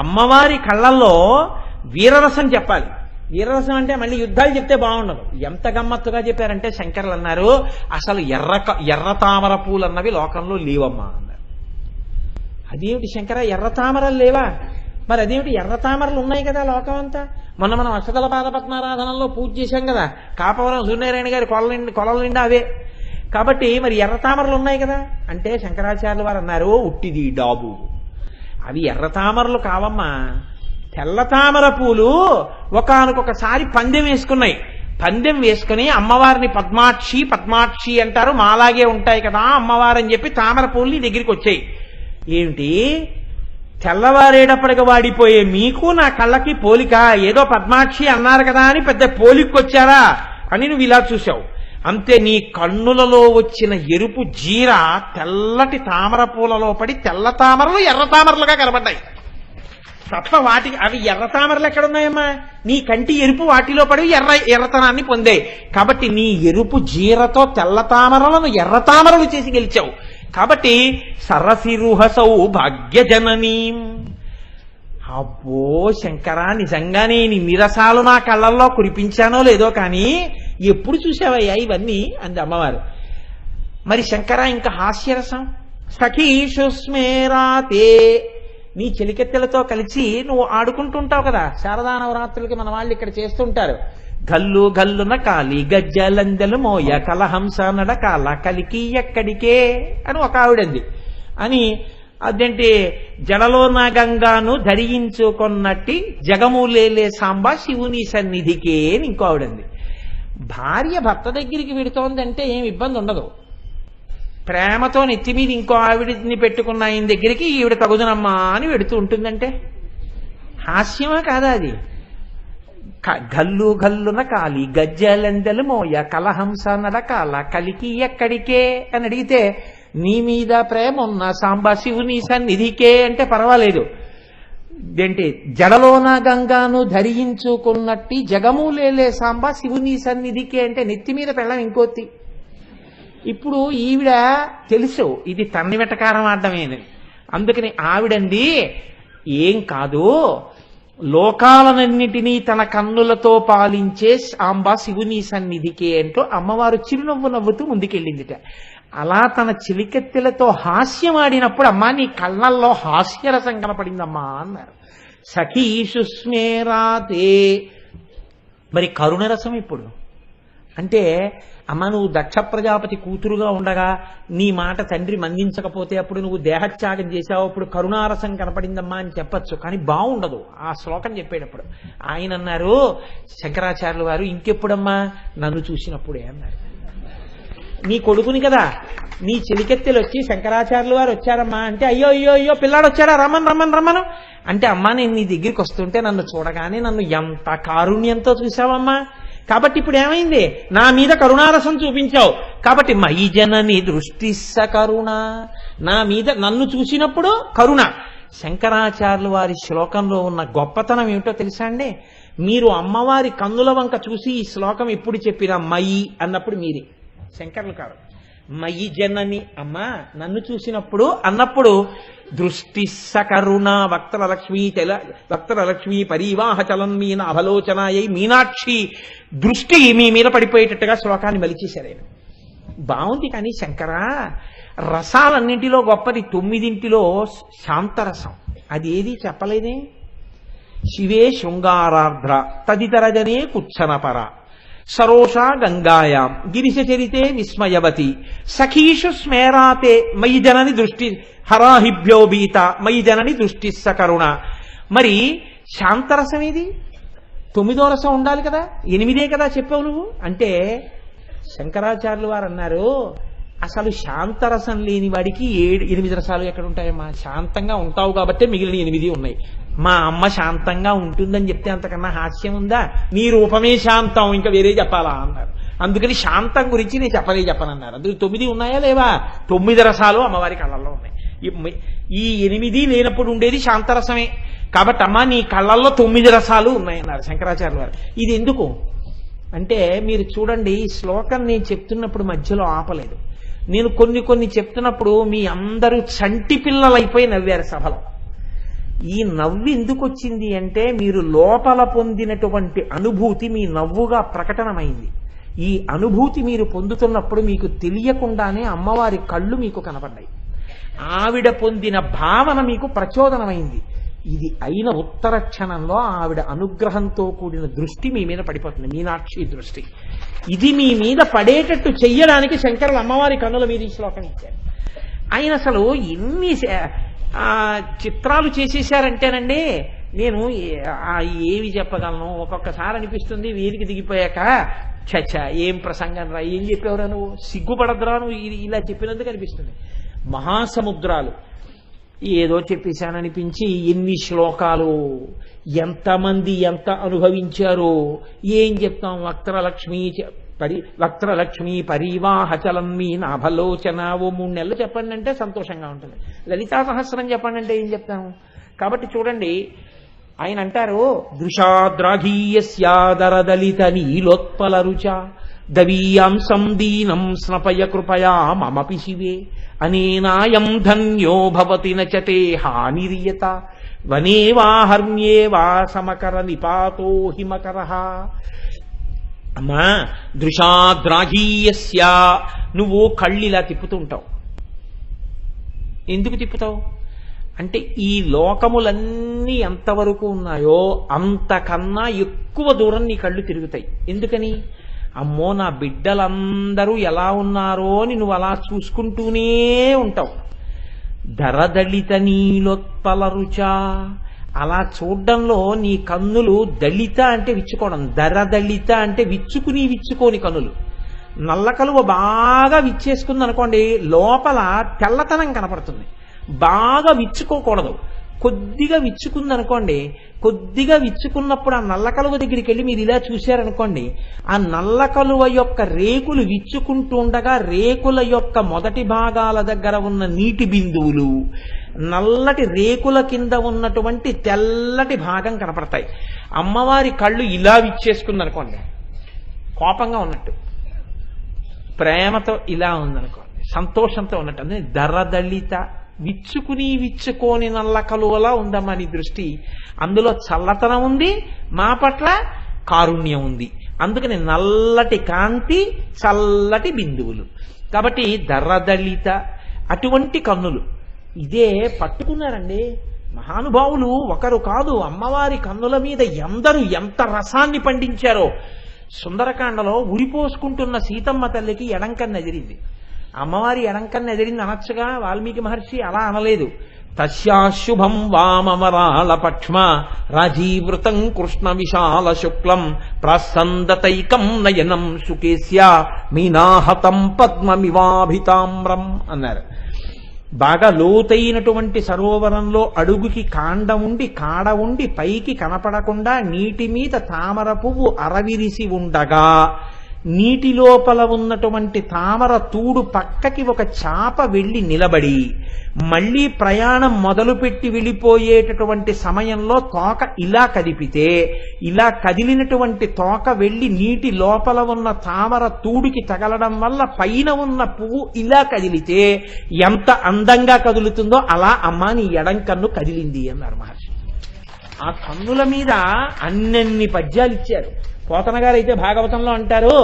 అమ్మవారి కళ్ళల్లో వీరరసం చెప్పాలి. వీరరసం అంటే మళ్ళీ యుద్ధాలు చెప్తే బాగుండదు. ఎంత గమ్మత్తుగా చెప్పారంటే శంకరులు అన్నారు, అసలు ఎర్ర తామర పూలు అన్నవి లోకంలో లేవమ్మా అన్నారు. అదేమిటి శంకర, ఎర్ర తామరలు లేవా? మరి అదేమిటి, ఎర్ర తామరలు ఉన్నాయి కదా లోకం అంతా. మొన్న మనం అష్టదళ పాద పద్మారాధనలో పూజ చేశాం కదా, కాపవరం సూర్యనారాయణ గారి కొలల నిండా అవే. కాబట్టి మరి ఎర్ర తామరలు ఉన్నాయి కదా అంటే శంకరాచార్యులు వారు అన్నారు, ఉట్టిది డాబు, అవి ఎర్ర తామరలు కావమ్మా, తెల్ల తామర పూలు ఒకానొకసారి పందెం వేసుకున్నాయి. పందెం వేసుకుని అమ్మవారిని పద్మాక్షి పద్మాక్షి అంటారు, మాలాగే ఉంటాయి కదా అమ్మవారు అని చెప్పి తామర పూలు దగ్గరికి వచ్చాయి. ఏమిటి, తెల్లవారేటప్పటికి వాడిపోయే మీకు నా కళ్ళకి పోలిక, ఏదో పద్మాక్షి అన్నారు కదా అని పెద్ద పోలికొచ్చారా అని నువ్వు ఇలా చూసావు. అంతే, నీ కన్నులలో వచ్చిన ఎరుపు జీర తెల్లటి తామర పూలలో పడి తెల్ల తామరలు ఎర్ర తామరలుగా కనబడ్డాయి తప్ప వాటికి అవి ఎర్ర తామరలు ఎక్కడున్నాయమ్మా? నీ కంటి ఎరుపు వాటిలో పడి ఎర్రతనాన్ని పొందాయి. కాబట్టి నీ ఎరుపు జీరతో తెల్ల తామరలను ఎర్ర తామరలు చేసి గెలిచావు. కాబట్టి సరసిరుహసౌ భాగ్యజననీం. అబ్బో శంకరా, నిజంగానే నీ నిరసాలు నా కళ్ళల్లో కురిపించానో లేదో కానీ ఎప్పుడు చూసావయ్యా ఇవన్నీ అంది అమ్మవారు. మరి శంకరా ఇంకా హాస్యరసం, సఖీషుస్మేరాతే, నీ చెలికెత్తెలతో కలిసి నువ్వు ఆడుకుంటుంటావు కదా, శారదా నవరాత్రులకి మన వాళ్ళు ఇక్కడ చేస్తుంటారు. గల్లు గల్లున కాలి గజ్జలందెలు మోయ కలహంస నడకాల కలికి ఎక్కడికే అని ఒక ఆవిడంది. అని అదేంటి, జడలో నా గంగాను ధరించుకొన్నట్టి జగములేలే సాంబా శివుని సన్నిధికే అని ఇంకో ఆవిడంది. భార్య భర్త దగ్గరికి వెడుతోందంటే ఏం ఇబ్బంది ఉండదు, ప్రేమతో నెత్తి మీద ఇంకో ఆవిడిని పెట్టుకున్న ఆయన దగ్గరికి ఈవిడ తగుదనమ్మా అని వెడుతూ ఉంటుందంటే హాస్యమా కాదా అది? గల్లు గల్లున కాలి గజ్జలందెలు మోయ కలహంస నడకాల కలికి ఎక్కడికే అని అడిగితే నీ మీద ప్రేమ ఉన్న సాంబా శివుని సన్నిధికే అంటే పర్వాలేదు. ఏంటి, జడలోన గంగాను ధరించుకున్నట్టి జగములేలే సాంబా శివుని సన్నిధికే అంటే నెత్తి మీద పెళ్ళం ఇంకోతి. ఇప్పుడు ఈవిడ తెలుసు ఇది తన్ని వెటకారం ఆడమేనని, అందుకని ఆవిడంది ఏం కాదు, లోకాలనన్నిటినీ తన కన్నులతో పాలించే సాంబా శివుని సన్నిధికే అంటూ అమ్మవారు చిరునవ్వు నవ్వుతూ ముందుకెళ్ళిందిట. అలా తన చిలికెత్తెలతో హాస్యమాడినప్పుడు అమ్మా నీ కళ్ళల్లో హాస్యరసం కనపడిందమ్మా అన్నారు. సఖీషుస్మేరాతే. మరి కరుణరసం ఇప్పుడు అంటే, అమ్మ నువ్వు దక్ష ప్రజాపతి కూతురుగా ఉండగా నీ మాట తండ్రి మందించకపోతే అప్పుడు నువ్వు దేహత్యాగం చేశావు, అప్పుడు కరుణారసం కనపడిందమ్మా అని చెప్పచ్చు, కానీ బాగుండదు ఆ శ్లోకం చెప్పేటప్పుడు. ఆయన అన్నారు శంకరాచార్యుల వారు, ఇంకెప్పుడమ్మా, నన్ను చూసినప్పుడే అన్నారు. నీ కొడుకుని కదా, నీ చెలికెత్తెలు వచ్చి శంకరాచార్యుల వారు వచ్చారమ్మా అంటే అయ్యో అయ్యో అయ్యో పిల్లాడు వచ్చాడా, రమ్మను అంటే అమ్మా నేను నీ దగ్గరికి వస్తుంటే నన్ను చూడగానే నన్ను ఎంత కారుణ్యంతో చూసావమ్మా, కాబట్టి ఇప్పుడు ఏమైంది, నా మీద కరుణారసం చూపించావు, కాబట్టి మయి జనని దృష్టి కరుణ, నా మీద నన్ను చూసినప్పుడు కరుణ. శంకరాచార్యుల వారి శ్లోకంలో ఉన్న గొప్పతనం ఏమిటో తెలుసా అండి? మీరు అమ్మవారి కన్నుల వంక చూసి ఈ శ్లోకం ఎప్పుడు చెప్పినా మయి అన్నప్పుడు మీరే, శంకరులు కాదు. మయి జనని అమ్మా నన్ను చూసినప్పుడు అన్నప్పుడు దృష్టి సకరుణ వక్తరలక్ష్మి పరివాహ చలన్మీన అవలోచనాయై మీనాక్షి దృష్టి మీ మీద పడిపోయేటట్టుగా శ్లోకాన్ని మలిచేశారు ఆయన. బాగుంది కానీ శంకరా, రసాలన్నింటిలో గొప్పది 9 శాంతరసం, అది ఏది చెప్పలేదే. శివే శృంగారార్ధ్ర తదితరజనే కుచ్చనపర సరోషా గంగాయాం గిరిశచరితే విస్మయవతి సఖీషు స్మేరాతే మయి జనని దృష్టి హరాహిభ్యోభీత మయి జనని దృష్టి సకరుణ. మరి శాంతరసం ఏది? 9వ రసం ఉండాలి కదా, 8 కదా చెప్పావు నువ్వు అంటే. శంకరాచార్యులు వారు అన్నారు, అసలు శాంతరసం లేని వాడికి 8 రసాలు ఎక్కడ ఉంటాయమ్మా? శాంతంగా ఉంటావు కాబట్టి మిగిలిన 8 ఉన్నాయి. మా అమ్మ శాంతంగా ఉంటుందని చెప్తే అంతకన్నా హాస్యం ఉందా? నీ రూపమే శాంతం, ఇంకా వేరే చెప్పాలా అన్నారు. అందుకని శాంతం గురించి నేను చెప్పనన్నారు. అందుకు 9 ఉన్నాయా లేవా? 9 రసాలు అమ్మవారి కళ్ళల్లో ఉన్నాయి. ఈ 8 లేనప్పుడు ఉండేది శాంతరసమే. కాబట్టి అమ్మ నీ కళ్ళల్లో 9 రసాలు ఉన్నాయన్నారు శంకరాచార్యుల వారు. ఇది ఎందుకు అంటే మీరు చూడండి, ఈ శ్లోకం నేను చెప్తున్నప్పుడు మధ్యలో ఆపలేదు. నేను కొన్ని చెప్తున్నప్పుడు మీ అందరూ చంటి పిల్లలైపోయి నవ్వారు సభలో. ఈ నవ్వు ఎందుకు వచ్చింది అంటే మీరు లోపల పొందినటువంటి అనుభూతి మీ నవ్వుగా ప్రకటనమైంది. ఈ అనుభూతి మీరు పొందుతున్నప్పుడు మీకు తెలియకుండానే అమ్మవారి కళ్ళు మీకు కనపడ్డాయి. ఆవిడ పొందిన భావన మీకు ప్రచోదనమైంది. ఇది అయిన ఉత్తర క్షణంలో ఆవిడ అనుగ్రహంతో కూడిన దృష్టి మీ మీద పడిపోతుంది, మీనాక్షి దృష్టి. ఇది మీ మీద పడేటట్టు చెయ్యడానికి శంకరులు అమ్మవారి కన్నుల మీద ఈ శ్లోకం ఇచ్చారు. ఆయన అసలు ఎన్ని చిత్రాలు చేసేసారంటేనండి, నేను ఏవి చెప్పగలను. ఒక్కొక్కసారి అనిపిస్తుంది వీరికి దిగిపోయాక, చచ్చా ఏం ప్రసంగం రా, ఏం చెప్పేవరా నువ్వు, సిగ్గుపడద్దురా నువ్వు ఇలా చెప్పినందుకు అనిపిస్తుంది. మహాసముద్రాలు ఏదో చెప్పేశాననిపించి ఎన్ని శ్లోకాలు, ఎంతమంది ఎంత అనుభవించారో ఏం చెప్తాం. వక్త్రలక్ష్మి పరివాహచలన్మీ నాభలోచన ఓ 3 నెలలు చెప్పండి అంటే సంతోషంగా ఉంటుంది. లలితా సహస్రం చెప్పండి అంటే ఏం చెప్తాము. కాబట్టి చూడండి, ఆయన అంటారు, దృశాద్రాఘీయస్యాదరదలిత నీలోత్పల రుచ దవీయాంసం దీనం స్నపయ కృపయా మమపి శివే అనేనాయం ధన్యో భవతి నచతే హానిరియత వనే వాహర్మ్యే వా సమకర నిపాతో హిమకరః. అమ్మా దృశాద్రాఘీయస్య, నువ్వు కళ్ళిలా తిప్పుతుంటావు. ఎందుకు తిప్పుతావు అంటే ఈ లోకములన్నీ ఎంతవరకు ఉన్నాయో అంతకన్నా ఎక్కువ దూరం నీ కళ్ళు తిరుగుతాయి. ఎందుకని? అమ్మో నా బిడ్డలందరూ ఎలా ఉన్నారో అని నువ్వు అలా చూసుకుంటూనే ఉంటావు. దరదళిత నీలోత్పల రుచ, అలా చూడ్డంలో నీ కన్నులు దళిత అంటే విచ్చుకోవడం, దరదళిత అంటే విచ్చుకోని కన్నులు. నల్ల కలువ బాగా విచ్చేసుకుంది అనుకోండి, లోపల తెల్లతనం కనపడుతుంది. బాగా విచ్చుకోకూడదు, కొద్దిగా విచ్చుకుందనుకోండి. కొద్దిగా విచ్చుకున్నప్పుడు ఆ నల్ల కలువ దగ్గరికి వెళ్ళి మీరు ఇలా చూశారనుకోండి, ఆ నల్ల కలువ యొక్క రేకులు విచ్చుకుంటూ ఉండగా రేకుల యొక్క మొదటి భాగాల దగ్గర ఉన్న నీటి బిందువులు నల్లటి రేకుల కింద ఉన్నటువంటి తెల్లటి భాగం కనపడతాయి. అమ్మవారి కళ్ళు ఇలా విచ్చేసుకుందనుకోండి, కోపంగా ఉన్నట్టు, ప్రేమతో ఇలా ఉందనుకోండి, సంతోషంతో ఉన్నట్టు. అందుకే దరదళిత, విచ్చుకోని నల్ల కలువలా ఉందమ్మా నీ దృష్టి. అందులో చల్లతనం ఉంది, మా పట్ల కారుణ్యం ఉంది. అందుకని నల్లటి కాంతి, చల్లటి బిందువులు. కాబట్టి దరదళిత, అటువంటి కన్నులు. ఇదే పట్టుకున్నారండి మహానుభావులు, ఒకరు కాదు. అమ్మవారి కన్నుల మీద ఎందరూ ఎంత రసాన్ని పండించారో. సుందరకాండలో ఉరిపోసుకుంటున్న సీతమ్మ తల్లికి ఎడంకన్ను ఎదిరింది. అమ్మవారి ఎడంకన్ను ఎదిరింది అనొచ్చుగా, వాల్మీకి మహర్షి అలా అనలేదు. తస్యాశుభం వామమరాళ పక్ష్మ రాజీవృతం కృష్ణ విశాల శుక్లం ప్రసందతైకం నయనం సుకేస్య మీనాహతం పద్మమివాభితామ్రం అన్నారు. బాగా లోతైనటువంటి సరోవరంలో అడుగుకి కాడ ఉండి పైకి కనపడకుండా నీటి మీద తామర పువ్వు అరవిరిసి ఉండగా నీటి లోపల ఉన్నటువంటి తామర తూడు పక్కకి ఒక చాప వెళ్లి నిలబడి మళ్లీ ప్రయాణం మొదలుపెట్టి వెళ్ళిపోయేటటువంటి సమయంలో తోక ఇలా కదిపితే, ఇలా కదిలినటువంటి తోక వెళ్లి నీటి లోపల ఉన్న తామర తూడుకి తగలడం వల్ల పైన ఉన్న పువ్వు ఇలా కదిలితే ఎంత అందంగా కదులుతుందో అలా అమ్మా నీ ఎడం కన్ను కదిలింది అన్నారు మహర్షి. ఆ కన్నుల మీద అన్నన్ని పద్యాలు ఇచ్చారు. పోతన గారు అయితే భాగవతంలో అంటారు,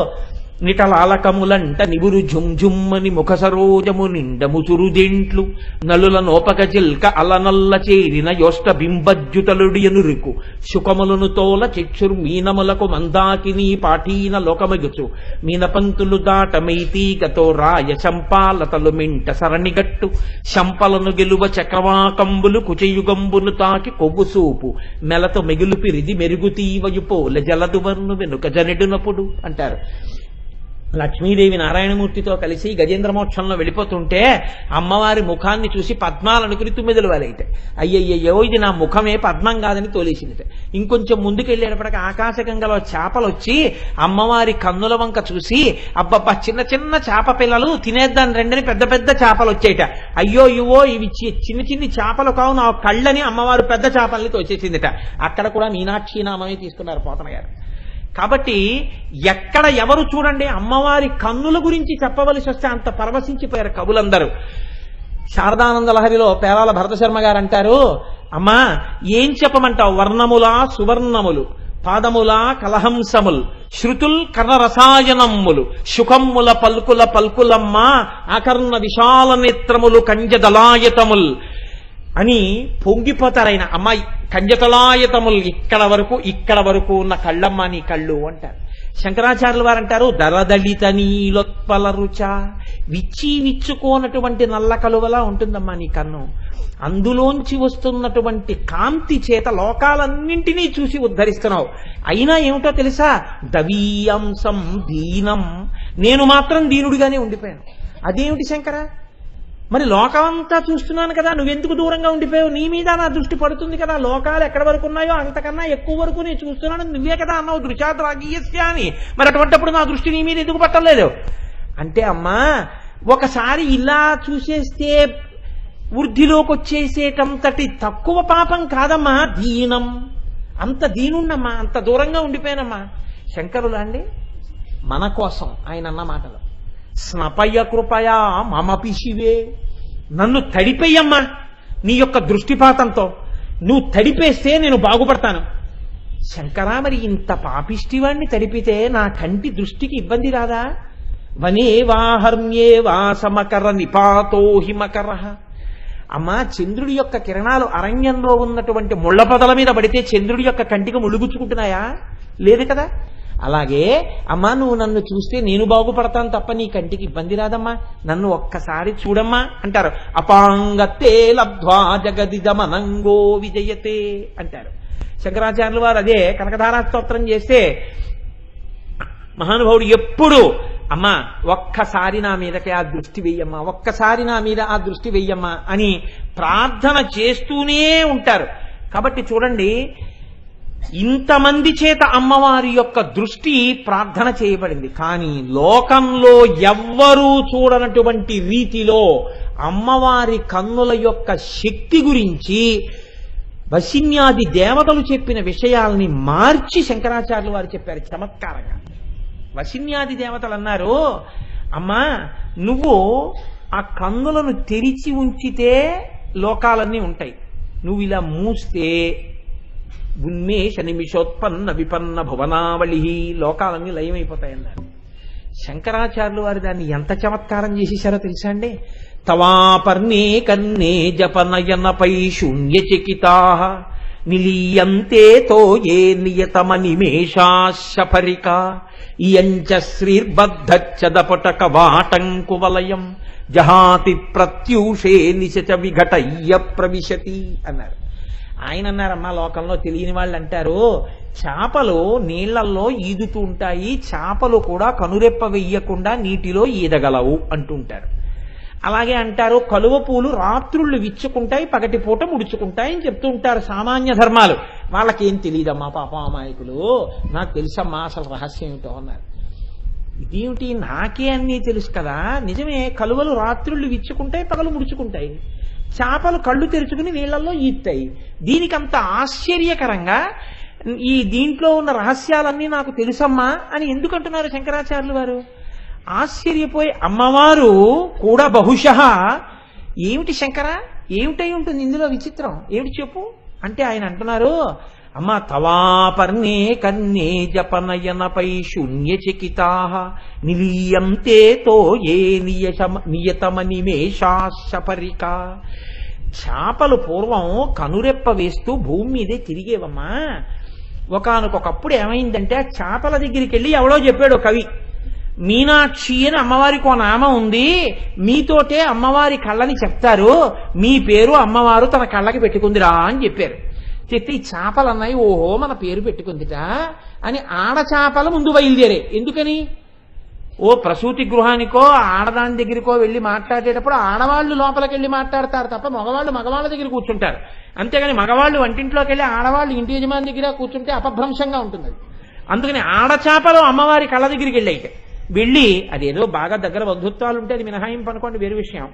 నిటలాలకములంట నివురు జుంజుమ్మని ముఖ సరోజము నిండముసురుదెంట్లు నలుల నోపక చిల్క అలనల్ల చేరిన యోష్ట బింబజ్జుతలుడియనురుకు శుకములను తోల చిక్షురు మీనములకు మందాకిని పాఠీన లోకమగుచు మీనపంతులు దాట మైతీగతో రాయ శంపాలతలు మింట సరణిగట్టు శంపలను గెలువ చక్రవాకంబులు కుచయుగంబును తాకి కొవ్వు సూపు మెలతో మెగులు పిరిది మెరుగుతీవయు పోల జలదువర్ను వెనుక జనెడునప్పుడు అంటారు. లక్ష్మీదేవి నారాయణమూర్తితో కలిసి గజేంద్ర మోక్షంలో వెళ్ళిపోతుంటే అమ్మవారి ముఖాన్ని చూసి పద్మాలనుకుని తుమ్మెదలు వాలేట. అయ్యయ్యో ఇది నా ముఖమే పద్మం కాదని తోలేసిందిట. ఇంకొంచెం ముందుకెళ్ళేటప్పటికి ఆకాశగంగలో చేపలు వచ్చి అమ్మవారి కన్నుల వంక చూసి అబ్బబ్బా చిన్న చిన్న చేప పిల్లలు తినేద్దాని రెండని పెద్ద పెద్ద చేపలు వచ్చేట. అయ్యో ఇవో ఇవి చిన్న చిన్ని చేపలు కావు నా కళ్ళని అమ్మవారు పెద్ద చేపల్ని తోచేసిందిట. అక్కడ కూడా మీనాక్షి నామమే తీసుకున్నారు పోతన గారు. కాబట్టి ఎక్కడ ఎవరు చూడండి అమ్మవారి కన్నుల గురించి చెప్పవలసి వస్తే అంత పరవశించిపోయారు కవులందరూ. శారదానంద లహరిలో పేరాల భరతశర్మ గారు అంటారు, అమ్మా ఏం చెప్పమంటావు, వర్ణములా సువర్ణములు, పాదములా కలహంసముల్, శృతుల్ కర్ణరసాయనమ్ములు, శుకమ్ముల పల్కుల పల్కులమ్మ, ఆకర్ణ విశాల నేత్రములు కంజదలాయతముల్ అని పొంగిపోతారైన. అమ్మాయి కంజతలాయతములు ఇక్కడ వరకు ఉన్న కళ్ళమ్మ నీ కళ్ళు అంటారు. శంకరాచార్యులు వారు అంటారు, దరదళిత నీలోత్పల రుచ, విచ్చుకోనటువంటి నల్ల కలువలా ఉంటుందమ్మా నీ కన్ను. అందులోంచి వస్తున్నటువంటి కాంతి చేత లోకాలన్నింటినీ చూసి ఉద్ధరిస్తున్నావు. అయినా ఏమిటో తెలుసా, దవీయాంసం దీనం, నేను మాత్రం దీనుడిగానే ఉండిపోయాను. అదేమిటి శంకర, మరి లోకమంతా చూస్తున్నాను కదా, నువ్వెందుకు దూరంగా ఉండిపోయావు? నీ మీద నా దృష్టి పడుతుంది కదా, లోకాలు ఎక్కడ వరకు ఉన్నాయో అంతకన్నా ఎక్కువ వరకు నేను చూస్తున్నాను, నువ్వే కదా అన్నావు దృశాద్రాగీయస్య అని. మరి అటువంటిప్పుడు నా దృష్టి నీ మీద ఎందుకు పట్టలేదు అంటే, అమ్మా ఒకసారి ఇలా చూసేస్తే వృద్ధిలోకి వచ్చేసేటంతటి తక్కువ పాపం కాదమ్మా దీనం. అంత దీనున్నమ్మా, అంత దూరంగా ఉండిపోయానమ్మా. శంకరులా అండి మన కోసం ఆయన అన్న మాటలు, స్నపయ కృపయా మమపి శివే, నన్ను తడిపేయమ్మా నీ యొక్క దృష్టిపాతంతో, నువ్వు తడిపేస్తే నేను బాగుపడతాను. శంకరా మరి ఇంత పాపిష్టివాణ్ణి తడిపితే నా కంటి దృష్టికి ఇబ్బంది రాదా? వనే వాహర్మ్యే వాసమకర నిపాతో హిమకర. అమ్మా చంద్రుడి యొక్క కిరణాలు అరణ్యంలో ఉన్నటువంటి ముళ్ళ పొదల మీద పడితే చంద్రుడి యొక్క కంటికి ముళ్ళుగుచ్చుకుంటున్నాయా? లేదు కదా. అలాగే అమ్మా నువ్వు నన్ను చూస్తే నేను బాగుపడతాను తప్ప నీ కంటికి ఇబ్బంది రాదమ్మా, నన్ను ఒక్కసారి చూడమ్మా అంటారు. అపాంగతే లబ్ధ్వా జగదిదమనంగో విజయతే అంటారు శంకరాచార్యులు వారు. అదే కనకధారా స్తోత్రం చేస్తే మహానుభావుడు ఎప్పుడు అమ్మా ఒక్కసారి నా మీదకి ఆ దృష్టి వెయ్యమ్మా, ఒక్కసారి నా మీద ఆ దృష్టి వెయ్యమ్మా అని ప్రార్థన చేస్తూనే ఉంటారు. కాబట్టి చూడండి ఇంతమంది చేత అమ్మవారి యొక్క దృష్టి ప్రార్థన చేయబడింది. కానీ లోకంలో ఎవ్వరూ చూడనటువంటి రీతిలో అమ్మవారి కన్నుల యొక్క శక్తి గురించి వశిన్యాది దేవతలు చెప్పిన విషయాల్ని మార్చి శంకరాచార్యులు వారు చెప్పారు చమత్కారంగా. వశిన్యాది దేవతలు అన్నారు, అమ్మా నువ్వు ఆ కన్నులను తెరిచి ఉంచితే లోకాలన్నీ ఉంటాయి, నువ్వు ఇలా మూస్తే ఉన్మేష నిమిషోత్పన్న విపన్న భువనావళి, లోకాలన్నీ లయమైపోతాయన్నారు. శంకరాచార్యులు వారు దాన్ని ఎంత చమత్కారం చేసేశారో తెలుసా అండి. తవాపర్ణే కన్నే జపనయనపై శూన్యచకితా నిలీయంతే తో ఏ నియతమ నిమేషాశపరిక ఇయంచ శ్రీర్బద్ధచ్చదపటక వాటంకువలయం జహాతి ప్రత్యూషే నిశచ విఘటయ్య ప్రవిశతి అన్నారు. ఆయన అన్నారమ్మా లోకంలో తెలియని వాళ్ళు అంటారు, చేపలు నీళ్లల్లో ఈదుతూ ఉంటాయి, చేపలు కూడా కనురెప్ప వెయ్యకుండా నీటిలో ఈదగలవు అంటుంటారు. అలాగే అంటారు కలువ పూలు రాత్రుళ్ళు విచ్చుకుంటాయి, పగటిపూట ముడుచుకుంటాయి అని చెప్తూ ఉంటారు సామాన్య ధర్మాలు. వాళ్ళకేం తెలియదమ్మా పాపం అమాయకులు, నాకు తెలుసమ్మా అసలు రహస్యం ఏమిటో అన్నారు. ఇదేమిటి నాకే అన్నీ తెలుసు కదా, నిజమే కలువలు రాత్రుళ్ళు విచ్చుకుంటాయి, పగలు ముడుచుకుంటాయి, చేపలు కళ్ళు తెరుచుకుని నీళ్లలో ఈత్తాయి. దీనికంత ఆశ్చర్యకరంగా ఈ దీంట్లో ఉన్న రహస్యాలన్నీ నాకు తెలుసమ్మా అని ఎందుకంటున్నారు శంకరాచార్యులు వారు. ఆశ్చర్యపోయి అమ్మవారు కూడా బహుశః ఏమిటి శంకర ఏమిటై ఉంటుంది ఇందులో విచిత్రం ఏమిటి చెప్పు అంటే ఆయన అంటున్నారు, అమ్మ తవాపర్ణే కన్నే జపనయనపై శూన్యచకితా నిలీయంతే తో ఏ నియతమనిమేషాశపరిక. చేపలు పూర్వం కనురెప్ప వేస్తూ భూమి మీదే తిరిగేవమ్మా. ఒకానొకప్పుడు ఏమైందంటే ఆ చేపల దగ్గరికి వెళ్ళి ఎవడో చెప్పాడు కవి, మీనాక్షి అని అమ్మవారికి ఓ నామం ఉంది, మీతోటే అమ్మవారి కళ్ళని చెప్తారు, మీ పేరు అమ్మవారు తన కళ్ళకి పెట్టుకుందిరా అని చెప్పారు. చెప్తే ఈ చేపలు అన్నాయి, ఓహో మన పేరు పెట్టుకుందిట అని ఆడచేపలు ముందు బయలుదేరే. ఎందుకని ఓ ప్రసూతి గృహానికో ఆడదాని దగ్గరికో వెళ్ళి మాట్లాడేటప్పుడు ఆడవాళ్ళు లోపలికి వెళ్ళి మాట్లాడతారు తప్ప మగవాళ్ళు మగవాళ్ళ దగ్గర కూర్చుంటారు. అంతేగాని మగవాళ్ళు వంటింట్లోకి వెళ్ళి ఆడవాళ్ళు ఇంటి యజమాని దగ్గర కూర్చుంటే అపభ్రంశంగా ఉంటుంది. అందుకని ఆడచాపలు అమ్మవారి కళ్ళ దగ్గరికి వెళ్ళి అదేదో బాగా దగ్గర బంధుత్వాలు ఉంటే అది మినహాయింపు అనుకోండి, వేరు విషయం.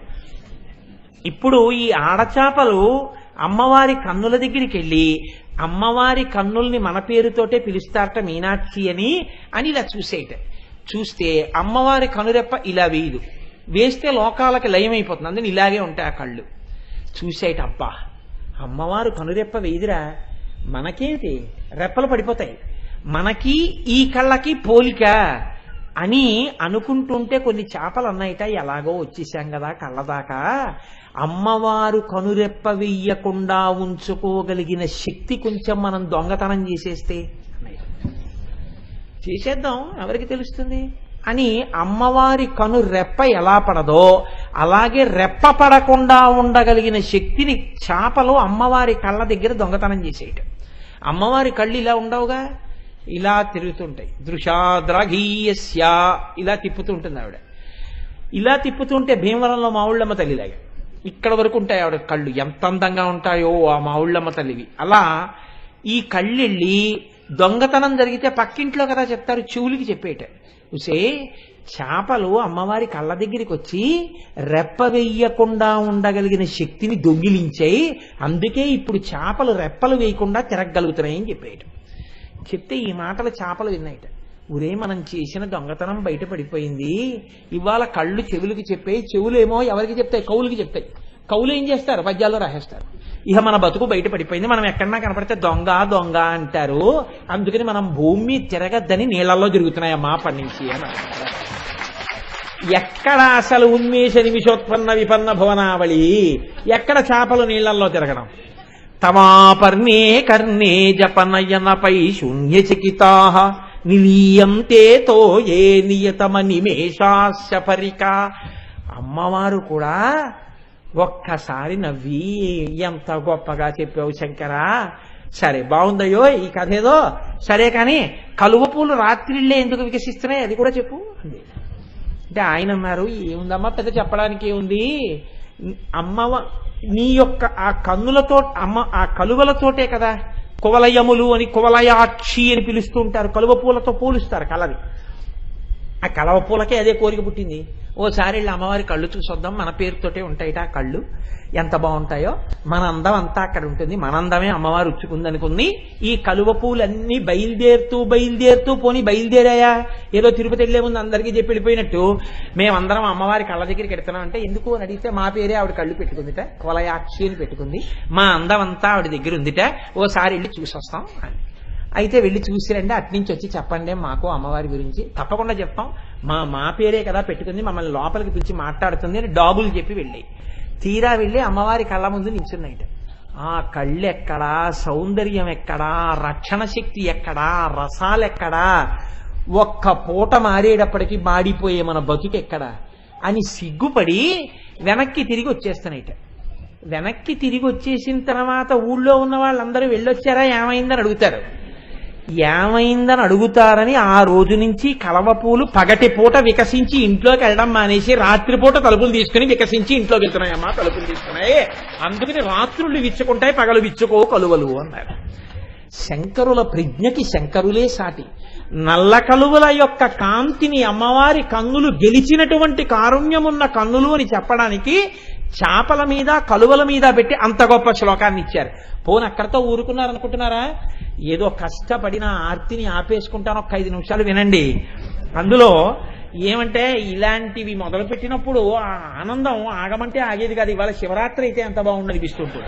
ఇప్పుడు ఈ ఆడచాపలు అమ్మవారి కన్నుల దగ్గరికి వెళ్ళి అమ్మవారి కన్నుల్ని మన పేరుతోటే పిలుస్తారట మీనాక్షి అని ఇలా చూస్తే అమ్మవారి కనురెప్ప ఇలా వేయదు, వేస్తే లోకాలకి లయమైపోతుంది. అందుకని ఇలాగే ఉంటాయి ఆ కళ్ళు. చూసేట అబ్బా అమ్మవారు కనురెప్ప వేయదురా, మనకేంటి రెప్పలు పడిపోతాయి, మనకి ఈ కళ్ళకి పోలిక అని అనుకుంటుంటే కొన్ని చేపలు అన్నాయిట, ఎలాగో వచ్చేసాం కదా కళ్ళదాకా, అమ్మవారు కనురెప్ప వెయ్యకుండా ఉంచుకోగలిగిన శక్తి కొంచెం మనం దొంగతనం చేసేస్తే చేసేద్దాం, ఎవరికి తెలుస్తుంది అని అమ్మవారి కను రెప్ప ఎలా పడదో అలాగే రెప్ప పడకుండా ఉండగలిగిన శక్తిని చేపలు అమ్మవారి కళ్ళ దగ్గర దొంగతనం చేసేయటం. అమ్మవారి కళ్ళు ఇలా ఉండవుగా, ఇలా తిరుగుతుంటాయి. దృశాద్రాఘీయస్య ఇలా తిప్పుతుంటుంది ఆవిడ. ఇలా తిప్పుతుంటే భీమవరంలో మావుళ్ళమ్మ తల్లిలాగా ఇక్కడ వరకు ఉంటాయి ఆవిడ కళ్ళు, ఎంత అందంగా ఉంటాయో ఆ మావుళ్ళమ్మ తల్లివి. అలా ఈ కళ్ళెళ్ళి దొంగతనం జరిగితే పక్కింట్లో కదా చెప్తారు, చెవులకి చెప్పేట. ఉసే చేపలు అమ్మవారి కళ్ళ దగ్గరికి వచ్చి రెప్ప వెయ్యకుండా ఉండగలిగిన శక్తిని దొంగిలించాయి, అందుకే ఇప్పుడు చేపలు రెప్పలు వేయకుండా తిరగగలుగుతున్నాయని చెప్పేయటం. చెప్తే ఈ మాటలు చేపలు విన్నాయిట. ఊరే మనం చేసిన దొంగతనం బయటపడిపోయింది, ఇవాళ కళ్ళు చెవులకి చెప్పాయి, చెవులేమో ఎవరికి చెప్తాయి, కవులకి చెప్తాయి. కవులు ఏం చేస్తారు, పద్యాల్లో రాసేస్తారు. ఇక మన బతుకు బయటపడిపోయింది, మనం ఎక్కడన్నా కనపడితే దొంగ దొంగ అంటారు, అందుకని మనం భూమి తిరగద్దని నీళ్లలో తిరుగుతున్నాయమ్మా అప్పటి నుంచి అని. ఎక్కడ అసలు ఉన్మేష నిమిషోత్పన్న విపన్న భువనావళి, ఎక్కడ చేపలు నీళ్లలో తిరగడం. తమాపర్ణే కర్ణే జపనయనపై శూన్యచకితా నిలీయంతే తో ఏ నియతమ నిమేషాస్య పరిక. అమ్మవారు కూడా ఒక్కసారి నవ్వి ఎంత గొప్పగా చెప్పావు శంకరా, సరే బాగుందయ్యో ఈ కథ ఏదో సరే, కానీ కలువ పూలు రాత్రిళ్ళే ఎందుకు వికసిస్తున్నాయి అది కూడా చెప్పు అంది. అంటే ఆయన అన్నారు, ఏముందమ్మా పెద్ద చెప్పడానికి ఏముంది, నీ యొక్క ఆ కన్నులతో ఆ కలువలతోటే కదా కువలయములు అని కువలయాక్షి అని పిలుస్తూ ఉంటారు, కలువ పూలతో పోలుస్తారు కలవి. ఆ కలవ పూలకే అదే కోరిక పుట్టింది. ఓసారి వెళ్ళి అమ్మవారి కళ్ళు చూసొద్దాం, మన పేరుతోటే ఉంటాయిట ఆ కళ్ళు, ఎంత బాగుంటాయో, మన అందం అంతా అక్కడ ఉంటుంది, మన అందమే అమ్మవారు ఉచ్చుకుందనుకుంది. ఈ కలువ పూలన్నీ బయలుదేరుతూ పోని బయలుదేరాయా, ఏదో తిరుపతి వెళ్లే ముందు అందరికీ చెప్పి వెళ్ళిపోయినట్టు మేమందరం అమ్మవారి కళ్ళ దగ్గరికి ఎడుతున్నాం అంటే ఎందుకు అని అడిగితే మా పేరే ఆవిడ కళ్ళు పెట్టుకుందిట, కువలయాక్షి అని పెట్టుకుంది, మా అందం అంతా ఆవిడ దగ్గర ఉందిట, ఓసారి వెళ్ళి చూసొస్తాం అని. అయితే వెళ్ళి చూసిరండి, అట్నుంచి వచ్చి చెప్పండి మాకు అమ్మవారి గురించి. తప్పకుండా చెప్తాం, మా పేరే కదా పెట్టుకుంది, మమ్మల్ని లోపలికి పిలిచి మాట్లాడుతుంది అని డాబులు చెప్పి వెళ్ళాయి. తీరా వెళ్ళి అమ్మవారి కళ్ళ ముందు నిల్చున్నాయిట. ఆ కళ్ళు ఎక్కడా, సౌందర్యం ఎక్కడా, రక్షణ శక్తి ఎక్కడా, రసాలెక్కడా, ఒక్క పూట మారేటప్పటికి మాడిపోయే మన బతుకెక్కడా అని సిగ్గుపడి వెనక్కి తిరిగి వచ్చేస్తున్నాయిట. వెనక్కి తిరిగి వచ్చేసిన తర్వాత ఊళ్ళో ఉన్న వాళ్ళందరూ వెళ్ళొచ్చారా ఏమైందని అడుగుతారు. ఏమైందని అడుగుతారని ఆ రోజు నుంచి కలవ పూలు పగటి పూట వికసించి ఇంట్లోకి వెళ్ళడం మానేసి రాత్రిపూట తలుపులు తీసుకుని వికసించి ఇంట్లోకి వెళ్తున్నాయమ్మా, తలుపులు తీసుకున్నాయి, అందుకని రాత్రులు విచ్చుకుంటాయి పగలు విచ్చుకో కలువలు అన్నారు. శంకరుల ప్రజ్ఞకి శంకరులే సాటి. నల్ల కలువల యొక్క కాంతిని అమ్మవారి కన్నులు గెలిచినటువంటి కారుణ్యమున్న కన్నులు అని చెప్పడానికి చేపల మీద కలువల మీద పెట్టి అంత గొప్ప శ్లోకాన్ని ఇచ్చారు. పోను అక్కడితో ఊరుకున్నారనుకుంటున్నారా, ఏదో కష్టపడిన ఆర్తిని ఆపేసుకుంటాను, ఒక్క 5 నిమిషాలు వినండి. అందులో ఏమంటే ఇలాంటివి మొదలు పెట్టినప్పుడు ఆ ఆనందం ఆగమంటే ఆగేది కాదు. ఇవాళ శివరాత్రి అయితే ఎంత బాగుండనిపిస్తుంటుంది.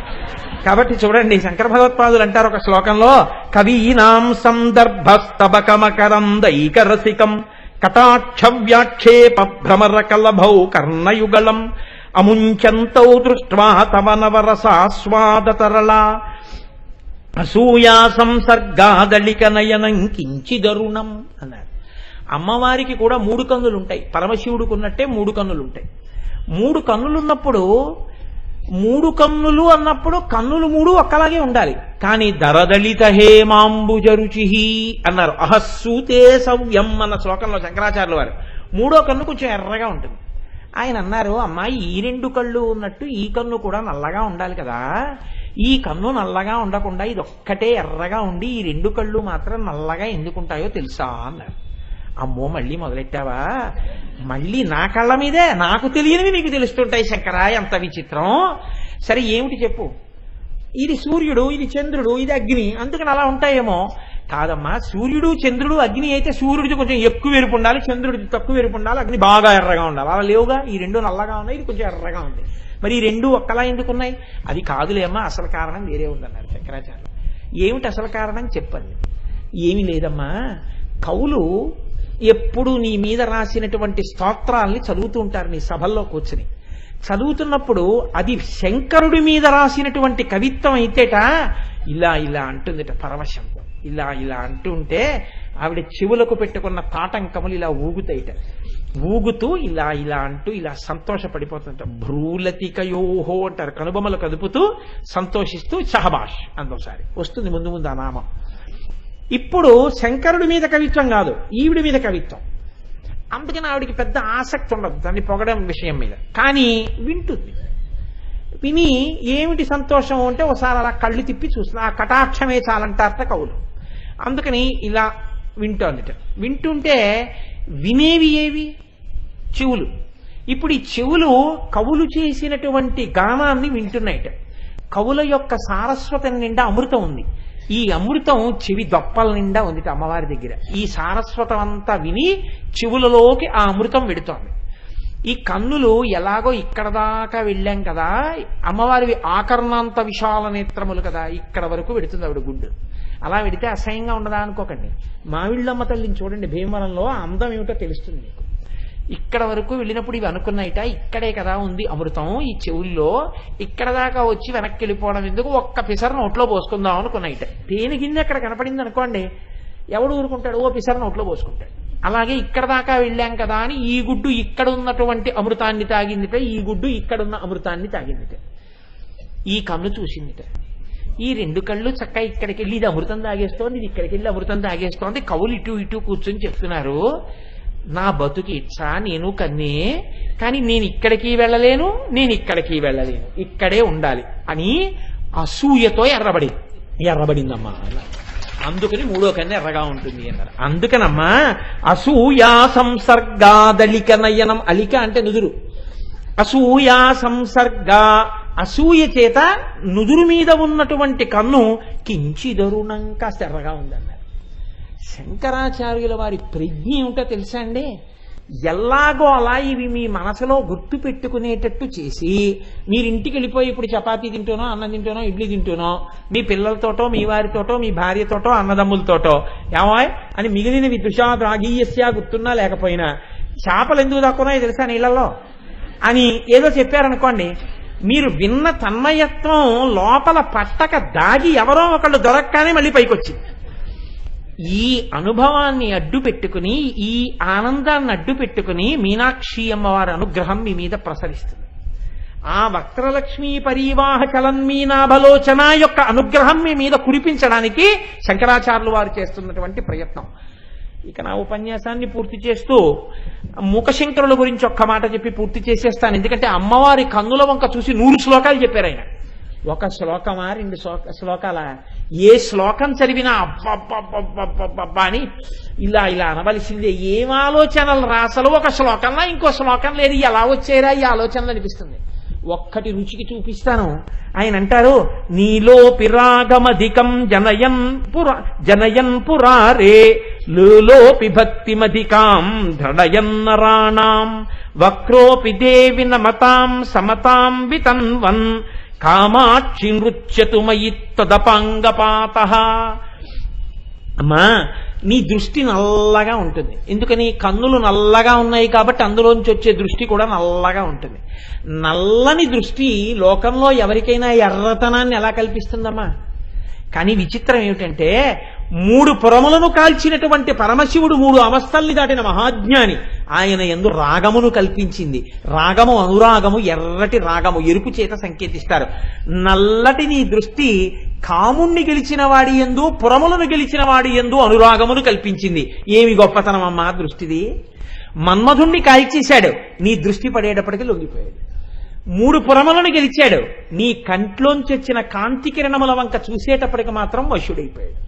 కాబట్టి చూడండి, శంకర భగవత్పాదులు అంటారు ఒక శ్లోకంలో, కవీనాం సందర్భస్తబకమకరందైకరసికం కటాక్ష వ్యాక్షేప భ్రమర కలభౌ కర్ణయుగళం అముంచంతౌ దృష్ట్వా తవ నవరసాస్వాదతరళా అసూయా సంసర్గాదళిక నయనం కించిదరుణం అన్నారు. అమ్మవారికి కూడా 3 కన్నులు ఉంటాయి, పరమశివుడికి ఉన్నట్టే 3 కన్నులు ఉంటాయి. 3 కన్నులు ఉన్నప్పుడు 3 కన్నులు అన్నప్పుడు కన్నులు 3 ఒక్కలాగే ఉండాలి. కానీ దరదళిత హేమాంబుజరుచి అన్నారు. అహస్సూతే సవ్యం అన్న శ్లోకంలో శంకరాచార్యుల వారు మూడో కన్ను కొంచెం ఎర్రగా ఉంటుంది. ఆయన అన్నారు, అమ్మాయి ఈ రెండు కళ్ళు ఉన్నట్టు ఈ కన్ను కూడా నల్లగా ఉండాలి కదా, ఈ కన్ను నల్లగా ఉండకుండా ఇది ఒక్కటే ఎర్రగా ఉండి ఈ రెండు కళ్ళు మాత్రం నల్లగా ఎందుకుంటాయో తెలుసా అన్నారు. అమ్మో మళ్ళీ మొదలెట్టావా, మళ్ళీ నా కళ్ళ మీదే నాకు తెలియనివి నీకు తెలుస్తుంటాయి శంకరా, ఎంత విచిత్రం. సరే ఏమిటి చెప్పు. ఇది సూర్యుడు, ఇది చంద్రుడు, ఇది అగ్ని, అందుకని అలా ఉంటాయేమో. కాదమ్మా, సూర్యుడు చంద్రుడు అగ్ని అయితే సూర్యుడిది కొంచెం ఎక్కువ ఎరుపు ఉండాలి, చంద్రుడిది తక్కువ ఎరుపు ఉండాలి, అగ్ని బాగా ఎర్రగా ఉండాలి. అలా లేవుగా, ఈ రెండు నల్లగా ఉన్నాయి, ఇది కొంచెం ఎర్రగా ఉంది. మరి ఈ రెండు ఒక్కలా ఎందుకున్నాయి? అది కాదులేమ్మా, అసలు కారణం వేరే ఉందన్నారు శంకరాచార్యులు. ఏమిటి అసలు కారణం చెప్పండి. ఏమి లేదమ్మా, కవులు ఎప్పుడు నీ మీద రాసినటువంటి స్తోత్రాల్ని చదువుతూ ఉంటారు నీ సభల్లో కూర్చుని. చదువుతున్నప్పుడు అది శంకరుడి మీద రాసినటువంటి కవిత్వం అయితేట ఇలా ఇలా అంటుందిట పరవశంతో. ఇలా ఇలా అంటుంటే ఆవిడ చెవులకు పెట్టుకున్న తాటంకములు ఇలా ఊగుతాయిట. ఊగుతూ ఇలా ఇలా అంటూ ఇలా సంతోషపడిపోతుంట. భ్రూలతికయోహో అంటారు, కనుబొమ్మలు కదుపుతూ సంతోషిస్తూ షహబాష్ అందోసారి వస్తుంది ముందు ముందు ఆ నామం. ఇప్పుడు శంకరుడి మీద కవిత్వం కాదు, ఈవిడి మీద కవిత్వం. అందుకని ఆవిడికి పెద్ద ఆసక్తి ఉండదు దాన్ని పొగడం విషయం మీద. కానీ వింటుంది. విని ఏమిటి సంతోషం అంటే ఒకసారి అలా కళ్ళు తిప్పి చూస్తుంది. ఆ కటాక్షమే చాలంటారట కవులు. అందుకని ఇలా వింటోందిట. వింటుంటే వినేవి ఏవి? చెవులు. ఇప్పుడు ఈ చెవులు కవులు చేసినటువంటి గానాన్ని వింటున్నాయిట. కవుల యొక్క సారస్వతం నిండా అమృతం ఉంది. ఈ అమృతం చెవి దొప్పల నిండా ఉంది అమ్మవారి దగ్గర. ఈ సారస్వతం అంతా విని చెవులలోకి ఆ అమృతం వెడుతోంది. ఈ కన్నులు ఎలాగో ఇక్కడ దాకా వెళ్ళాం కదా, అమ్మవారివి ఆకర్ణాంత విశాల నేత్రములు కదా, ఇక్కడ వరకు వెడుతుంది ఆవిడ గుడ్డు. అలా వెడితే అసహ్యంగా ఉండదా అనుకోకండి. మావిళ్ళమ్మ తల్లిని చూడండి, భీమవరంలో ఆ అందం ఏమిటో తెలుస్తుంది మీకు. ఇక్కడ వరకు వెళ్ళినప్పుడు ఇవి అనుకున్నాయిట, ఇక్కడే కదా ఉంది అమృతం ఈ చెవుల్లో, ఇక్కడ దాకా వచ్చి వెనక్కి వెళ్ళిపోవడం ఎందుకు, ఒక్క పిసర్ నోట్లో పోసుకుందాం అనుకున్నాయిట. తేనె గిన్నె అక్కడ కనపడింది అనుకోండి, ఎవడు ఊరుకుంటాడు, ఓ పిసర్ నోట్లో పోసుకుంటాడు. అలాగే ఇక్కడ దాకా వెళ్ళాం కదా అని ఈ గుడ్డు ఇక్కడ ఉన్నటువంటి అమృతాన్ని తాగిందిట, ఈ గుడ్డు ఇక్కడున్న అమృతాన్ని తాగిందిట. ఈ కన్ను చూసిందిట. ఈ రెండు కళ్ళు చక్క ఇక్కడికి వెళ్ళి ఇది అమృతం తాగేస్తోంది, ఇది ఇక్కడికి వెళ్ళి అమృతం తాగేస్తోంది. కవులు ఇటు ఇటు కూర్చొని చెప్తున్నారు, నా బతుకి ఇచ్చా, నేను కన్నే, కానీ నేను ఇక్కడికి వెళ్ళలేను, నేను ఇక్కడికి వెళ్ళలేను, ఇక్కడే ఉండాలి అని అసూయతో ఎర్రబడిందమ్మా. అందుకని మూడో కన్ను ఎర్రగా ఉంటుంది అన్నారు. అందుకనమ్మా అసూయా సంసర్గాదలిక నయనం, అలిక అంటే నుదురు, అసూయా సంసర్గ, అసూయ చేత నుదురు మీద ఉన్నటువంటి కన్ను కించిదరుణం కాస్త ఎర్రగా ఉందన్నారు. శంకరాచార్యుల వారి ప్రజ్ఞ ఏమిటో తెలుసా అండి? ఎలాగో అలా ఇవి మీ మనసులో గుర్తు పెట్టుకునేటట్టు చేసి మీరింటికి వెళ్ళిపోయి ఇప్పుడు చపాతీ తింటూనో, అన్నం తింటూనో, ఇడ్లీ తింటూనో, మీ పిల్లలతోటో, మీ వారితోటో, మీ భార్యతోటో, అన్నదమ్ములతోటో ఏమాయ్ అని మిగిలిన విదృషాద్ రాగీయస్యా గుర్తున్నా లేకపోయినా చేపలు ఎందుకు దాక్కున్నాయో తెలుసా నీళ్ళల్లో అని ఏదో చెప్పారనుకోండి, మీరు విన్న తన్మయత్వం లోపల పట్టక దాగి ఎవరో ఒకళ్ళు దొరక్కనే మళ్ళీ పైకి వచ్చింది. ఈ అనుభవాన్ని అడ్డు పెట్టుకుని, ఈ ఆనందాన్ని అడ్డు పెట్టుకుని మీనాక్షి అమ్మవారి అనుగ్రహం మీ మీద ప్రసరిస్తుంది. ఆ వక్రలక్ష్మీ పరీవాహ చలన్మీనాభలోచన యొక్క అనుగ్రహం మీ మీద కురిపించడానికి శంకరాచార్యులు వారు చేస్తున్నటువంటి ప్రయత్నం. ఇక నా ఉపన్యాసాన్ని పూర్తి చేస్తూ మూకశంకరుల గురించి ఒక్క మాట చెప్పి పూర్తి చేసేస్తాను. ఎందుకంటే అమ్మవారి కన్నుల వంక చూసి 100 శ్లోకాలు చెప్పారు ఆయన. ఒక శ్లోకమా, 2 శ్లోకాల, ఏ శ్లోకం చదివినా అబ్బబ్బబ్బబ్బబ్బబ్బా అని ఇలా ఇలా అనవలసిందే. ఏం ఆలోచనలు రాసలు ఒక శ్లోకంలో ఇంకో శ్లోకం లేదు, ఎలా వచ్చారా ఈ ఆలోచనలు అనిపిస్తుంది. ఒక్కటి రుచికి చూపిస్తాను. ఆయన అంటారు, నీలో పిరాగమధికం జనయన్ పురారే లోపి భక్తిమధికాం దృఢయన్నరాణాం వక్రోపి దేవి నమతాం సమతాం వితన్వన్ కామాక్షి నృత్యతు మయి తదపాంగపాత. అమ్మా నీ దృష్టి నల్లగా ఉంటుంది. ఎందుకని? కన్నులు నల్లగా ఉన్నాయి కాబట్టి అందులోంచి వచ్చే దృష్టి కూడా నల్లగా ఉంటుంది. నల్లని దృష్టి లోకంలో ఎవరికైనా ఎర్రతనాన్ని ఎలా కల్పిస్తుందమ్మా? కానీ విచిత్రం ఏమిటంటే 3 పురములను కాల్చినటువంటి పరమశివుడు 3 అవస్థల్ని దాటిన మహాజ్ఞాని. ఆయన యందు రాగమును కల్పించింది. రాగము, అనురాగము, ఎర్రటి రాగము, ఎరుపు చేత సంకేతిస్తారు. నల్లటి నీ దృష్టి కాముణ్ణి గెలిచిన వాడి యందు, పురములను గెలిచిన వాడి యందు అనురాగమును కల్పించింది. ఏమి గొప్పతనం అమ్మా దృష్టిది! మన్మధుణ్ణి కాల్చేశాడు, నీ దృష్టి పడేటప్పటికి లొంగిపోయాడు. 3 పురములను గెలిచాడు, నీ కంట్లోంచి వచ్చిన కాంతి కిరణముల వంక చూసేటప్పటికి మాత్రం వశుడైపోయాడు.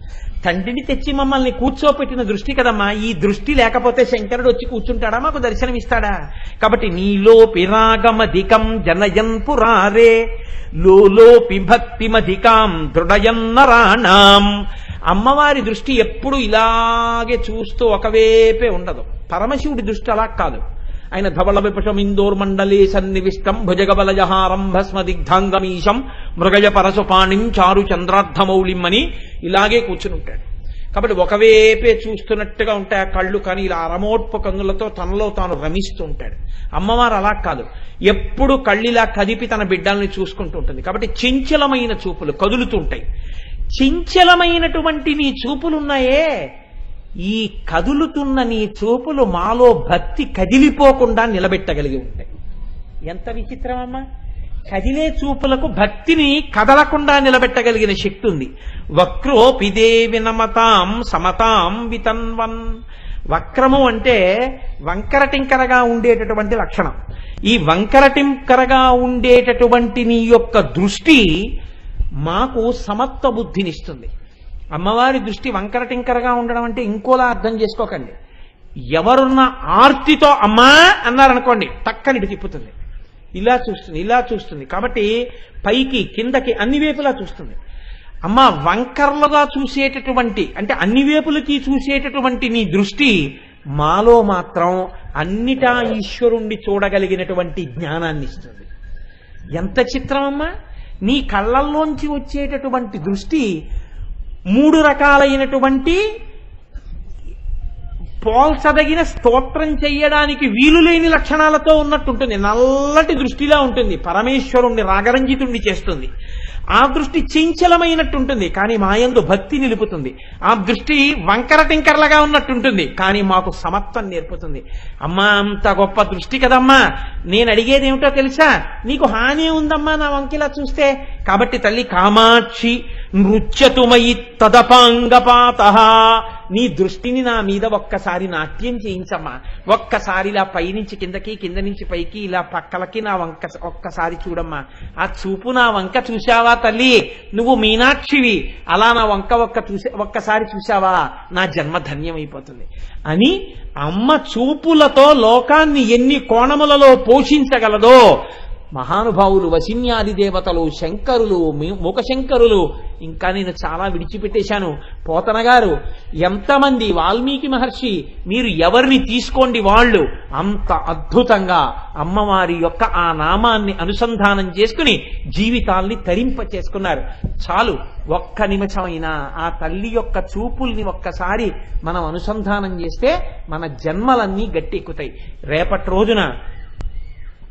తండ్రిని తెచ్చి మమ్మల్ని కూర్చోపెట్టిన దృష్టి కదమ్మా, ఈ దృష్టి లేకపోతే శంకరుడు వచ్చి కూర్చుంటాడా, మాకు దర్శనమిస్తాడా? కాబట్టి నీలో పిరాగమధికం జనయన్ పురారే లోలోపి భక్తిమధికాం దృఢయన్నరాణాం. అమ్మవారి దృష్టి ఎప్పుడు ఇలాగే చూస్తూ ఒకవైపే ఉండదు. పరమశివుడి దృష్టి అలా కాదు. ఆయన ధవళ విపషమిందోర్మండలే సన్నివిష్టం భుజగబలజహారం భస్మదిగ్ధాంగమీశం మృగయ పరశుపాణిం చారు చంద్రార్ధమౌళిం అని ఇలాగే కూర్చుని ఉంటాడు. కాబట్టి ఒకవైపే చూస్తున్నట్టుగా ఉంటాయి ఆ కళ్ళు, కానీ ఇలా అరమోట్ప కన్నులతో తనలో తాను రమిస్తూ ఉంటాడు. అమ్మవారు అలా కాదు, ఎప్పుడు కళ్ళిలా కదిపి తన బిడ్డల్ని చూసుకుంటూ ఉంటుంది. కాబట్టి చంచలమైన చూపులు కదులుతూ ఉంటాయి. చంచలమైనటువంటి నీ చూపులున్నాయే, ఈ కదులుతున్న నీ చూపులు మాలో భక్తి కదిలిపోకుండా నిలబెట్టగలిగి ఉంటాయి. ఎంత విచిత్రమమ్మా! కదిలే చూపులకు భక్తిని కదలకుండా నిలబెట్టగలిగిన శక్తి ఉంది. వక్రోపిదే వినమతాం సమతాం వితన్వన్. వక్రము అంటే వంకరటింకరగా ఉండేటటువంటి లక్షణం. ఈ వంకరటింకరగా ఉండేటటువంటి నీ యొక్క దృష్టి మాకు సమత్వ బుద్ధినిస్తుంది. అమ్మవారి దృష్టి వంకరటింకరగా ఉండడం అంటే ఇంకోలా అర్థం చేసుకోకండి. ఎవరున్న ఆర్తితో అమ్మా అన్నారనుకోండి, టక్కనిటి తిప్పుతుంది, ఇలా చూస్తుంది, ఇలా చూస్తుంది. కాబట్టి పైకి కిందకి అన్ని వైపులా చూస్తుంది. అమ్మ వంకర్లుగా చూసేటటువంటి అంటే అన్ని వైపులకి చూసేటటువంటి నీ దృష్టి మాలో మాత్రం అన్నిటా ఈశ్వరుణ్ణి చూడగలిగినటువంటి జ్ఞానాన్ని ఇస్తుంది. ఎంత చిత్రమమ్మా! నీ కళ్ళల్లోంచి వచ్చేటటువంటి దృష్టి 3 రకాలైనటువంటి పోల్చదగిన స్తోత్రం చెయ్యడానికి వీలులేని లక్షణాలతో ఉన్నట్టుంటుంది. నల్లటి దృష్టిలా ఉంటుంది, పరమేశ్వరుణ్ణి రాగరంజితుణ్ణి చేస్తుంది. ఆ దృష్టి చంచలమైనట్టుంటుంది, కానీ మాయందు భక్తి నిలుపుతుంది. ఆ దృష్టి వంకర టింకర్లగా ఉన్నట్టుంటుంది, కానీ మాకు సమత్వం నేర్పుతుంది. అమ్మా అంత గొప్ప దృష్టి కదమ్మా, నేను అడిగేది ఏమిటో తెలుసా? నీకు హాని ఉందమ్మా నా వంకిలా చూస్తే. కాబట్టి తల్లి కామాక్షి నృత్యతుమయి తదపాంగపాత, నీ దృష్టిని నా మీద ఒక్కసారి నాట్యం చేయించమ్మా. ఒక్కసారి ఇలా పైనుంచి కిందకి, కింద నుంచి పైకి, ఇలా పక్కలకి నా వంక ఒక్కసారి చూడమ్మా. ఆ చూపు నా వంక చూశావా తల్లి, నువ్వు మీనాక్షివి, అలా నా వంక ఒక్కసారి చూశావా, నా జన్మ ధన్యమైపోతుంది అని అమ్మ చూపులతో లోకాన్ని ఎన్ని కోణములలో పోషించగలదో మహానుభావులు, వసిన్యాది దేవతలు, శంకరులు, మూకశంకరులు, ఇంకా నేను చాలా విడిచిపెట్టేశాను. పోతన గారు, ఎంతమంది, వాల్మీకి మహర్షి, మీరు ఎవరిని తీసుకోండి, వాళ్ళు అంత అద్భుతంగా అమ్మవారి యొక్క ఆ నామాన్ని అనుసంధానం చేసుకుని జీవితాల్ని తరింప చేసుకున్నారు. చాలు, ఒక్క నిమిషమైనా ఆ తల్లి యొక్క చూపుల్ని ఒక్కసారి మనం అనుసంధానం చేస్తే మన జన్మలన్నీ గట్టెక్కుతాయి. రేపటి రోజున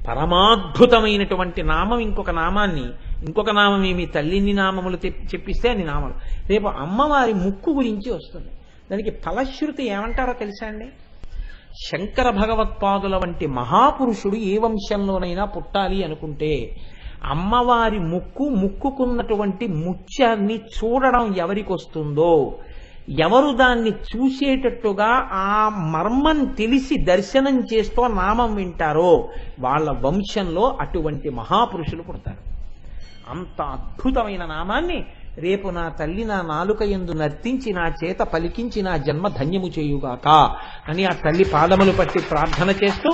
పరమాద్భుతమైనటువంటి నామం ఇంకొక నామం ఏమి తల్లిని నామములు చెప్పిస్తే అన్ని నామలు. రేపు అమ్మవారి ముక్కు గురించి వస్తుంది. దానికి ఫలశ్రుతి ఏమంటారో తెలుసా అండి? శంకర భగవత్పాదుల వంటి మహాపురుషుడు ఏ వంశంలోనైనా పుట్టాలి అనుకుంటే అమ్మవారి ముక్కుకున్నటువంటి ముత్యాన్ని చూడడం ఎవరికి వస్తుందో, ఎవరు దాన్ని చూసేటట్టుగా ఆ మర్మం తెలిసి దర్శనం చేస్తూ నామం వింటారో వాళ్ళ వంశంలో అటువంటి మహాపురుషులు పుడతారు. అంత అద్భుతమైన నామాన్ని రేపు నా తల్లి నా నాలుక యందు నర్తించి నా చేత పలికించి నా జన్మ ధన్యము చేయుగాక అని ఆ తల్లి పాదములు పట్టి ప్రార్థన చేస్తూ